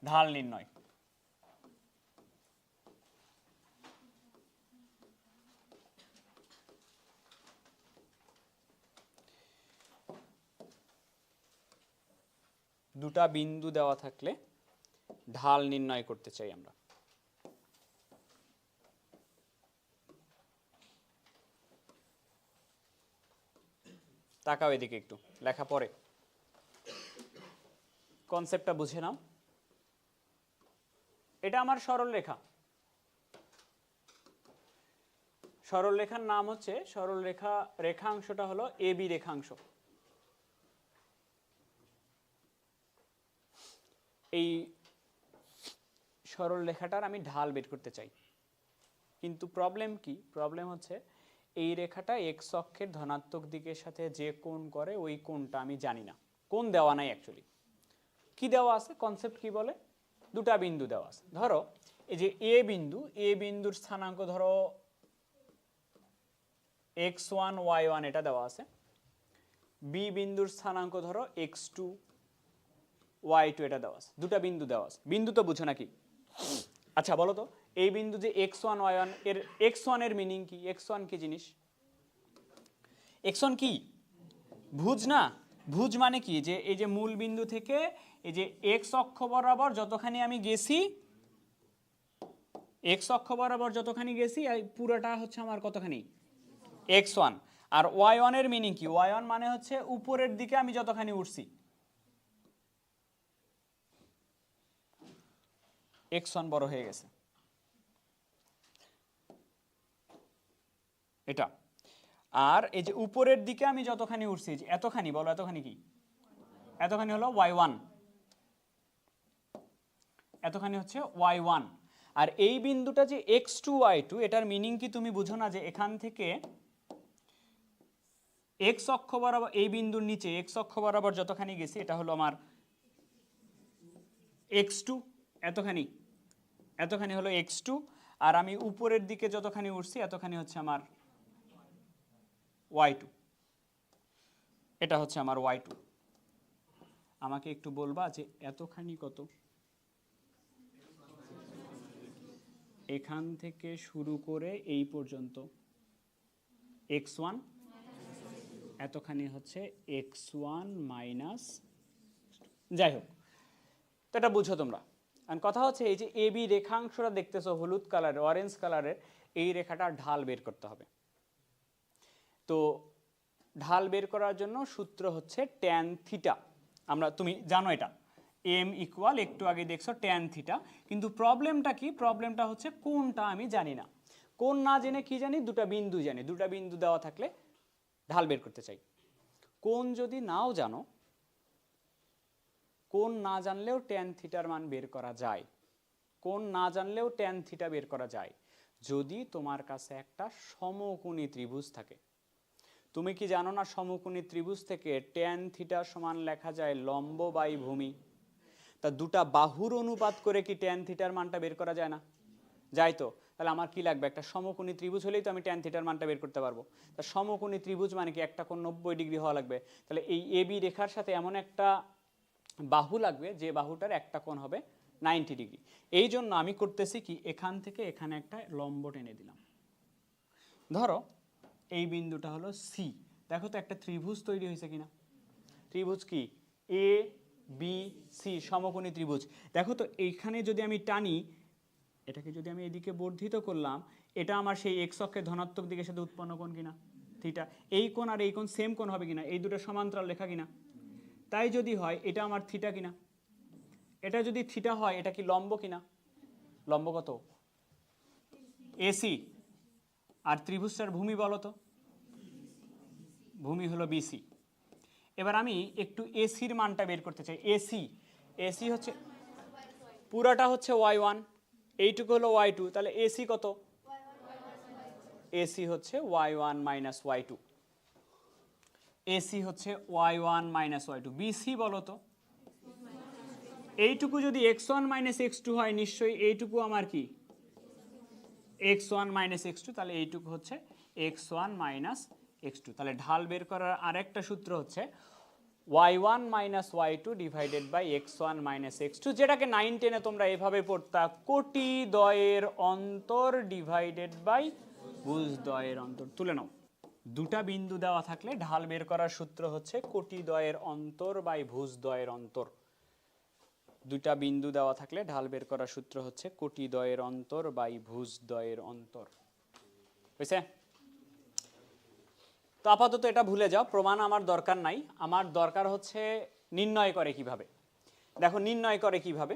ঢাল নির্ণয়। দুটা বিন্দু দেওয়া থাকলে ঢাল নির্ণয় করতে চাই আমরা। তাকাও এদিকে একটু, লেখা পড়ে, কনসেপ্টটা বুঝে নাও। এটা আমার সরল রেখা, সরল রেখার নাম হচ্ছে, সরল রেখা রেখাংশটা হলো এবি রেখাংশ। এই সরল রেখাটার আমি ঢাল বের করতে চাই, কিন্তু প্রবলেম কি? প্রবলেম হচ্ছে এই রেখাটা এক্স অক্ষের ধনাত্মক দিকের সাথে যে কোণ করে ওই কোণটা আমি জানি না, কোণ দেওয়া নাই অ্যাকচুয়ালি। কি দেওয়া আছে, কনসেপ্ট কি বলে, দুটা বিন্দু দেওয়া আছে। ধরো এই যে এ বিন্দু, এ বিন্দুর স্থানাঙ্ক ধরো x1 y1 এটা দেওয়া আছে, বি বিন্দুর স্থানাঙ্ক ধরো x2 y2 এটা দেওয়া আছে, দুটা বিন্দু দেওয়া আছে। বিন্দু তো বুঝো নাকি? আচ্ছা বলো তো, এই বিন্দু যে x1 y1, এর x1 এর মিনিং কি? x1 কি জিনিস? x1 কি? ভুজ না? ভুজ মানে কি, যে এই যে মূল বিন্দু থেকে এই যে x অক্ষ বরাবর যতখানি আমি গেছি, x অক্ষ বরাবর যতখানি গেছি পুরোটা হচ্ছে আমার কতখানি? x1। আর y1 এর মিনিং কি? y1 মানে হচ্ছে উপরের দিকে আমি যতখানি উঠছি, x1 বড় হয়ে গেছে এটা। আর এই যে উপরের দিকে আমি যতখানি উঠছি, এতখানি বলো, এতখানি কি? এতখানি হলো y1, এতখানি হচ্ছে y1। আর এই বিন্দুটা যে x2 y2, এটার মিনিং কি তুমি বুঝো না? যে এখান থেকে x অক্ষ বরাবর, এই বিন্দুর নিচে x অক্ষ বরাবর যতখানি গেছি এটা হলো আমার x2, এতখানি, এতখানি হলো x2। আর আমি উপরের দিকে যতখানি উঠছি এতখানি হচ্ছে আমার y2, এটা হচ্ছে আমার y2। আমাকে একটু বলবা যে এতখানি কত? এখান থেকে শুরু করে এই পর্যন্ত x1, এতখানি হচ্ছে x1 মাইনাস, যাই হোক, তো এটা বুঝো তোমরা। আর কথা হচ্ছে এই যে এবি রেখাংশটা দেখতেছো হলুদ কালারের, অরেঞ্জ কালারের, এই রেখাটার ঢাল বের করতে হবে। তো ঢাল বের করার জন্য সূত্র হচ্ছে ট্যান থিটা। আমরা, তুমি জানো এটা, এম ইকুয়াল, একটু আগে দেখছো ট্যান থিটা। কিন্তু প্রবলেমটা কি? প্রবলেমটা হচ্ছে কোনটা আমি জানি না। কোন না জেনে কি জানি? দুটা বিন্দু জানি। দুটা বিন্দু দেওয়া থাকলে ঢাল বের করতে চাই। কোন যদি নাও জানো, কোন না জানলেও ট্যান থিটার মান বের করা যায়। কোন না জানলেও ট্যান থিটা বের করা যায় যদি তোমার কাছে একটা সমকোণী ত্রিভুজ থাকে। তুমি কি জানো না সমকোণী ত্রিভুজ থেকে ট্যান থিটা সমান লেখা যায় লম্ব বাই ভূমি? তা দুটা বাহুর অনুপাত করে কি ট্যান থিটার মানটা বের করা যায় না? যাই তো। তাহলে আমার কি লাগবে? একটা সমকোণী ত্রিভুজ হলেই তো আমি ট্যান থিটার মানটা বের করতে পারবো। তা সমকোণী ত্রিভুজ মানে কি? একটা কোণ 90 ডিগ্রি হওয়া লাগবে। তাহলে এই এবি রেখার সাথে এমন একটা বাহু লাগবে যে বাহুটার একটা কোণ হবে 90 ডিগ্রি। এই জন্য আমি করতেছি কি, এখান থেকে এখানে একটা লম্ব টেনে দিলাম। ধরো এই বিন্দুটা হলো সি, দেখো তো একটা ত্রিভুজ তৈরি হয়েছে কিনা? ত্রিভুজ কি এ বি সি সমকোণী ত্রিভুজ। দেখো তো এইখানে যদি আমি টানি, এটাকে যদি আমি এদিকে বর্ধিত করলাম, এটা আমার সেই এক্স অক্ষের ধনাত্মক দিকের সাথে উৎপন্ন কোণ কিনা থিটা। এই কোণ আর এই কোণ সেম কোণ হবে কিনা, এই দুটো সমান্তরাল রেখা কিনা, তাই যদি হয় এটা আমার থিটা কিনা, এটা যদি থিটা হয় এটা কি লম্ব কিনা, লম্ব কত এসি, আর ত্রিভুজটার ভূমি বলো তো, ভূমি হলো বিসি। এবার আমি একটু এসির মানটা বের করতে চাই। এসি, এসি হচ্ছে পুরাটা হচ্ছে y1, এইটুকু হলো y2, তাহলে এসি কত, এসি হচ্ছে y1 মাইনাস y2, এসি হচ্ছে y1 মাইনাস y2। বিসি বলো তো, এইটুকু যদি x1 মাইনাস x2 হয় নিশ্চয়ই এইটুকু আমার কি x1 মাইনাস x2, তাহলে এইটুকু হচ্ছে x1 মাইনাস x2। তাহলে ঢাল বের করার আরেকটা সূত্র হচ্ছে y1 minus y2 divided by x1 minus x2, যেটাকে 9-10-এ তোমরা এভাবে পড়তা, কোটি দ্বয়ের অন্তর ডিভাইডেড বাই ভুজ দ্বয়ের অন্তর। তুলে নাও, দুটা বিন্দু দেওয়া থাকলে ঢাল বের করার সূত্র হচ্ছে কোটি দ্বয়ের অন্তর বাই ভুজ দ্বয়ের অন্তর। দুটা বিন্দু দেওয়া থাকলে ঢাল বের করার সূত্র হচ্ছে কোটি দ্বয়ের অন্তর বাই ভুজ দ্বয়ের অন্তর। বুঝছে? তো আপাতত এটা ভুলে যাও, প্রমাণ আমার দরকার নাই, আমার দরকার হচ্ছে নির্ণয় করে কিভাবে। দেখো নির্ণয় করে কিভাবে,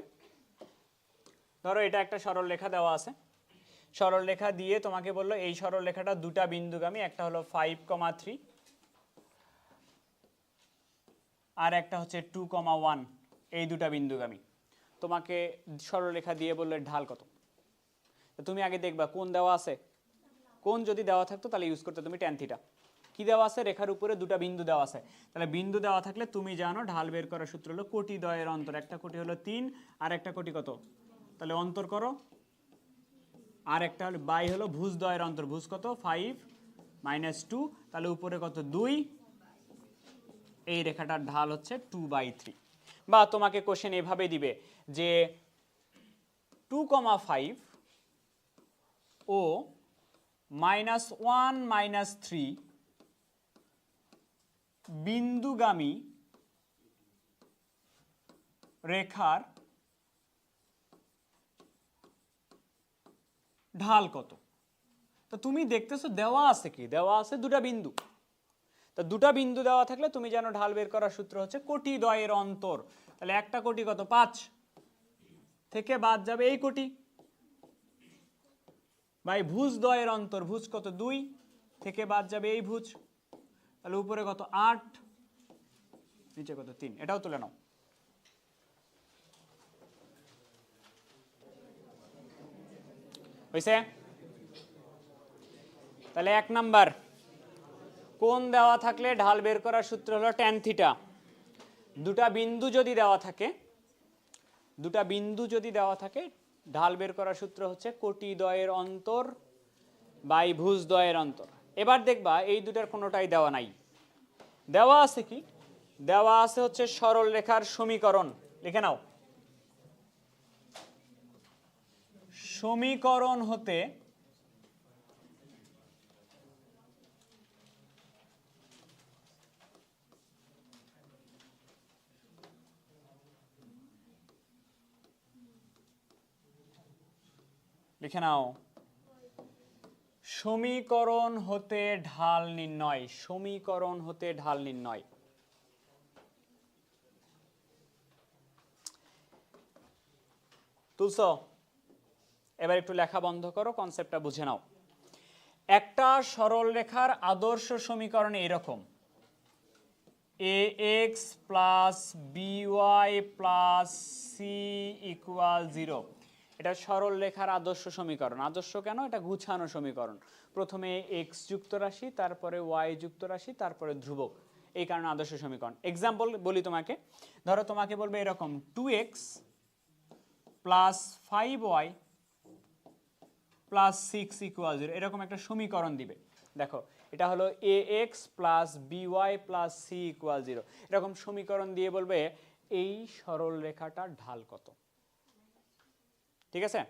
ধরো এটা একটা সরল রেখা দেওয়া আছে, সরল রেখা দিয়ে তোমাকে বললো এই সরল রেখাটা দুটা বিন্দুগামী, একটা হলো 5,3 আর একটা হচ্ছে 2,1, এই দুটা বিন্দুগামী। তোমাকে সরলরেখা দিয়ে বললে ঢাল কত, তুমি আগে দেখবা কোন দেওয়া আছে, কোন যদি দেওয়া থাকতো তাহলে ইউজ করতে তুমি ট্যান থিটা। কি দেওয়া আছে, রেখার উপরে দুটা বিন্দু দেওয়া আছে, তাহলে বিন্দু দেওয়া থাকলে তুমি জানো ঢাল বের করার সূত্র হলো কোটি দ্বয়ের অন্তর। একটা কোটি হলো 3 আর একটা কোটি কত, তাহলে অন্তর করো, আর একটা হলো বাই হলো ভুজ দ্বয়ের অন্তর, ভুজ কত 5 মাইনাস 2, তাহলে উপরে কত 2, এই রেখাটার ঢাল হচ্ছে 2/3। বা তোমাকে কোশ্চেন এভাবে দিবে যে 2,5 ও -1 -3 বিন্দুগামী রেখার ঢাল কত। তো তুমি দেখতেছো দেওয়া আছে কি, দেওয়া আছে দুটা বিন্দু, তা দুটা বিন্দু দেওয়া থাকলে তুমি জানো ঢাল বের করার সূত্র হচ্ছে কোটি দ্বয়ের অন্তর। তাহলে একটা কোটি কত 5, থেকে বাদ যাবে এই কোটি, বাই ভুজ দ্বয়ের অন্তর, ভুজ কত 2, থেকে বাদ যাবে এই ভুজ, তাহলে উপরে কত 8, নিচে কত 3। এটাও তুলে নাও। হয়েছে? তাহলে 1 নাম্বার, কোণ দেওয়া থাকলে ঢাল বের করার সূত্র হলো ট্যান থিটা। দুটা বিন্দু যদি দেওয়া থাকে, দুটা বিন্দু যদি দেওয়া থাকে ঢাল বের করার সূত্র হচ্ছে কোটি দ্বয়ের অন্তর বাই ভুজ দ্বয়ের অন্তর। এবার দেখবা এই দুটার কোনোটাই দেওয়া নাই, দেওয়া আছে কি, দেওয়া আছে হচ্ছে সরল রেখার সমীকরণ। লিখে নাও, সমীকরণ হতে লিখে নাও, সমীকরণ হতে ঢাল নির্ণয়, সমীকরণ হতে ঢাল নির্ণয়। তুলছো? এবার একটু লেখা বন্ধ করো, কনসেপ্টটা বুঝে নাও। একটা সরল রেখার আদর্শ সমীকরণ এরকম, ax plus by plus c equal 0। এটা সরল রেখার আদর্শ সমীকরণ। আদর্শ কেন? এটা গুছানো সমীকরণ, প্রথমে x যুক্ত রাশি, তারপরে y যুক্ত রাশি, তারপরে ধ্রুবক, এই কারণে আদর্শ সমীকরণ। এক্সাম্পল বলি তোমাকে, ধরো তোমাকে বলবে এরকম 2x plus 5y plus 6 equal 0, এরকম একটা সমীকরণ দিবে। দেখো এটা হলো ax plus by plus c equal 0, এরকম সমীকরণ দিয়ে বলবে এই সরল রেখাটার ঢাল কত। ঠিক আছে?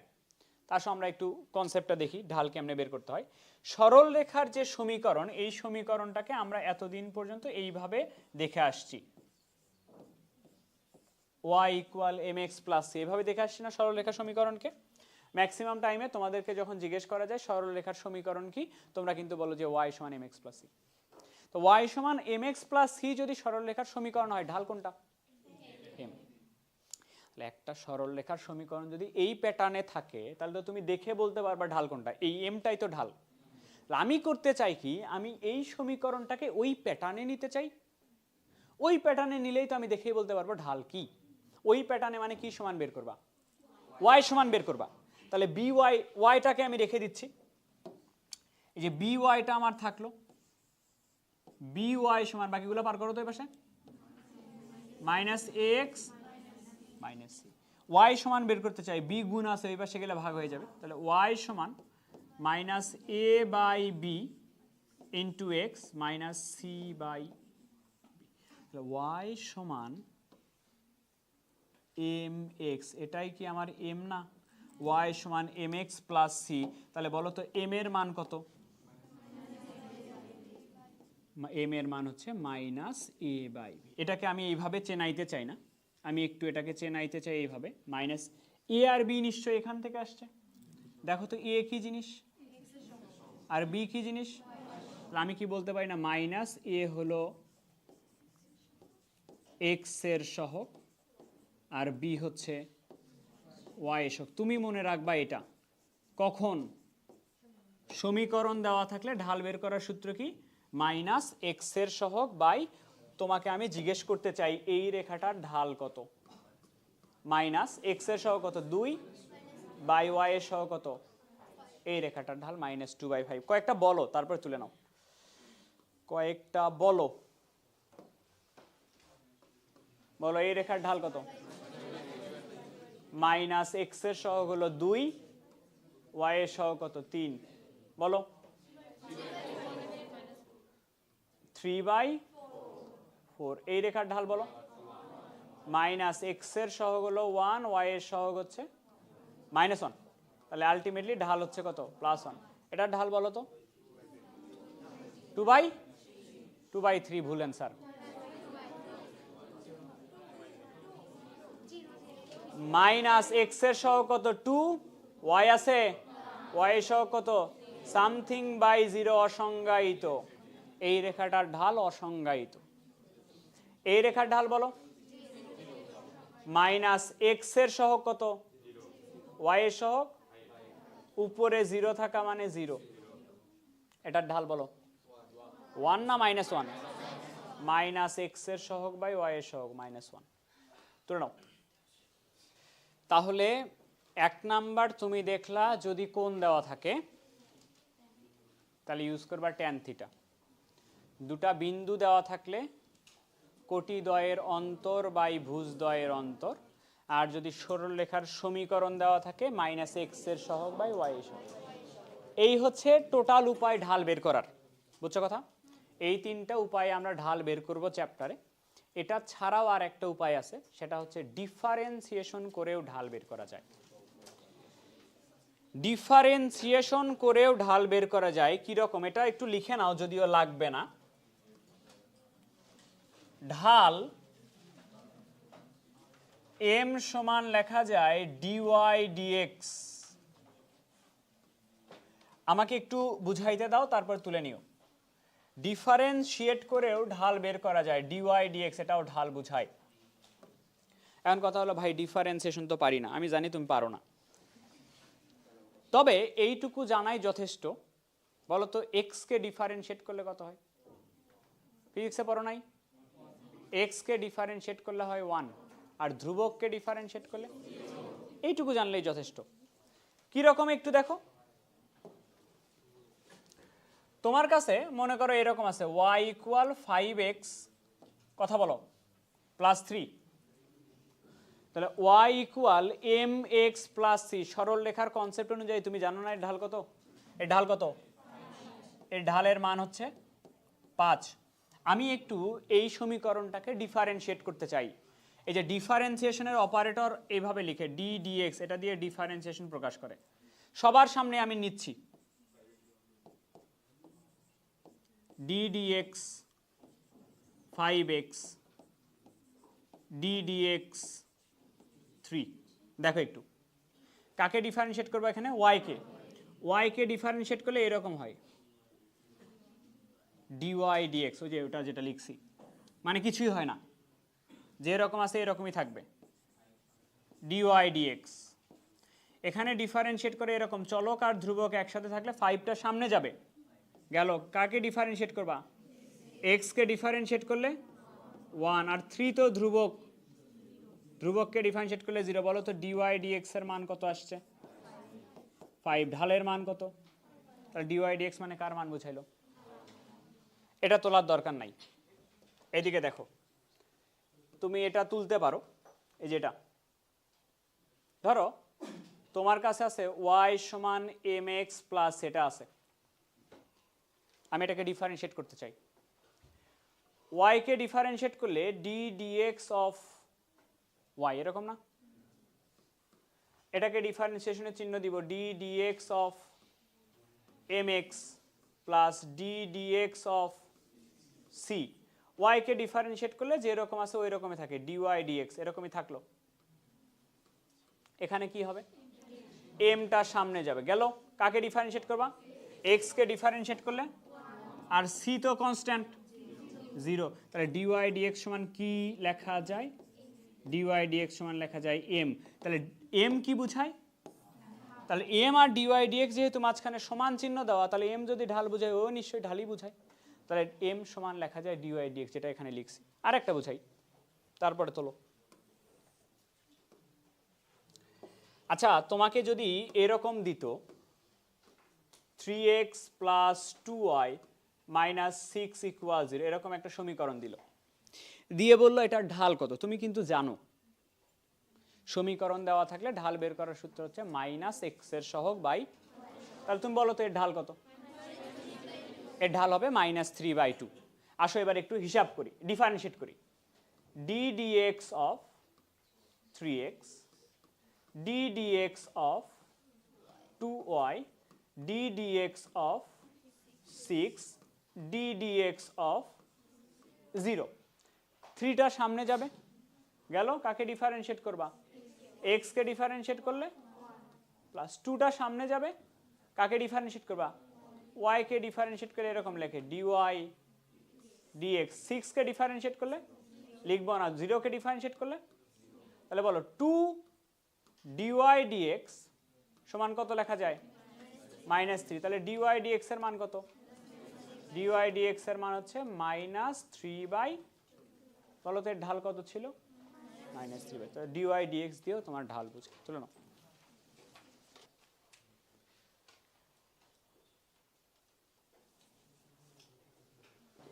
তার সঙ্গে আমরা একটু কনসেপ্টটা দেখি, ঢাল কেমনে বের করতে হয়। সরল রেখার যে সমীকরণ, এই সমীকরণটাকে আমরা এতদিন পর্যন্ত এইভাবে দেখে আসছি। Y equal m x plus c, এভাবে দেখে আসছি না সরলরেখার সমীকরণকে? ম্যাক্সিমাম টাইমে তোমাদেরকে যখন জিজ্ঞেস করা যায় সরলরেখার সমীকরণ কি, তোমরা কিন্তু বলো যে ওয়াই সমান এম এক্স প্লাস সি। তো ওয়াই সমান এম এক্স প্লাস সি যদি সরলরেখার সমীকরণ হয়, ঢাল কোনটা? এম। তাহলে একটা সরলরেখার সমীকরণ যদি এই প্যাটার্নে থাকে, তাহলে তো তুমি দেখে বলতে পারবা ঢাল কোনটা, এই এমটাই তো ঢাল। আমি করতে চাই কি, আমি এই সমীকরণটাকে ওই প্যাটার্নে নিতে চাই, ওই প্যাটার্নে নিলেই তো আমি দেখেই বলতে পারবো ঢাল কি। ওই প্যাটার্নে মানে কি সমান বের করবা? ওয়াই সমান বের করবা। তাহলে বি ওয়াই, ওয়াইটাকে আমি রেখে দিচ্ছি, এই যে বি ওয়াইটা আমার থাকলো, বি ওয়াই সমান, বাকিগুলো পার করো তো এই পাশে, মাইনাস এ এক্স মাইনাস সি। ওয়াই সমান বের করতে চাই, বি গুণ আছে এই পাশে গেলে ভাগ হয়ে যাবে, তাহলে ওয়াই সমান minus a by b into x minus c by, y সমান এম এক্স, এটাই কি আমার এম না? ওয়াই সমান এম এক্স প্লাস সি, তাহলে বলো তো এম এর মান কত? এম এর মান হচ্ছে মাইনাস এ বাই বি। এটাকে আমি এইভাবে চেনাইতে চাই না, আমি একটু এটাকে চেনাইতে চাই এইভাবে, মাইনাস এ আর বি নিশ্চয়ই এখান থেকে আসছে। দেখো তো এ কি জিনিস আর বি কি জিনিস? আমি কি বলতে পারি না মাইনাস এ হলো এক্স এর সহগ আর বি হচ্ছে ওয়াই এর সহগ। তুমি মনে রাখবা এটা কখন? সমীকরণ দেওয়া থাকলে ঢাল বের করার সূত্র কি? মাইনাস এক্স এর সহগ বাই, তোমাকে আমি জিজ্ঞেস করতে চাই এই রেখাটার ঢাল কত, মাইনাস এক্স এর সহগ কত 2 বাই ওয়াই এর সহগ কত, এই রেখাটার ঢাল মাইনাস 2/5। কয়েকটা বলো তারপর তুলে নাও, কয়েকটা বলো, বলো এই রেখার ঢাল কত? মাইনাস এক্স এর সহগ হলো 2, ওয়াই এর সহগ কত 3, বলো 3/4। এই রেখার ঢাল বলো, মাইনাস এক্স এর সহগ হলো 1, ওয়াই এর সহগ হচ্ছে -1, তাহলে আলটিমেটলি ঢাল হচ্ছে কত? +1। এটার ঢাল বলো তো? 2/3। ভুল অ্যান্সার। মাইনাস এক্স এর সহগ কত 2, ওয়াই আছে, ওয়াই এর সহগ কত সামথিং বাই 0, অসংজ্ঞায়িত। এই রেখাটার ঢাল অসংজ্ঞায়িত। এই রেখার ঢাল বলো, মাইনাস এক্স এর সহগ কত, ওয়াই এর সহগ উপরে 0 থাকা মানে 0, এটার ঢাল বলো 1 না -1? মাইনাস এক্স এর সহগ বাই ওয়াই এর সহগ -1। তুলে নাও। তাহলে 1 নাম্বার তুমি দেখলা যদি কোণ দেওয়া থাকে তাহলে ইউজ করবা ট্যান থিটা। দুটা বিন্দু দেওয়া থাকলে কোটিদ্বয়ের অন্তর বাই ভুজদ্বয়ের অন্তর, আর যদি সরলরেখার সমীকরণ দেওয়া থাকে মাইনাস এক্স এর সহগ বাই ওয়াই এর সহগ। এই হচ্ছে টোটাল উপায় ঢাল বের করার, বুঝছো কথা? এই 3টা উপায়ে আমরা ঢাল বের করব চ্যাপ্টারে। এটা ছাড়াও আর একটা উপায় আছে, সেটা হচ্ছে ডিফারেন্সিয়েশন করেও ঢাল বের করা যায়। ডিফারেন্সিয়েশন করেও ঢাল বের করা যায় কিরকম, এটা একটু লিখে নাও, যদিও লাগবে না। ঢাল এম সমান লেখা যায় ডিওয়াই ডিএক্স। আমাকে একটু বুঝাইতে দাও তারপর তুলে নিও। ডিফারেন্সিয়েট করেও ঢাল বের করা যায়, ডিওয়াই ডিএক্স, এটাও ঢাল বুঝায়। এখন কথা হলো ভাই ডিফারেন্সিয়েশন তো পারি না। আমি জানি তুমি পারো না, তবে এইটুকু জানাই যথেষ্ট। বলো তো এক্স কে ডিফারেন্সিয়েট করলে কত হয়? ফিজিক্সে পড়ো নাই? এক্স কে ডিফারেন্সিয়েট করলে হয় 1, আর ধ্রুবককে ডিফারেন্সিয়েট করলে, এইটুকু জানলেই যথেষ্ট। কিরকম একটু দেখো, তোমার কাছে মনে করো এরকম আছে y ইকুয়াল 5x, কথা বলো, +3, তাহলে y equal mx plus c. সরল রেখার কনসেপ্ট অনুযায়ী তুমি জানো না এর ঢাল কত? এর ঢাল কত? এর ঢালের মান হচ্ছে 5। আমি একটু এই সমীকরণটাকে ডিফারেন্সিয়েট করতে চাই। এই যে ডিফারেন্সিয়েশনের অপারেটর এইভাবে লিখে ডি ডিএক্স, এটা দিয়ে ডিফারেন্সিয়েশন প্রকাশ করে। সবার সামনে আমি নিচ্ছি D dx 5x, D dx 3। দেখো একটু কাকে ডিফারেন্সিয়েট করবো এখানে, ওয়াই কে। ওয়াই কে ডিফারেন্সিয়েট করলে এরকম হয় ডিওয়াই ডিএক্স, ওই যে ওটা যেটা লিখছি, মানে কিছুই হয় না, যেরকম আছে এরকমই থাকবে ডিওয়াই ডিএক্স। এখানে ডিফারেন্সিয়েট করে এরকম চলক আর ধ্রুবক একসাথে থাকলে 5টা সামনে যাবে, গেল। কাকে ডিফারেন্সিয়েট করবা, এক্স কে ডিফারেন্সিয়েট করলে 1, আর 3 তো ধ্রুবক, ধ্রুবককে ডিফারেন্সিয়েট করলে 0। বলো তো ডিওয়াই ডিএক্স এর মান কত আসছে, 5। ঢালের মান কত, তাহলে ডিওয়াই ডিএক্স মানে কার মান বুঝাইলো, এটা তোলার দরকার নাই। এদিকে দেখো, তুমি এটা তুলতে পারো, এই যেটা ধরো তোমার কাছে আছে y সমান mx প্লাস এটা আছে, আমি এটাকে ডিফারেন্সিয়েট করতে চাই। y কে ডিফারেন্সিয়েট করলে d dx অফ y, এরকম না, এটাকে ডিফারেন্সিয়েশনের চিহ্ন দিব d dx of mx plus d dx of c। y K differentiate করলে যেরকম আছে ওই রকমই থাকে, dy dx এরকমই থাকলো। এখানে কি হবে, এমটা সামনে যাবে, গেল। কাকে ডিফারেন্সিয়েট করবা, এক্স কে ডিফারেন্সিয়েট করলে, আর সি তো কনস্ট্যান্ট 0, তাহলে ডিওয়াই ডিএক্স সমান কি লেখা যায়, ডিওয়াই ডিএক্স সমান লেখা যায় এম। তাহলে এম কি বুঝায়, তাহলে এম আর ডিওয়াই ডিএক্স যেহেতু মাঝখানে সমান চিহ্ন দেওয়া, তাহলে এম যদি ঢাল বুঝায় ও নিশ্চয়ই ঢালই বুঝায়, তাহলে এম সমান লেখা যায় ডিওয়াই ডিএক্স, যেটা এখানে লিখছি। আর একটা বুঝাই, তারপরে তোলো। আচ্ছা তোমাকে যদি এরকম দিত 3x plus 2y minus 6 equal 0, এরকম একটা সমীকরণ দিল, দিয়ে বললো এটার ঢাল কত, তুমি কিন্তু জানো সমীকরণ দেওয়া থাকলে ঢাল বের করার সূত্র হচ্ছে মাইনাস এক্স এর সহগ বাই, তাহলে তুমি বলো তো এর ঢাল কত, এর ঢাল হবে -3/2। আসো এবার একটু হিসাব করি, ডিফারেন্সিয়েট করি, d dx of 3x d dx of 2y d dx of 6 d dx of 0। 3টা সামনে যাবে, গেল। কাকে ডিফারেন্সিয়েট করবা, x কে ডিফারেন্সিয়েট করলে, প্লাস 2টা সামনে যাবে, কাকে ডিফারেন্সিয়েট করবা, y কে ডিফারেন্সিয়েট করে এরকম লেখে dy dx। 6 কে ডিফারেন্সিয়েট করলে লিখবো না, 0 কে ডিফারেন্সিয়েট করলে, তাহলে বলো 2 dy dx সমান কত লেখা যায়, -3। তাহলে dy dx এর মান কত, dy dx এর মান হচ্ছে -3/, বলো তো এর ঢাল কত ছিল, -3/। তাহলে dy dx দিয়েও তোমার ঢাল বুঝে, তুলে নাও।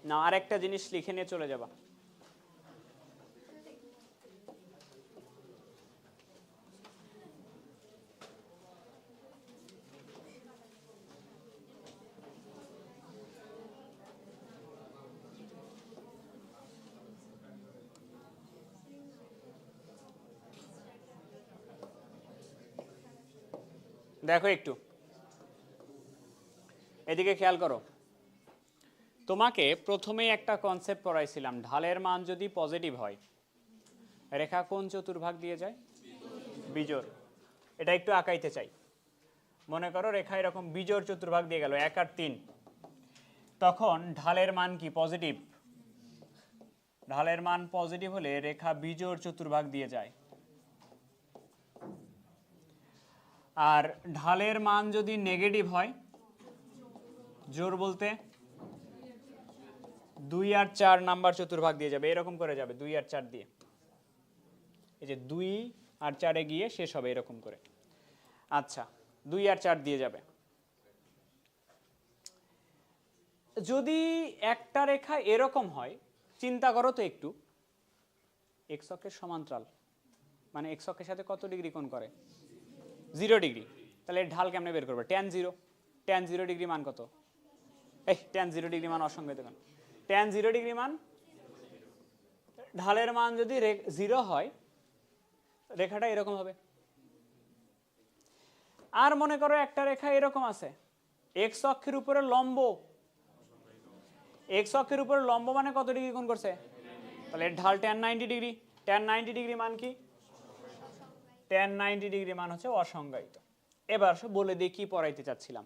না আরেকটা জিনিস লিখে নিয়ে চলে যাবা, দেখো একটু এদিকে খেয়াল করো। তোমাকে প্রথমেই একটা কনসেপ্ট পড়াইছিলাম, ঢালের মান যদি পজিটিভ হয় রেখা কোন চতুর্ভাগ দিয়ে যায়, বিজোড়। এটা একটু আঁকাইতে চাই, মনে করো রেখা এরকম বিজোড় চতুর্ভাগ দিয়ে গেল 1 আর 3, তখন ঢালের মান কি পজিটিভ, ঢালের মান পজিটিভ হলে রেখা বিজোড় চতুর্ভাগ দিয়ে যায়। আর ঢালের মান যদি নেগেটিভ হয়, জোর বলতে 2 আর 4 নাম্বার চতুর্ভাগ দিয়ে যাবে, এরকম করে যাবে 2 আর 4 দিয়ে, এই যে 2 আর 4-এ গিয়ে শেষ হবে এরকম করে। আচ্ছা 2 আর 4 দিয়ে যাবে। যদি একটা রেখা এরকম হয়, চিন্তা করো তো একটু, এক্স অক্ষের সমান্তরাল, মানে এক্স অক্ষের সাথে কত ডিগ্রি কোণ করে, 0 ডিগ্রি। তাহলে এর ঢাল কেমনে বের করবে, tan 0, tan 0 ডিগ্রি মান কত, এই tan 0 ডিগ্রি মান অসংজ্ঞায়িত কেন, tan 0 ডিগ্রি মান, ঢালের মান যদি 0 হয় রেখাটা এরকম হবে। আর মনে করো একটা রেখা এরকম আছে, এক্স অক্ষের উপরে লম্ব, এক্স অক্ষের উপরে লম্ব মানে কত ডিগ্রি কোণ করছে, তাহলে এর ঢাল tan 90 ডিগ্রি। tan 90 ডিগ্রি মান কি, tan 90 ডিগ্রি মান হচ্ছে অসংজ্ঞায়িত। এবার বলে দিই কি পড়াইতে চাচ্ছিলাম।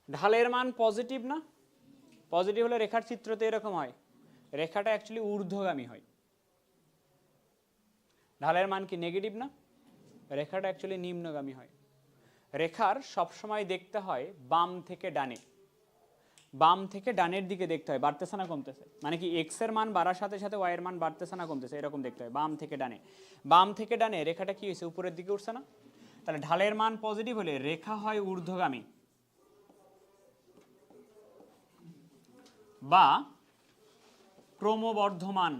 ঢালের মান পজিটিভ না? পজিটিভ হলে রেখার চিত্রতে এরকম হয়, রেখাটা অ্যাকচুয়ালি ঊর্ধ্বগামী হয়। ঢালের মান কি নেগেটিভ না? রেখাটা অ্যাকচুয়ালি নিম্নগামী হয়। রেখার সবসময় দেখতে হয় বাম থেকে ডানে, বাম থেকে ডানের দিকে দেখতে হয়, বাড়তেছে না কমতেছে, মানে কি এক্স এর মান বাড়ার সাথে সাথে ওয়াই এর মান বাড়তেছে না কমতেছে, এরকম দেখতে হয় বাম থেকে ডানে। বাম থেকে ডানে রেখাটা কি হয়েছে, উপরের দিকে উঠছে না? তাহলে ঢালের মান পজিটিভ হলে রেখা হয় ঊর্ধ্বগামী বা ক্রমবর্ধমান।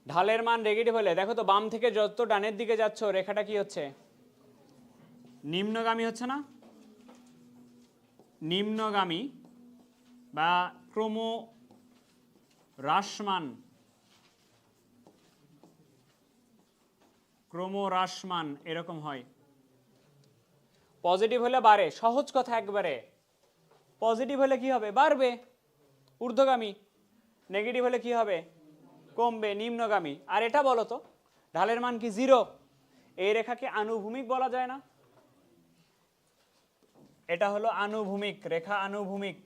ঢালের মান নেগেটিভ হলে দেখো তো বাম থেকে যত ডানের দিকে যাচ্ছ রেখাটা কি হচ্ছে, নিম্নগামী হচ্ছে না? নিম্নগামী বা ক্রমহ্রাসমান, ক্রমহ্রাসমান এরকম হয়। পজিটিভ হলে বাড়ে, সহজ কথা একবারে। পজিটিভ হলে কি হবে, বাড়বে, ঊর্ধ্বগামী। নেগেটিভ হলে কি হবে, কমবে, নিম্নগামী। আর এটা বলো তো, ঢালের মান কি 0? এই রেখাকে আনুভূমিক বলা যায় না? এটা হলো আনুভূমিক রেখা, আনুভূমিক।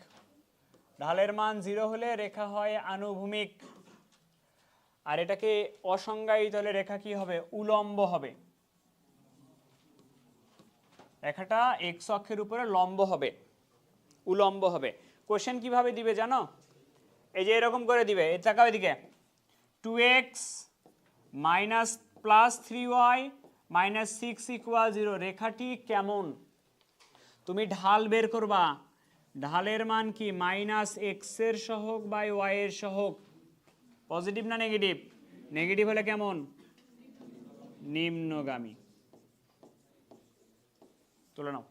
ঢালের মান 0 হলে রেখা হয় আনুভূমিক। আর এটাকে অসংজ্ঞায়িত হলে রেখা কি হবে, উলম্ব হবে। রেখাটা এক্স অক্ষের উপরে লম্ব হবে, উলম্ব হবে। কোশ্চেন কিভাবে দিবে জানো? এই যে এরকম করে দিবে, এই তাকাও এদিকে, 2x minus plus 3y minus 6 equal 0। রেখাটি কেমন? তুমি ঢাল বের করবা, ঢালের মান কি মাইনাস এক্স এর সহগ বাই ওয়াই এর সহগ। পজিটিভ না নেগেটিভ? নেগেটিভ হলে কেমন, নিম্নগামী। তুলে নাও।